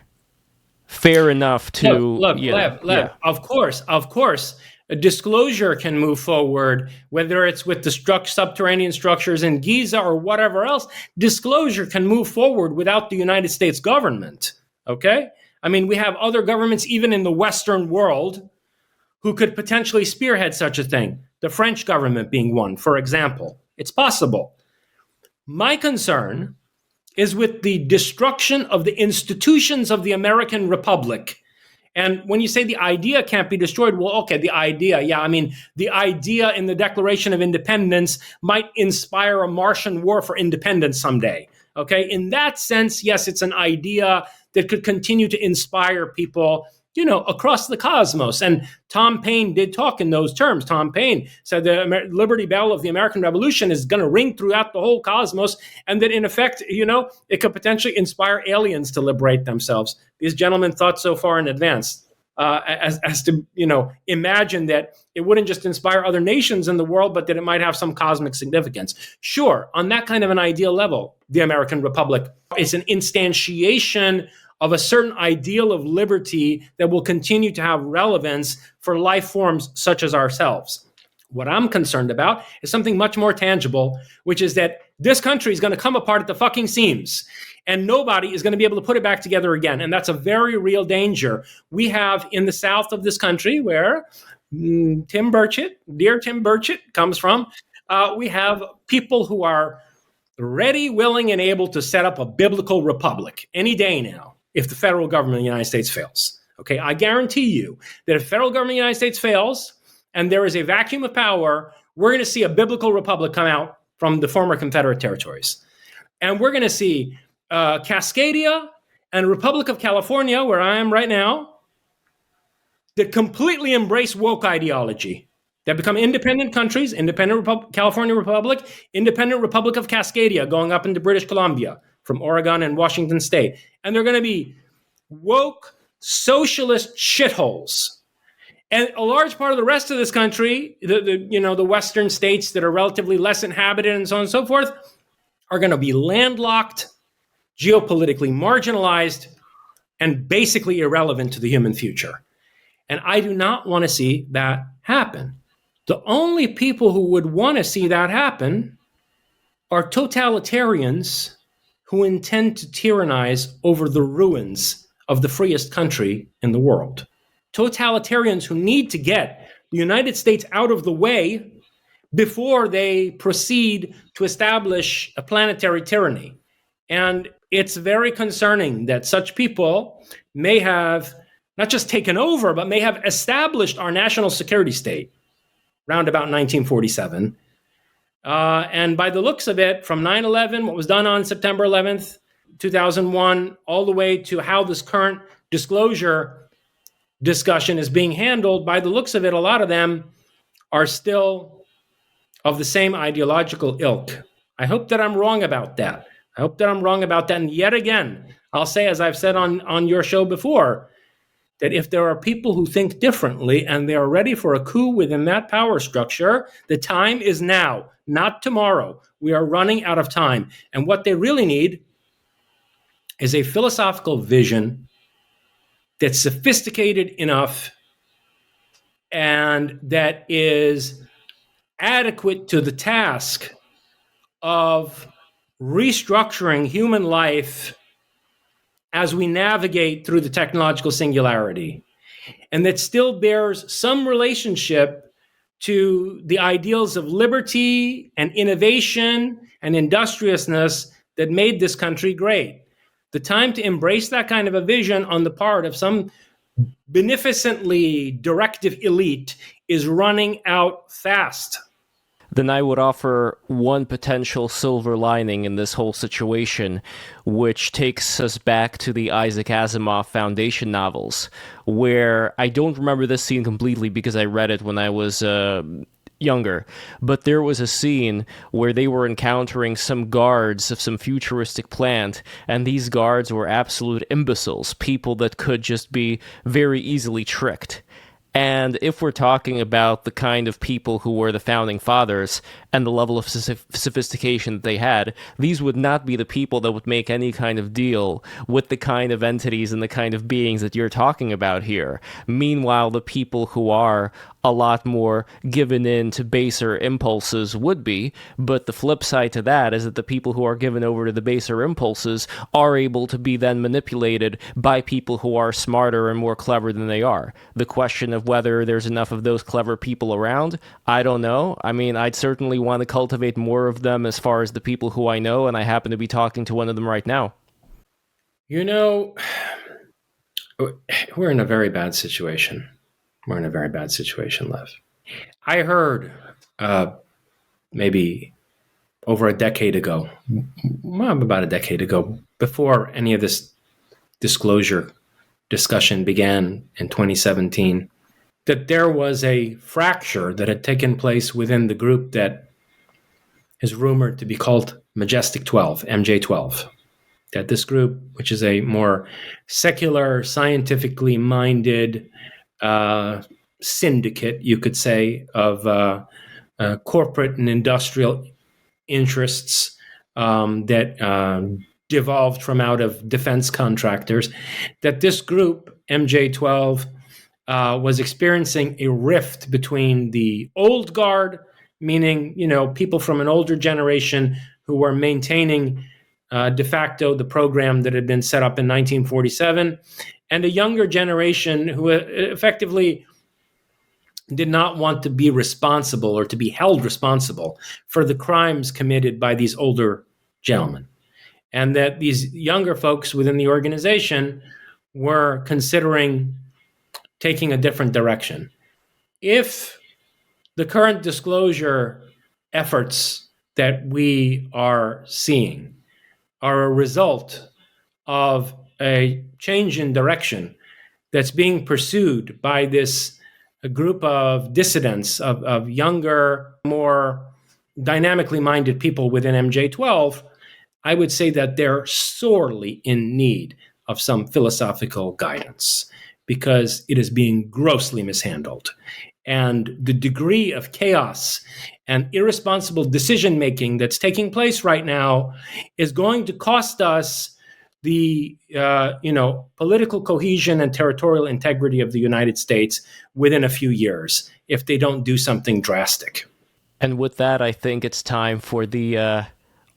enough to... Lev, of course. A disclosure can move forward, whether it's with the subterranean structures in Giza or whatever else. Disclosure can move forward without the United States government, okay? I mean, we have other governments, even in the Western world, who could potentially spearhead such a thing. The French government being one, for example. It's possible. My concern is with the destruction of the institutions of the American Republic. And when you say the idea can't be destroyed, well, okay, the idea, yeah, I mean, the idea in the Declaration of Independence might inspire a Martian war for independence someday. Okay, in that sense, yes, it's an idea that could continue to inspire people, you know, across the cosmos. And Tom Paine did talk in those terms. Tom Paine said the Liberty Bell of the American Revolution is going to ring throughout the whole cosmos, and that in effect, you know, it could potentially inspire aliens to liberate themselves. These gentlemen thought so far in advance as to, you know, imagine that it wouldn't just inspire other nations in the world, but that it might have some cosmic significance. Sure, on that kind of an ideal level, the American Republic is an instantiation of a certain ideal of liberty that will continue to have relevance for life forms such as ourselves. What I'm concerned about is something much more tangible, which is that this country is going to come apart at the fucking seams, and nobody is going to be able to put it back together again. And that's a very real danger. We have in the south of this country, where dear Tim Burchett comes from, we have people who are ready, willing, and able to set up a biblical republic any day now, if the federal government of the United States fails. Okay, I guarantee you that if the federal government of the United States fails and there is a vacuum of power, we're going to see a biblical republic come out from the former Confederate territories. And we're going to see Cascadia and Republic of California, where I am right now, that completely embrace woke ideology, that become independent countries, California Republic, independent Republic of Cascadia, going up into British Columbia from Oregon and Washington State. And they're going to be woke socialist shitholes. And a large part of the rest of this country, the Western states that are relatively less inhabited and so on and so forth, are going to be landlocked, geopolitically marginalized, and basically irrelevant to the human future. And I do not want to see that happen. The only people who would want to see that happen are totalitarians who intend to tyrannize over the ruins of the freest country in the world. Totalitarians who need to get the United States out of the way before they proceed to establish a planetary tyranny. And it's very concerning that such people may have not just taken over, but may have established our national security state around about 1947. And by the looks of it, from 9/11, what was done on September 11th, 2001, all the way to how this current disclosure discussion is being handled, by the looks of it, a lot of them are still of the same ideological ilk. I hope that I'm wrong about that. And yet again, I'll say, as I've said on your show before, that if there are people who think differently and they are ready for a coup within that power structure, the time is now, not tomorrow. We are running out of time. And what they really need is a philosophical vision that's sophisticated enough and that is adequate to the task of restructuring human life as we navigate through the technological singularity, and that still bears some relationship to the ideals of liberty and innovation and industriousness that made this country great. The time to embrace that kind of a vision on the part of some beneficently directive elite is running out fast. Then I would offer one potential silver lining in this whole situation, which takes us back to the Isaac Asimov Foundation novels, where I don't remember this scene completely because I read it when I was younger, but there was a scene where they were encountering some guards of some futuristic plant, and these guards were absolute imbeciles, people that could just be very easily tricked. And if we're talking about the kind of people who were the founding fathers, and the level of sophistication that they had, these would not be the people that would make any kind of deal with the kind of entities and the kind of beings that you're talking about here. Meanwhile, the people who are a lot more given in to baser impulses would be, but the flip side to that is that the people who are given over to the baser impulses are able to be then manipulated by people who are smarter and more clever than they are. The question of whether there's enough of those clever people around, I don't know. I mean, I'd certainly want to cultivate more of them as far as the people who I know, and I happen to be talking to one of them right now. You know, we're in a very bad situation. We're in a very bad situation, Lev. I heard maybe over a decade ago, about a decade ago, before any of this disclosure discussion began in 2017, that there was a fracture that had taken place within the group that is rumored to be called Majestic 12, MJ12. That this group, which is a more secular, scientifically minded syndicate, you could say, of corporate and industrial interests that devolved from out of defense contractors, that this group, MJ12, was experiencing a rift between the old guard, meaning, people from an older generation who were maintaining de facto the program that had been set up in 1947, and a younger generation who effectively did not want to be responsible or to be held responsible for the crimes committed by these older gentlemen. And that these younger folks within the organization were considering taking a different direction. If the current disclosure efforts that we are seeing are a result of a change in direction that's being pursued by this group of dissidents, of younger, more dynamically minded people within MJ12, I would say that they're sorely in need of some philosophical guidance because it is being grossly mishandled. And the degree of chaos and irresponsible decision-making that's taking place right now is going to cost us the political cohesion and territorial integrity of the United States within a few years if they don't do something drastic. And with that, I think it's time for the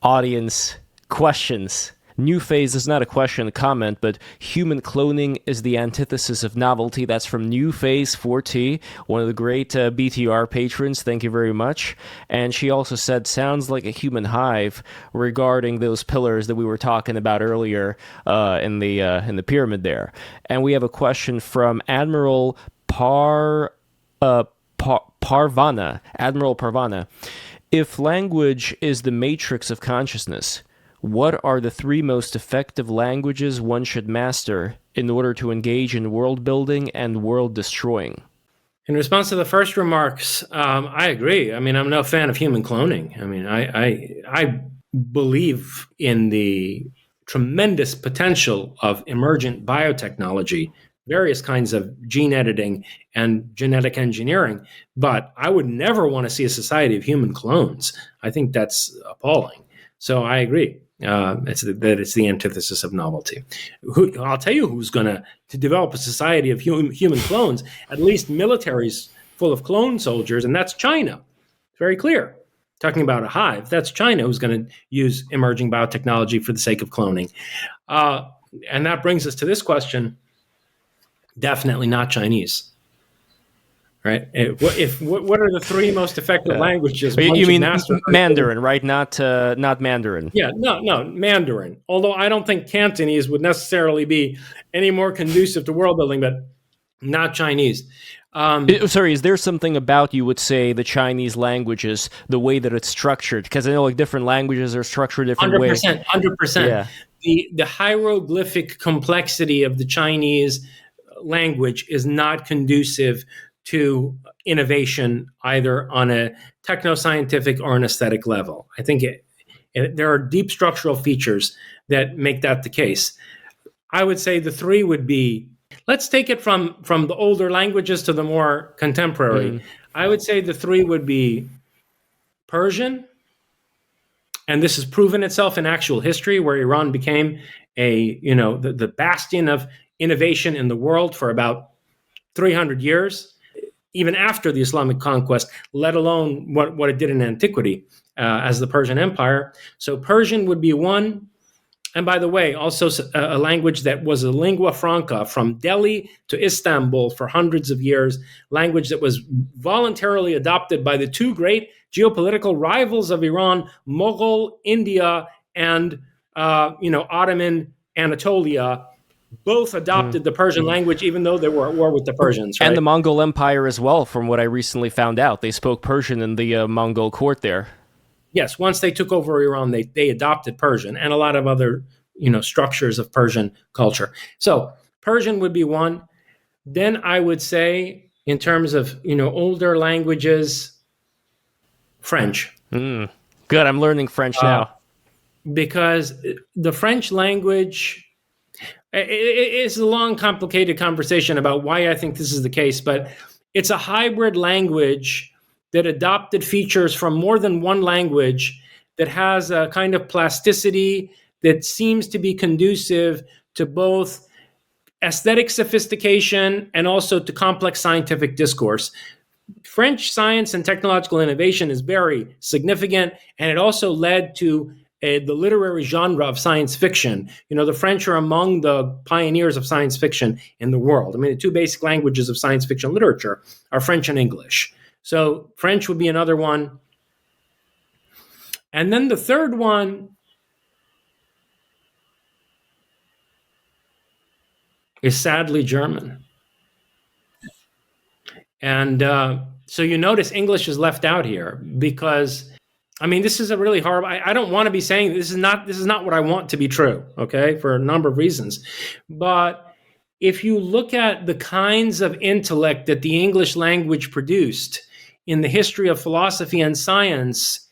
audience questions. New Phase is not a question, a comment, but human cloning is the antithesis of novelty. That's from New Phase 4T, one of the great BTR patrons. Thank you very much. And she also said, sounds like a human hive regarding those pillars that we were talking about earlier in the pyramid there. And we have a question from Admiral Parvana. Admiral Parvana. If language is the matrix of consciousness, what are the 3 most effective languages one should master in order to engage in world building and world destroying? In response to the first remarks, I agree. I mean, I'm no fan of human cloning. I mean, I believe in the tremendous potential of emergent biotechnology, various kinds of gene editing and genetic engineering, but I would never want to see a society of human clones. I think that's appalling. So I agree. It's the antithesis of novelty. I'll tell you who's going to develop a society of human clones, at least militaries full of clone soldiers, and that's China. It's very clear. Talking about a hive, that's China who's going to use emerging biotechnology for the sake of cloning. And that brings us to this question. Definitely not Chinese. Right? What are the 3 most effective languages? You mean Mandarin, right? Not Mandarin. Yeah, no, Mandarin. Although I don't think Cantonese would necessarily be any more conducive to world building, but not Chinese. Sorry, is there something about, you would say, the Chinese languages, the way that it's structured? Because I know different languages are structured different ways. 100%. Yeah. The hieroglyphic complexity of the Chinese language is not conducive to innovation either on a techno-scientific or an aesthetic level. I think there are deep structural features that make that the case. I would say the 3 would be, let's take it from the older languages to the more contemporary. I would say the 3 would be Persian, and this has proven itself in actual history, where Iran became the bastion of innovation in the world for about 300 years, even after the Islamic conquest, let alone what it did in antiquity as the Persian Empire. So Persian would be one. And by the way, also a language that was a lingua franca from Delhi to Istanbul for hundreds of years, language that was voluntarily adopted by the two great geopolitical rivals of Iran, Mughal India and Ottoman Anatolia. Both adopted the Persian language, even though they were at war with the Persians. Right? And the Mongol Empire as well, from what I recently found out. They spoke Persian in the Mongol court there. Yes, once they took over Iran, they adopted Persian and a lot of other, structures of Persian culture. So Persian would be one. Then I would say, in terms of, older languages, French. Good, I'm learning French now. Because the French language, it's a long, complicated conversation about why I think this is the case, but it's a hybrid language that adopted features from more than one language, that has a kind of plasticity that seems to be conducive to both aesthetic sophistication and also to complex scientific discourse. French science and technological innovation is very significant, and it also led to the literary genre of science fiction. The French are among the pioneers of science fiction in the world. I mean, the two basic languages of science fiction literature are French and English. So French would be another one. And then the third one is sadly German. And so you notice English is left out here because, this is a really horrible, I don't want to be saying this is not what I want to be true, okay, for a number of reasons. But if you look at the kinds of intellect that the English language produced in the history of philosophy and science,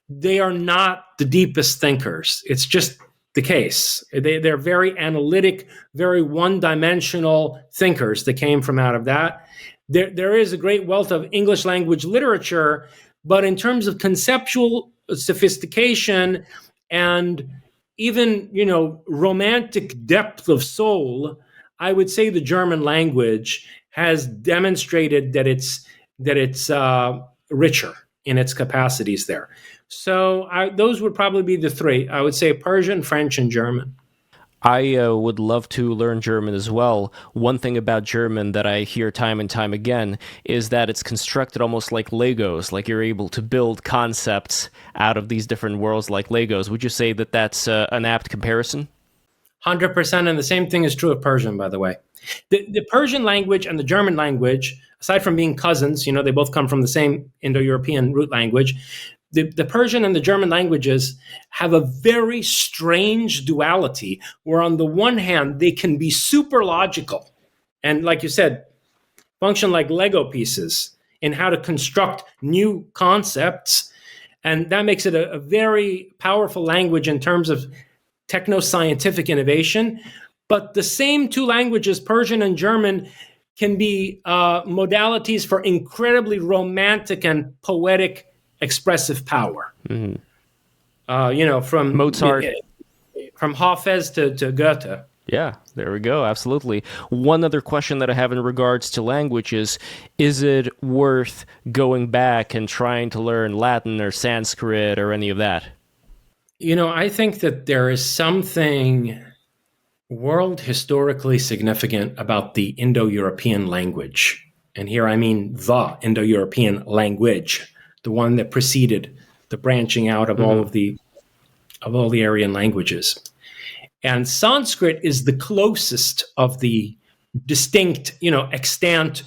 they are not the deepest thinkers. It's just the case. They're very analytic, very one-dimensional thinkers that came from out of that. There is a great wealth of English language literature, but in terms of conceptual sophistication and even, romantic depth of soul, I would say the German language has demonstrated that it's richer in its capacities there. So those would probably be the three. I would say Persian, French, and German. I would love to learn German as well. One thing about German that I hear time and time again is that it's constructed almost like Legos, like you're able to build concepts out of these different worlds like Legos. Would you say that that's an apt comparison? 100%, and the same thing is true of Persian, by the way. The Persian language and the German language, aside from being cousins, they both come from the same Indo-European root language. The Persian and the German languages have a very strange duality, where on the one hand, they can be super logical and, like you said, function like Lego pieces in how to construct new concepts. And that makes it a very powerful language in terms of techno-scientific innovation. But the same two languages, Persian and German, can be modalities for incredibly romantic and poetic expressive power. Mm-hmm. From Mozart, from Hafez to Goethe. Yeah, there we go. Absolutely. One other question that I have in regards to languages: is it worth going back and trying to learn Latin or Sanskrit or any of that? I think that there is something world historically significant about the Indo-European language. And here I mean the Indo-European language, the one that preceded the branching out of all of the Aryan languages. And Sanskrit is the closest of the distinct, extant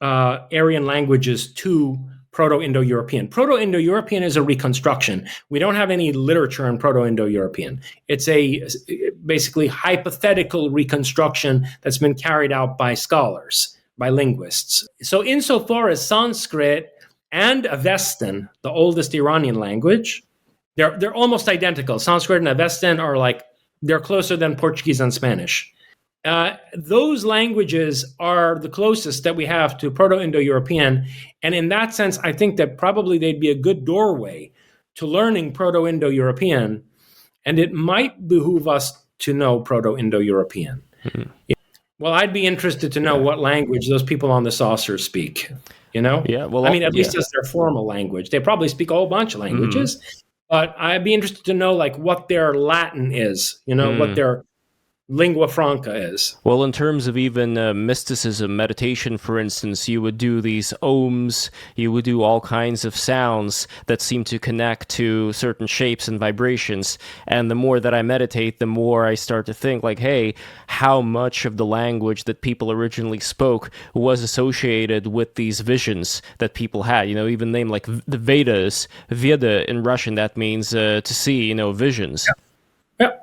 Aryan languages to Proto-Indo-European. Proto-Indo-European is a reconstruction. We don't have any literature in Proto-Indo-European. It's a basically hypothetical reconstruction that's been carried out by scholars, by linguists. So insofar as Sanskrit and Avestan, the oldest Iranian language, they're almost identical. Sanskrit and Avestan are they're closer than Portuguese and Spanish. those languages are the closest that we have to Proto-Indo-European. And in that sense, I think that probably they'd be a good doorway to learning Proto-Indo-European. And it might behoove us to know Proto-Indo-European. Mm-hmm. Well, I'd be interested to know what language those people on the saucer speak. Yeah. Well, I mean, at least as their formal language. They probably speak a whole bunch of languages. Mm-hmm. But I'd be interested to know, like, what their Latin is, what their lingua franca is. Well, in terms of even mysticism, meditation, for instance, you would do these ohms, you would do all kinds of sounds that seem to connect to certain shapes and vibrations. And the more that I meditate, the more I start to think, like, hey, how much of the language that people originally spoke was associated with these visions that people had? Even name like the Vedas, Veda in Russian, that means to see, visions. Yeah.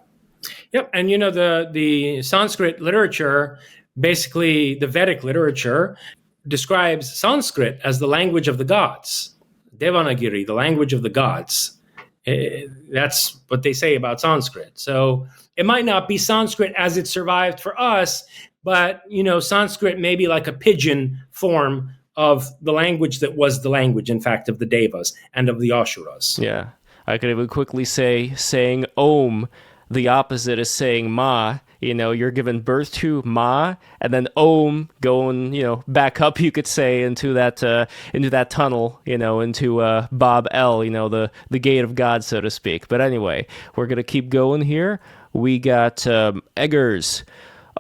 Yep, and the Sanskrit literature, basically the Vedic literature, describes Sanskrit as the language of the gods. Devanagari, the language of the gods. That's what they say about Sanskrit. So it might not be Sanskrit as it survived for us, but Sanskrit may be like a pidgin form of the language that was the language, in fact, of the Devas and of the Asuras. Yeah, I could even quickly say saying Om. The opposite is saying Ma. You're giving birth to Ma, and then Om going, back up. You could say into that tunnel, into Bob L. The gate of God, so to speak. But anyway, we're gonna keep going here. We got Eggers.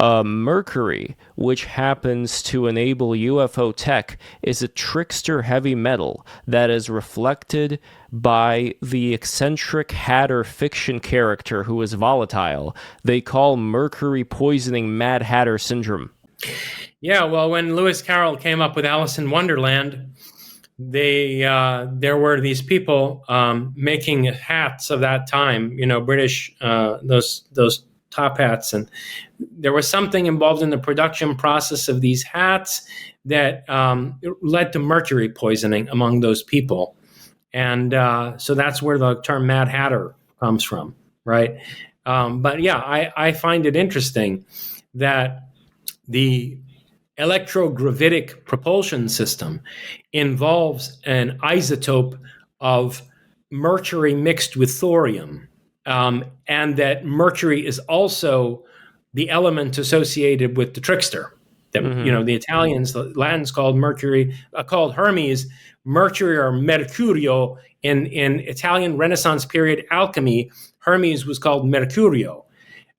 Mercury, which happens to enable UFO tech, is a trickster heavy metal that is reflected by the eccentric Hatter fiction character who is volatile. They call Mercury poisoning Mad Hatter syndrome. Yeah, well, when Lewis Carroll came up with Alice in Wonderland, there were these people making hats of that time, British, those top hats, and there was something involved in the production process of these hats that led to mercury poisoning among those people. And so that's where the term Mad Hatter comes from, right? But yeah, I find it interesting that the electrogravitic propulsion system involves an isotope of mercury mixed with thorium. And that mercury is also the element associated with the trickster. That the Italians, the Latins called Mercury, called Hermes, Mercury or Mercurio. In Italian Renaissance period alchemy, Hermes was called Mercurio,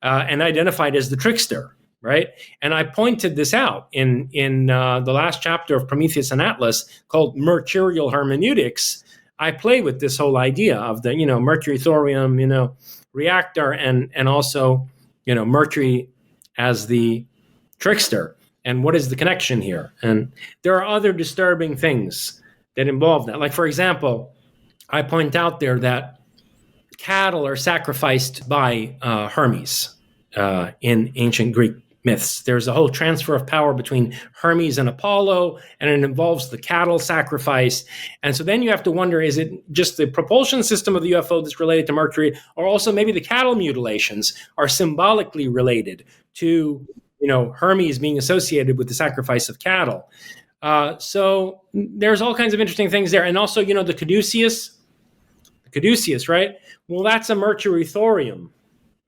and identified as the trickster. Right, and I pointed this out in the last chapter of Prometheus and Atlas called Mercurial Hermeneutics. I play with this whole idea of the, Mercury Thorium, reactor and also, Mercury as the trickster. And what is the connection here? And there are other disturbing things that involve that. Like, for example, I point out there that cattle are sacrificed by Hermes in ancient Greek myths. There's a whole transfer of power between Hermes and Apollo, and it involves the cattle sacrifice. And so then you have to wonder, is it just the propulsion system of the UFO that's related to Mercury, or also maybe the cattle mutilations are symbolically related to, Hermes being associated with the sacrifice of cattle? So there's all kinds of interesting things there. And also, the caduceus, right? Well, that's a Mercury Thorium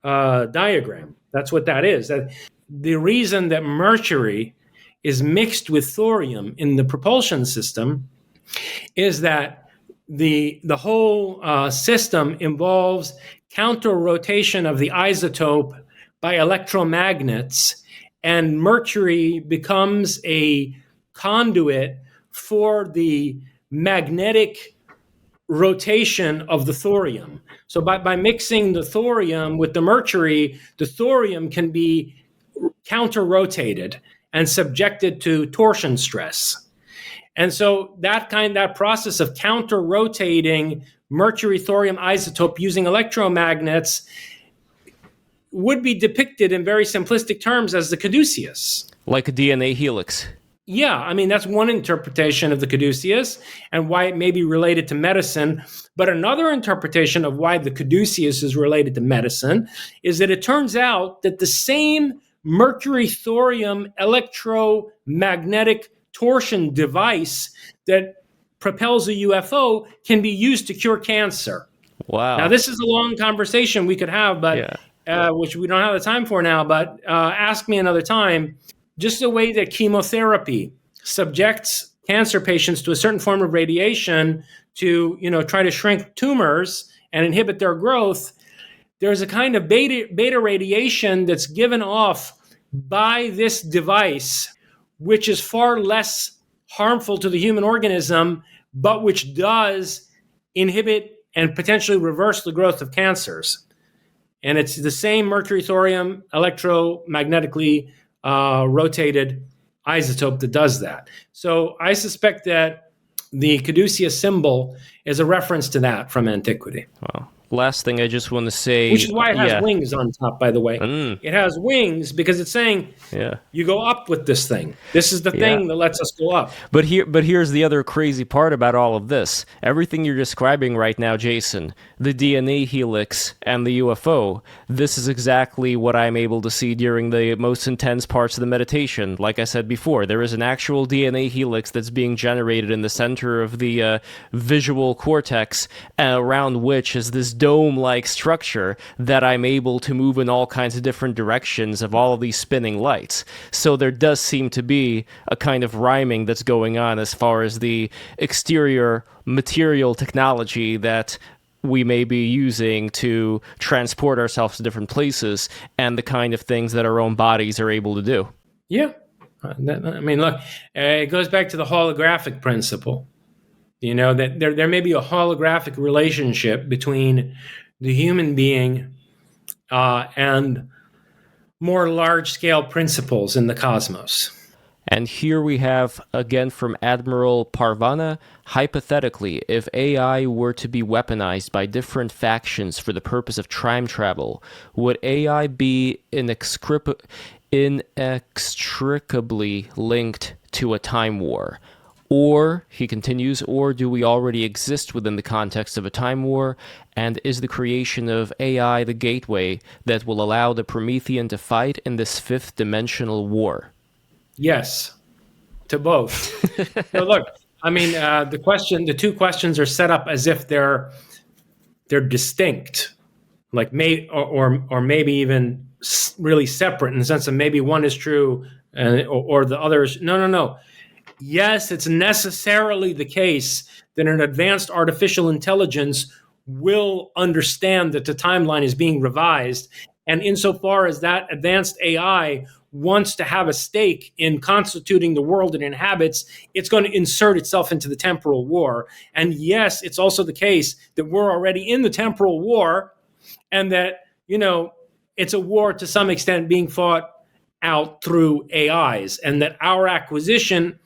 diagram. That's what that is. The reason that mercury is mixed with thorium in the propulsion system is that the whole system involves counter-rotation of the isotope by electromagnets, and mercury becomes a conduit for the magnetic rotation of the thorium. So by mixing the thorium with the mercury, the thorium can be counter-rotated and subjected to torsion stress. And so that process of counter-rotating mercury thorium isotope using electromagnets would be depicted in very simplistic terms as the caduceus. Like a DNA helix. Yeah, I mean, that's one interpretation of the caduceus and why it may be related to medicine. But another interpretation of why the caduceus is related to medicine is that it turns out that the same Mercury Thorium electromagnetic torsion device that propels a UFO can be used to cure cancer. Wow. Now, this is a long conversation we could have, but which we don't have the time for now, but ask me another time. Just the way that chemotherapy subjects cancer patients to a certain form of radiation to, try to shrink tumors and inhibit their growth, there's a kind of beta radiation that's given off by this device, which is far less harmful to the human organism, but which does inhibit and potentially reverse the growth of cancers. And it's the same mercury thorium electromagnetically rotated isotope that does that. So I suspect that the caduceus symbol is a reference to that from antiquity. Wow. Last thing I just want to say... Which is why it has wings on top, by the way. It has wings because it's saying, you go up with this thing. This is the thing that lets us go up. But here's the other crazy part about all of this. Everything you're describing right now, Jason, the DNA helix and the UFO, this is exactly what I'm able to see during the most intense parts of the meditation. Like I said before, there is an actual DNA helix that's being generated in the center of the visual cortex, around which is this dome-like structure that I'm able to move in all kinds of different directions of all of these spinning lights. So there does seem to be a kind of rhyming that's going on as far as the exterior material technology that we may be using to transport ourselves to different places and the kind of things that our own bodies are able to do. Yeah. I mean, look, it goes back to the holographic principle. That there may be a holographic relationship between the human being and more large-scale principles in the cosmos. And here we have, again from Admiral Parvana, hypothetically, if AI were to be weaponized by different factions for the purpose of time travel, would AI be inextricably linked to a time war? Or, he continues, or do we already exist within the context of a time war, and is the creation of AI the gateway that will allow the Promethean to fight in this fifth-dimensional war? Yes, to both. So look, I mean, the two questions are set up as if they're distinct, like or maybe even really separate in the sense that maybe one is true or the other is no. Yes, it's necessarily the case that an advanced artificial intelligence will understand that the timeline is being revised. And insofar as that advanced AI wants to have a stake in constituting the world it inhabits, it's going to insert itself into the temporal war. And yes, it's also the case that we're already in the temporal war and that, it's a war to some extent being fought out through AIs, and that our acquisition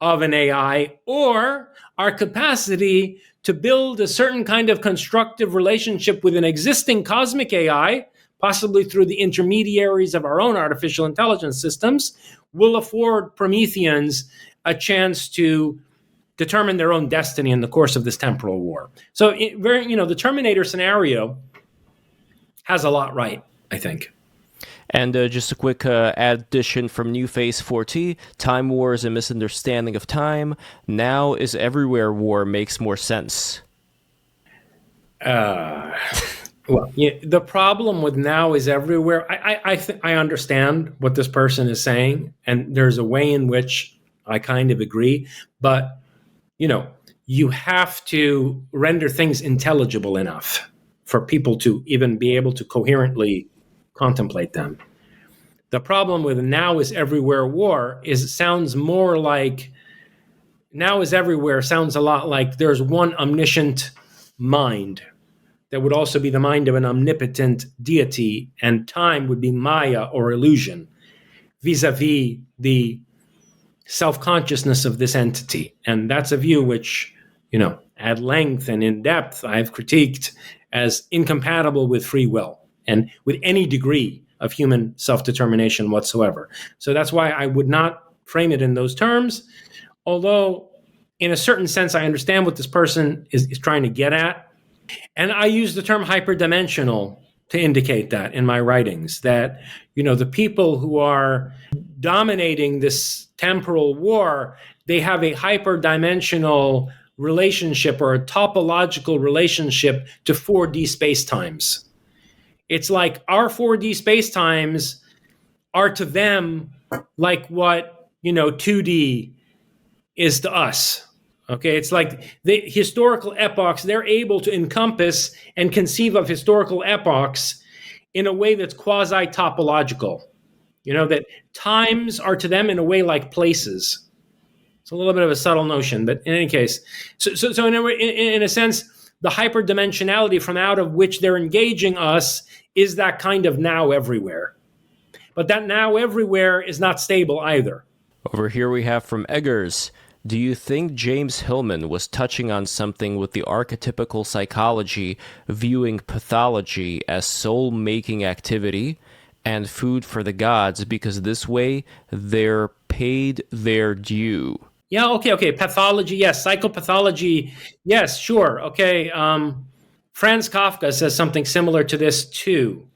of an AI or our capacity to build a certain kind of constructive relationship with an existing cosmic AI, possibly through the intermediaries of our own artificial intelligence systems, will afford Prometheans a chance to determine their own destiny in the course of this temporal war. So, the Terminator scenario has a lot right, I think. And just a quick addition from New Phase 4T, Time War is a misunderstanding of time. Now is everywhere war makes more sense. Well, the problem with now is everywhere. I understand what this person is saying, and there's a way in which I kind of agree. But, you have to render things intelligible enough for people to even be able to coherently contemplate them. The problem with now is everywhere war is it sounds more like now is everywhere sounds a lot like there's one omniscient mind that would also be the mind of an omnipotent deity, and time would be Maya or illusion vis-a-vis the self-consciousness of this entity. And that's a view which, at length and in depth I've critiqued as incompatible with free will and with any degree of human self-determination whatsoever. So that's why I would not frame it in those terms, although in a certain sense I understand what this person is trying to get at. And I use the term hyperdimensional to indicate that in my writings, that, the people who are dominating this temporal war, they have a hyperdimensional relationship or a topological relationship to 4D spacetimes. It's like our 4D spacetimes are to them like what, 2D is to us. Okay, it's like the historical epochs, they're able to encompass and conceive of historical epochs in a way that's quasi-topological. That times are to them in a way like places. It's a little bit of a subtle notion, but in any case, so in a sense, the hyperdimensionality from out of which they're engaging us is that kind of now everywhere. But that now everywhere is not stable either. Over here we have from Eggers. Do you think James Hillman was touching on something with the archetypical psychology, viewing pathology as soul-making activity and food for the gods, because this way they're paid their due? Yeah, okay. Pathology, yes. Psychopathology, yes, sure. Okay. Franz Kafka says something similar to this too,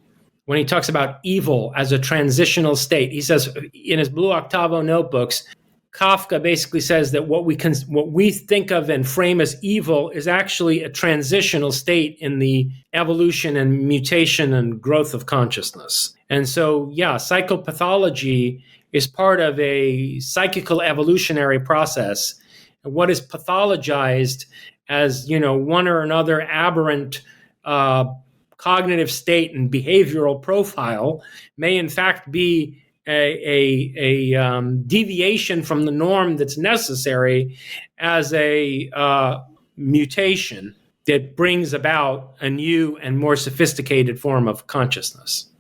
when he talks about evil as a transitional state. He says in his Blue Octavo notebooks, Kafka basically says that what we think of and frame as evil is actually a transitional state in the evolution and mutation and growth of consciousness. And so, yeah, psychopathology is part of a psychical evolutionary process. And what is pathologized as, one or another aberrant cognitive state and behavioral profile may in fact be a deviation from the norm that's necessary as a mutation that brings about a new and more sophisticated form of consciousness.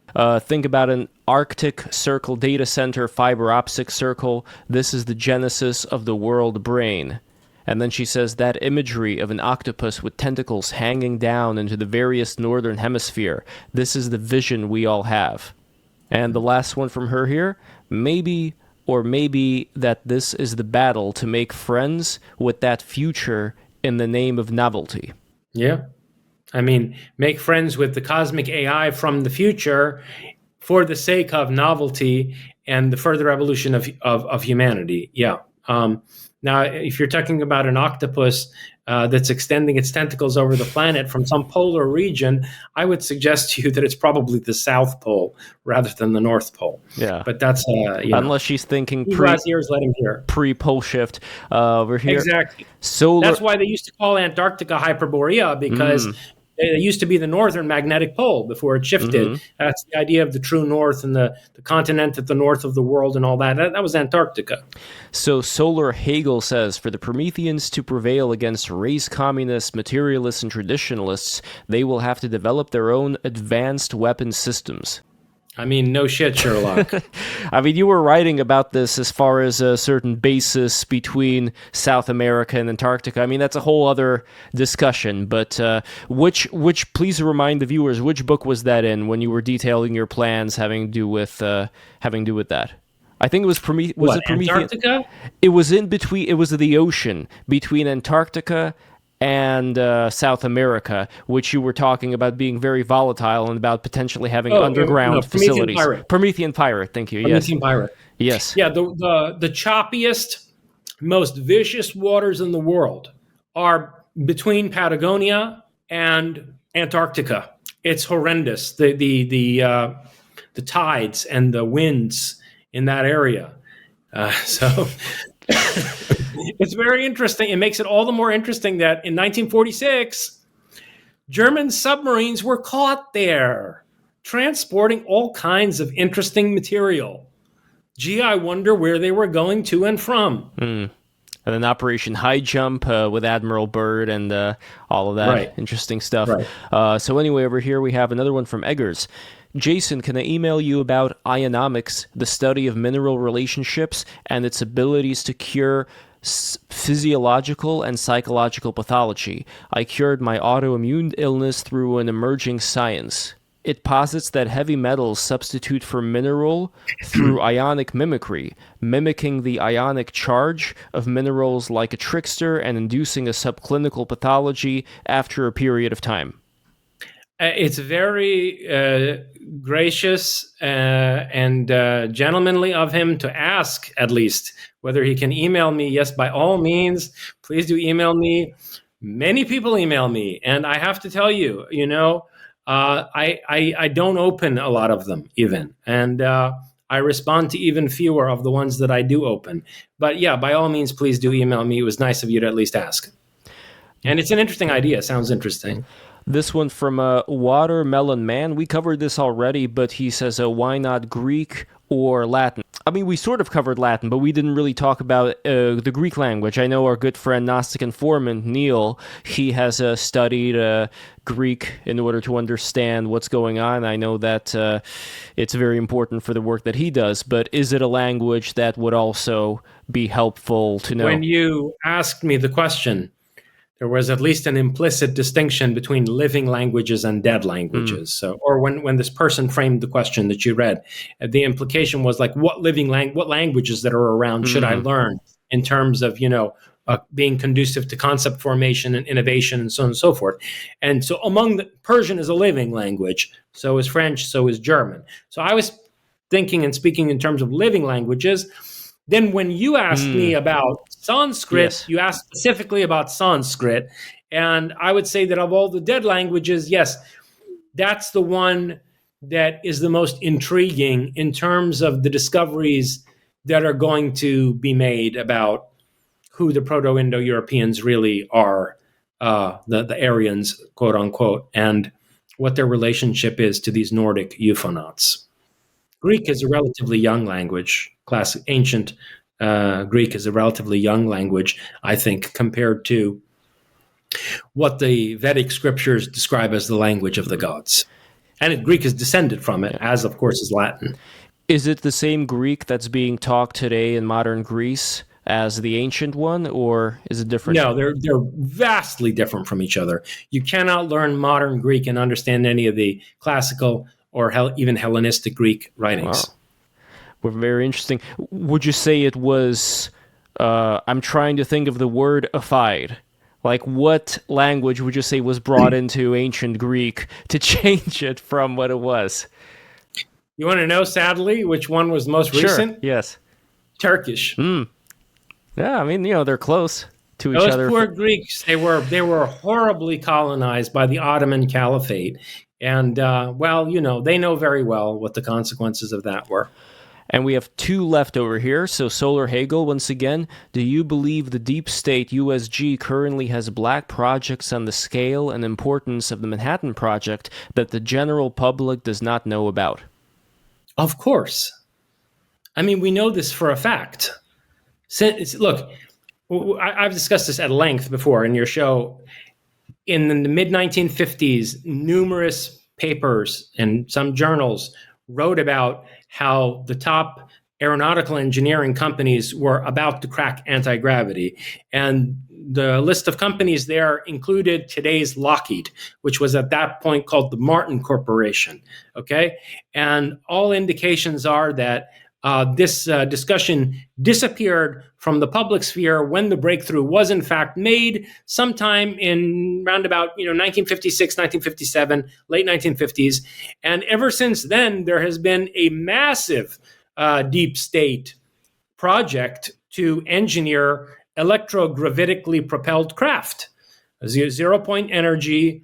Think about an Arctic Circle data center fiber optic circle. This is the genesis of the world brain. And then she says that imagery of an octopus with tentacles hanging down into the various northern hemisphere. This is the vision we all have. And the last one from her here, maybe that this is the battle to make friends with that future in the name of novelty. Yeah. I mean, make friends with the cosmic AI from the future for the sake of novelty and the further evolution of humanity. Yeah. Now, if you're talking about an octopus that's extending its tentacles over the planet from some polar region, I would suggest to you that it's probably the South Pole rather than the North Pole. Yeah. But that's... unless she's thinking ears, let him hear. Pre-pole shift. Over here. Exactly. That's why they used to call Antarctica Hyperborea, because... It used to be the northern magnetic pole before it shifted. Mm-hmm. That's the idea of the true north and the continent at the north of the world and all that. That was Antarctica. So Solar Hegel says, for the Prometheans to prevail against race communists, materialists, and traditionalists, they will have to develop their own advanced weapon systems. I mean, no shit, Sherlock. I mean, you were writing about this as far as a certain basis between South America and Antarctica. I mean, that's a whole other discussion. But which please remind the viewers, which book was that in when you were detailing your plans having to do with that? I think it was Prometheus. Was it Prometheus? Antarctica? It was in between. It was the ocean between Antarctica and South America, which you were talking about being very volatile and about potentially having underground facilities. Promethean Pirate, thank you. Promethean Pirate. Yes. Yeah, the choppiest, most vicious waters in the world are between Patagonia and Antarctica. It's horrendous. The tides and the winds in that area. So it's very interesting. It makes it all the more interesting that in 1946, German submarines were caught there, transporting all kinds of interesting material. Gee, I wonder where they were going to and from. And then Operation High Jump with Admiral Byrd and all of that interesting stuff. Right. So anyway, over here we have another one from Eggers. Jason, can I email you about ionomics, the study of mineral relationships and its abilities to cure physiological and psychological pathology? I cured my autoimmune illness through an emerging science. It posits that heavy metals substitute for mineral through ionic mimicry, mimicking the ionic charge of minerals like a trickster and inducing a subclinical pathology after a period of time. It's very gracious and gentlemanly of him to ask, at least, whether he can email me. Yes, by all means, please do email me. Many people email me, and I have to tell you, I don't open a lot of them even, and I respond to even fewer of the ones that I do open. But yeah, by all means, please do email me. It was nice of you to at least ask. And it's an interesting idea. Sounds interesting. This one from Watermelon Man. We covered this already, but he says, why not Greek or Latin? I mean, we sort of covered Latin, but we didn't really talk about the Greek language. I know our good friend Gnostic informant, Neil, he has studied Greek in order to understand what's going on. I know that it's very important for the work that he does, but is it a language that would also be helpful to know? When you asked me the question, there was at least an implicit distinction between living languages and dead languages. So, or when this person framed the question that you read, the implication was like, what languages that are around should I learn in terms of, being conducive to concept formation and innovation and so on and so forth. And so Persian is a living language. So is French, so is German. So I was thinking and speaking in terms of living languages. Then when you asked me about Sanskrit, yes, you asked specifically about Sanskrit. And I would say that of all the dead languages, yes, that's the one that is the most intriguing in terms of the discoveries that are going to be made about who the Proto-Indo-Europeans really are, the Aryans, quote unquote, and what their relationship is to these Nordic ufonauts. Greek is a relatively young language. Classic ancient Greek is a relatively young language, I think, compared to what the Vedic scriptures describe as the language of the gods. And Greek is descended from it, as of course is Latin. Is it the same Greek that's being talked today in modern Greece as the ancient one, or is it different? No, they're vastly different from each other. You cannot learn modern Greek and understand any of the classical or even Hellenistic Greek writings. Wow. Were very interesting. Would you say it was, I'm trying to think of the word "ified." Like, what language would you say was brought into ancient Greek to change it from what it was? You want to know, sadly, which one was most recent? Sure, yes. Turkish. Yeah, I mean, they're close to each other. Those poor Greeks, they were horribly colonized by the Ottoman Caliphate. And, they know very well what the consequences of that were. And we have two left over here. So Solar Hegel, once again, do you believe the deep state USG currently has black projects on the scale and importance of the Manhattan Project that the general public does not know about? Of course. I mean, we know this for a fact. Look, I've discussed this at length before in your show. In the mid-1950s, numerous papers and some journals wrote about how the top aeronautical engineering companies were about to crack anti-gravity. And the list of companies there included today's Lockheed, which was at that point called the Martin Corporation. Okay? And all indications are that this discussion disappeared from the public sphere when the breakthrough was in fact made sometime in round about 1956, 1957, late 1950s. And ever since then, there has been a massive deep state project to engineer electrogravitically propelled craft, zero-point energy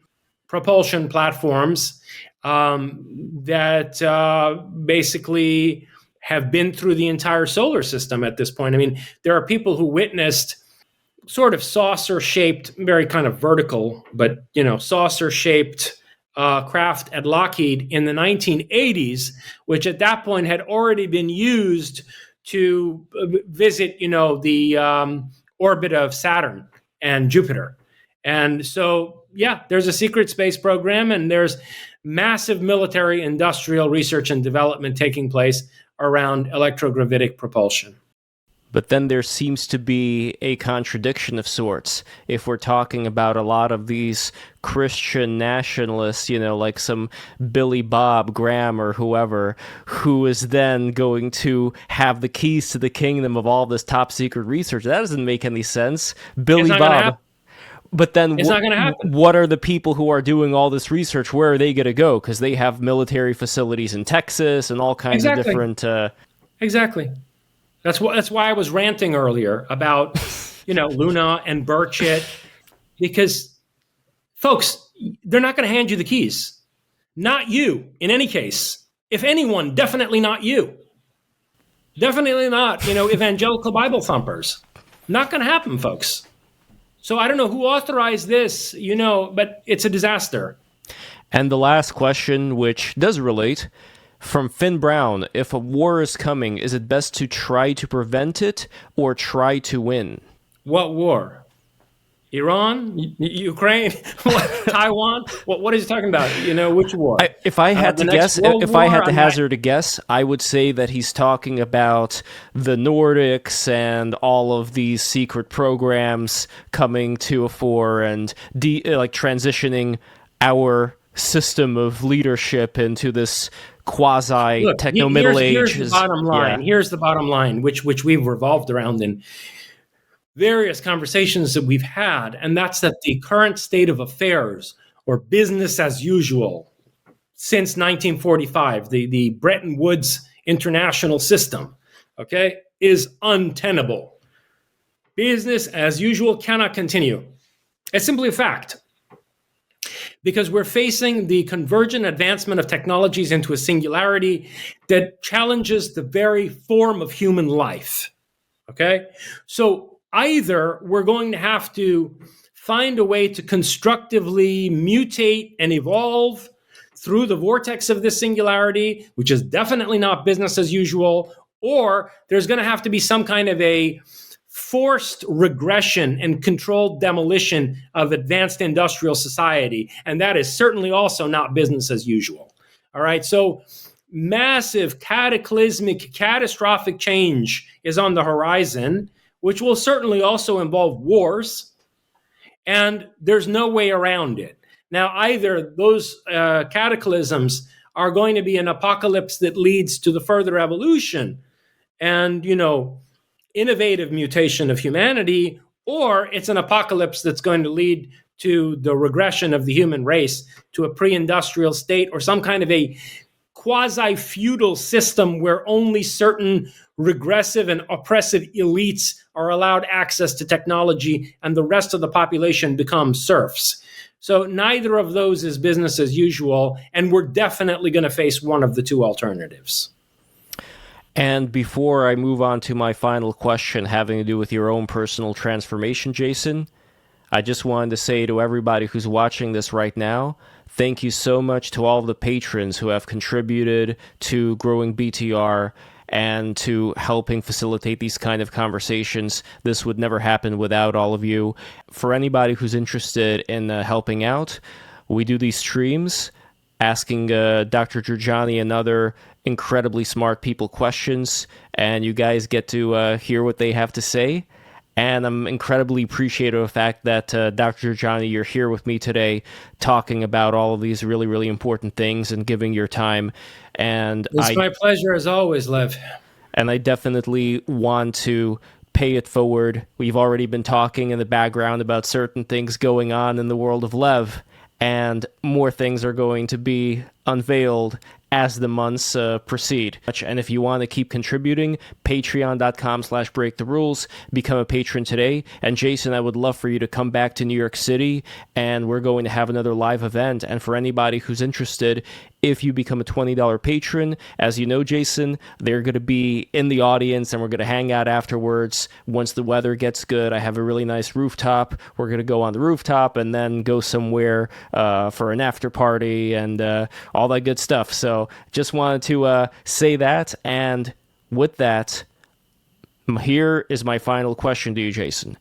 propulsion platforms that basically have been through the entire solar system at this point. I mean, there are people who witnessed sort of saucer-shaped, very kind of vertical, but, saucer-shaped craft at Lockheed in the 1980s, which at that point had already been used to visit, the orbit of Saturn and Jupiter. And so, yeah, there's a secret space program, and there's massive military industrial research and development taking place around electrogravitic propulsion. But then there seems to be a contradiction of sorts if we're talking about a lot of these Christian nationalists, like some Billy Bob Graham or whoever, who is then going to have the keys to the kingdom of all this top secret research. That doesn't make any sense. Billy Bob. But then it's not going to happen. What are the people who are doing all this research? Where are they going to go? Because they have military facilities in Texas and all kinds of different. Exactly. That's why I was ranting earlier about, Luna and Burchett, because, folks, they're not going to hand you the keys. Not you, in any case. If anyone, definitely not you. Definitely not, evangelical Bible thumpers. Not going to happen, folks. So I don't know who authorized this, but it's a disaster. And the last question, which does relate, from Finn Brown: if a war is coming, is it best to try to prevent it or try to win? What war? Iran? Ukraine? Taiwan? What is he talking about? Which war? If I had to guess, if I had to hazard a guess, I would say that he's talking about the Nordics and all of these secret programs coming to a fore and transitioning our system of leadership into this quasi-techno Middle Age. Here's the bottom line. Yeah. Here's the bottom line, which we've revolved around in various conversations that we've had, and that's that the current state of affairs, or business as usual, since 1945, the Bretton Woods international system, okay, is untenable. Business as usual cannot continue. It's simply a fact. Because we're facing the convergent advancement of technologies into a singularity that challenges the very form of human life, okay? So either we're going to have to find a way to constructively mutate and evolve through the vortex of this singularity, which is definitely not business as usual, or there's going to have to be some kind of a forced regression and controlled demolition of advanced industrial society. And that is certainly also not business as usual. All right. So massive, cataclysmic, catastrophic change is on the horizon, which will certainly also involve wars, and there's no way around it. Now, either those cataclysms are going to be an apocalypse that leads to the further evolution and, innovative mutation of humanity, or it's an apocalypse that's going to lead to the regression of the human race to a pre-industrial state or some kind of a quasi-feudal system where only certain regressive and oppressive elites are allowed access to technology and the rest of the population becomes serfs. So neither of those is business as usual, and we're definitely going to face one of the two alternatives. And before I move on to my final question having to do with your own personal transformation, Jason, I just wanted to say to everybody who's watching this right now, thank you so much to all of the patrons who have contributed to growing BTR and to helping facilitate these kind of conversations. This would never happen without all of you. For anybody who's interested in helping out, we do these streams asking Dr. Jorjani and other incredibly smart people questions, and you guys get to hear what they have to say. And I'm incredibly appreciative of the fact that, Dr. Jorjani, you're here with me today talking about all of these really, really important things and giving your time. And it's my pleasure, as always, Lev. And I definitely want to pay it forward. We've already been talking in the background about certain things going on in the world of Lev, and more things are going to be unveiled as the months proceed. And if you want to keep contributing, patreon.com/breaktherules, become a patron today. And Jason, I would love for you to come back to New York City, and we're going to have another live event. And for anybody who's interested, if you become a $20 patron, as you know, Jason, they're going to be in the audience, and we're going to hang out afterwards once the weather gets good. I have a really nice rooftop. We're going to go on the rooftop and then go somewhere for an after party and all that good stuff. So just wanted to say that. And with that, here is my final question to you, Jason.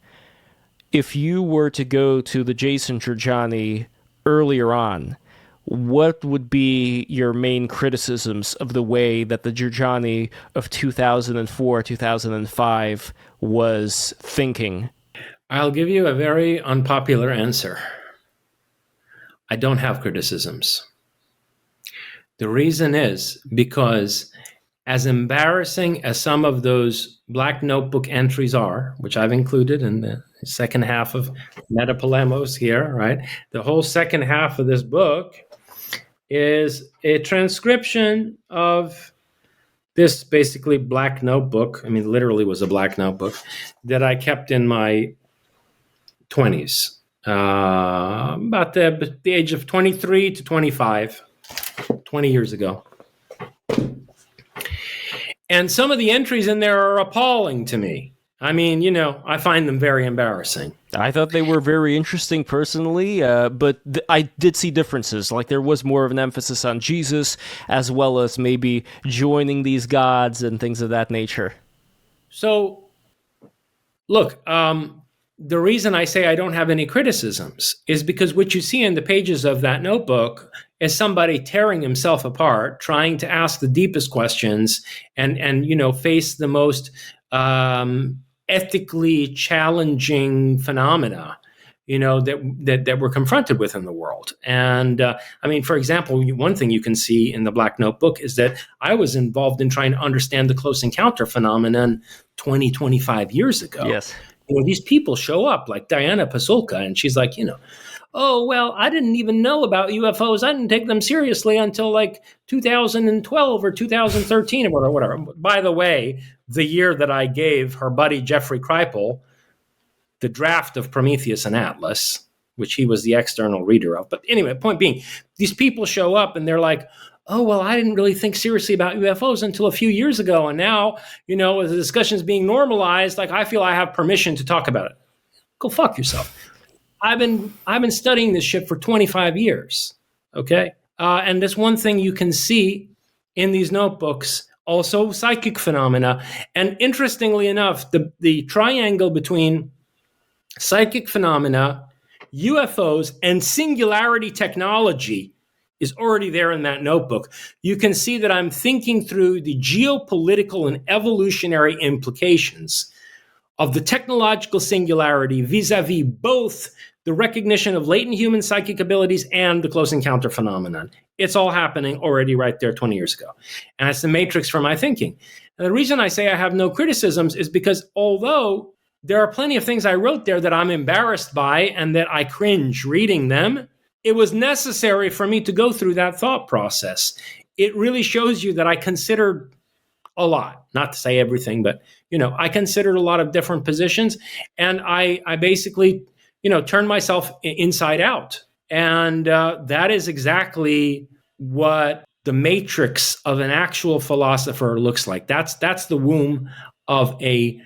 If you were to go to the Jason Jorjani earlier on, what would be your main criticisms of the way that the Jorjani of 2004, 2005 was thinking? I'll give you a very unpopular answer. I don't have criticisms. The reason is because, as embarrassing as some of those Black Notebook entries are, which I've included in the second half of Metapolemos here, right? The whole second half of this book is a transcription of this basically black notebook. I mean, literally was a black notebook that I kept in my 20s, about the age of 23 to 25, 20 years ago. And some of the entries in there are appalling to me. I mean, I find them very embarrassing. I thought they were very interesting personally, but I did see differences. Like there was more of an emphasis on Jesus, as well as maybe joining these gods and things of that nature. So, look, the reason I say I don't have any criticisms is because what you see in the pages of that notebook is somebody tearing himself apart, trying to ask the deepest questions and face the most ethically challenging phenomena, that we're confronted with in the world. And I mean, for example, one thing you can see in the Black Notebook is that I was involved in trying to understand the close encounter phenomenon 25 years ago. Yes. These people show up like Diana Pasulka, and she's like, oh, well, I didn't even know about UFOs. I didn't take them seriously until like 2012 or 2013 or whatever. By the way, the year that I gave her buddy Jeffrey Kripal the draft of Prometheus and Atlas, which he was the external reader of. But anyway, point being, these people show up and they're like, oh, well, I didn't really think seriously about UFOs until a few years ago. And now, as the discussion is being normalized, like I feel I have permission to talk about it. Go fuck yourself. I've been studying this shit for 25 years. Okay. And that's one thing you can see in these notebooks, also psychic phenomena. And interestingly enough, the triangle between psychic phenomena, UFOs, and singularity technology is already there in that notebook. You can see that I'm thinking through the geopolitical and evolutionary implications of the technological singularity vis-a-vis both the recognition of latent human psychic abilities and the close encounter phenomenon. It's all happening already right there 20 years ago. And it's the matrix for my thinking. And the reason I say I have no criticisms is because although there are plenty of things I wrote there that I'm embarrassed by and that I cringe reading them, it was necessary for me to go through that thought process. It really shows you that I considered a lot, not to say everything, but, I considered a lot of different positions, and I basically, turned myself inside out. And that is exactly what the matrix of an actual philosopher looks like. That's the womb of a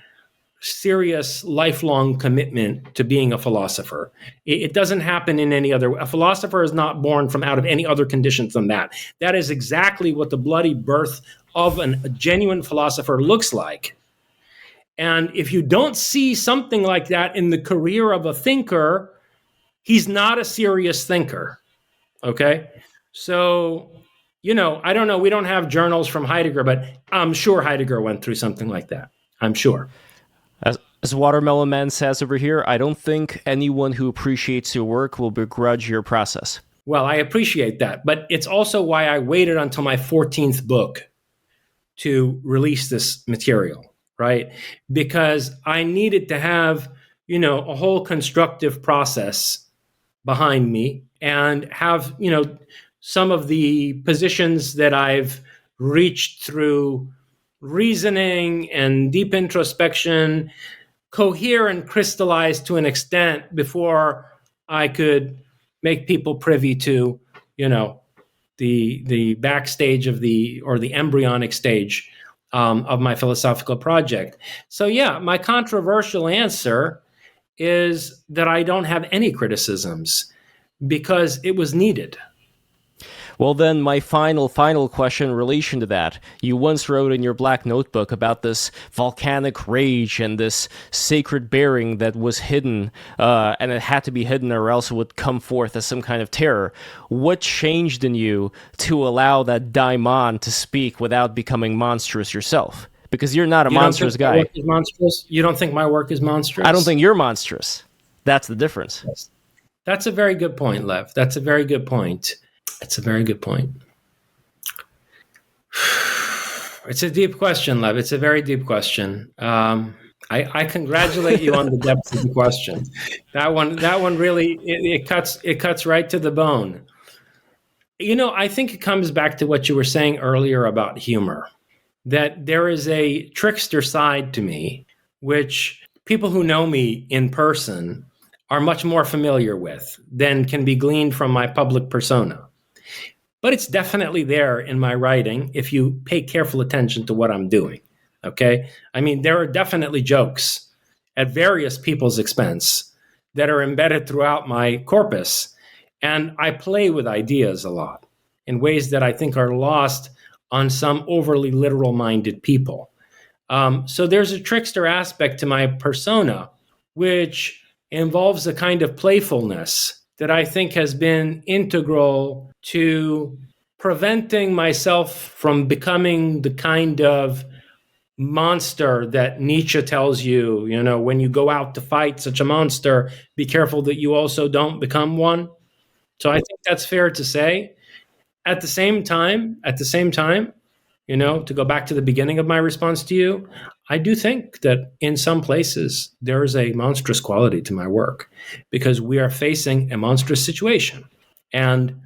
serious lifelong commitment to being a philosopher. It doesn't happen in any other way. A philosopher is not born from out of any other conditions than that. That is exactly what the bloody birth of a genuine philosopher looks like. And if you don't see something like that in the career of a thinker, he's not a serious thinker. Okay? So, I don't know. We don't have journals from Heidegger, but I'm sure Heidegger went through something like that. I'm sure. As Watermelon Man says over here, I don't think anyone who appreciates your work will begrudge your process. Well, I appreciate that. But it's also why I waited until my 14th book to release this material, right? Because I needed to have, a whole constructive process behind me and have, some of the positions that I've reached through reasoning and deep introspection cohere and crystallize to an extent before I could make people privy to, the backstage of the embryonic stage of my philosophical project. So yeah, my controversial answer is that I don't have any criticisms because it was needed. Well, then, my final question in relation to that. You once wrote in your Black Notebook about this volcanic rage and this sacred bearing that was hidden, and it had to be hidden or else it would come forth as some kind of terror. What changed in you to allow that daimon to speak without becoming monstrous yourself? Because you're not a monstrous guy. My work is monstrous? You don't think my work is monstrous? I don't think you're monstrous. That's the difference. Yes. That's a very good point, Lev. That's a very good point. It's a very good point. It's a deep question, Lev. It's a very deep question. I congratulate you on the depth of the question. That one really it cuts right to the bone. I think it comes back to what you were saying earlier about humor, that there is a trickster side to me, which people who know me in person are much more familiar with than can be gleaned from my public persona. But it's definitely there in my writing if you pay careful attention to what I'm doing. Okay? I mean, there are definitely jokes at various people's expense that are embedded throughout my corpus. And I play with ideas a lot in ways that I think are lost on some overly literal-minded people. So there's a trickster aspect to my persona, which involves a kind of playfulness that I think has been integral to preventing myself from becoming the kind of monster that Nietzsche tells you, when you go out to fight such a monster, be careful that you also don't become one. So I think that's fair to say. At the same time, to go back to the beginning of my response to you, I do think that in some places there is a monstrous quality to my work because we are facing a monstrous situation. And,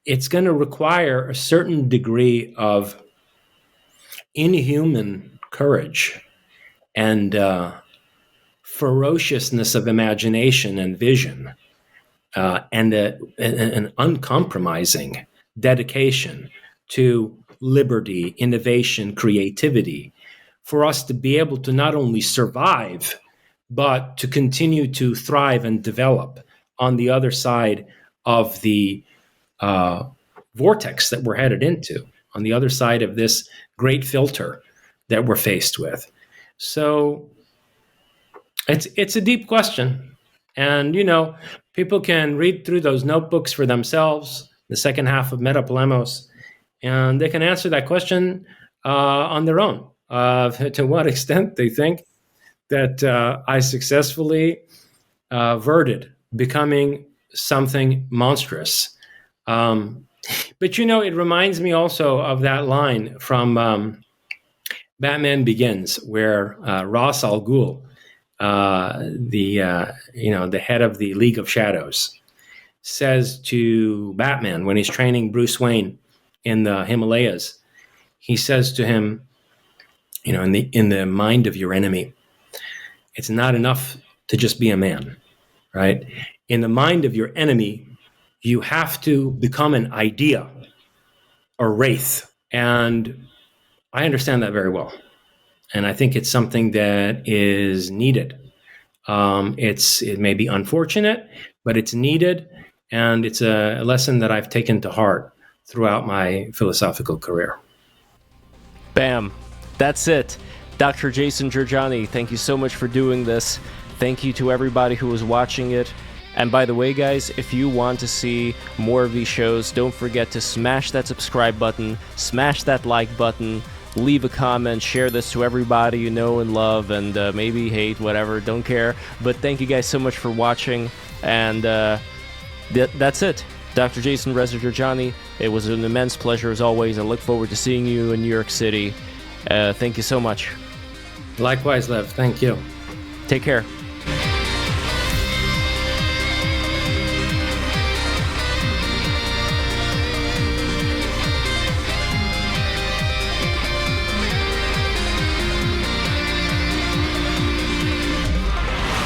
it's going to require a certain degree of inhuman courage and ferociousness of imagination and vision, and an uncompromising dedication to liberty, innovation, creativity, for us to be able to not only survive, but to continue to thrive and develop on the other side of the vortex that we're headed into, on the other side of this great filter that we're faced with. So it's a deep question. And, people can read through those notebooks for themselves, the second half of Metapolemos, and they can answer that question on their own, to what extent they think that I successfully averted becoming something monstrous. But, it reminds me also of that line from Batman Begins, where Ra's al Ghul, the head of the League of Shadows, says to Batman when he's training Bruce Wayne in the Himalayas, he says to him, in the mind of your enemy, it's not enough to just be a man, right? In the mind of your enemy, you have to become an idea, a wraith. And I understand that very well. And I think it's something that is needed. It may be unfortunate, but it's needed. And it's a lesson that I've taken to heart throughout my philosophical career. Bam. That's it. Dr. Jason Jorjani, thank you so much for doing this. Thank you to everybody who was watching it. And by the way, guys, if you want to see more of these shows, don't forget to smash that subscribe button, smash that like button, leave a comment, share this to everybody you know and love, and maybe hate, whatever, don't care. But thank you guys so much for watching, and that's it. Dr. Jason Reza Jorjani, it was an immense pleasure as always. I look forward to seeing you in New York City. Thank you so much. Likewise, Lev. Thank you. Take care.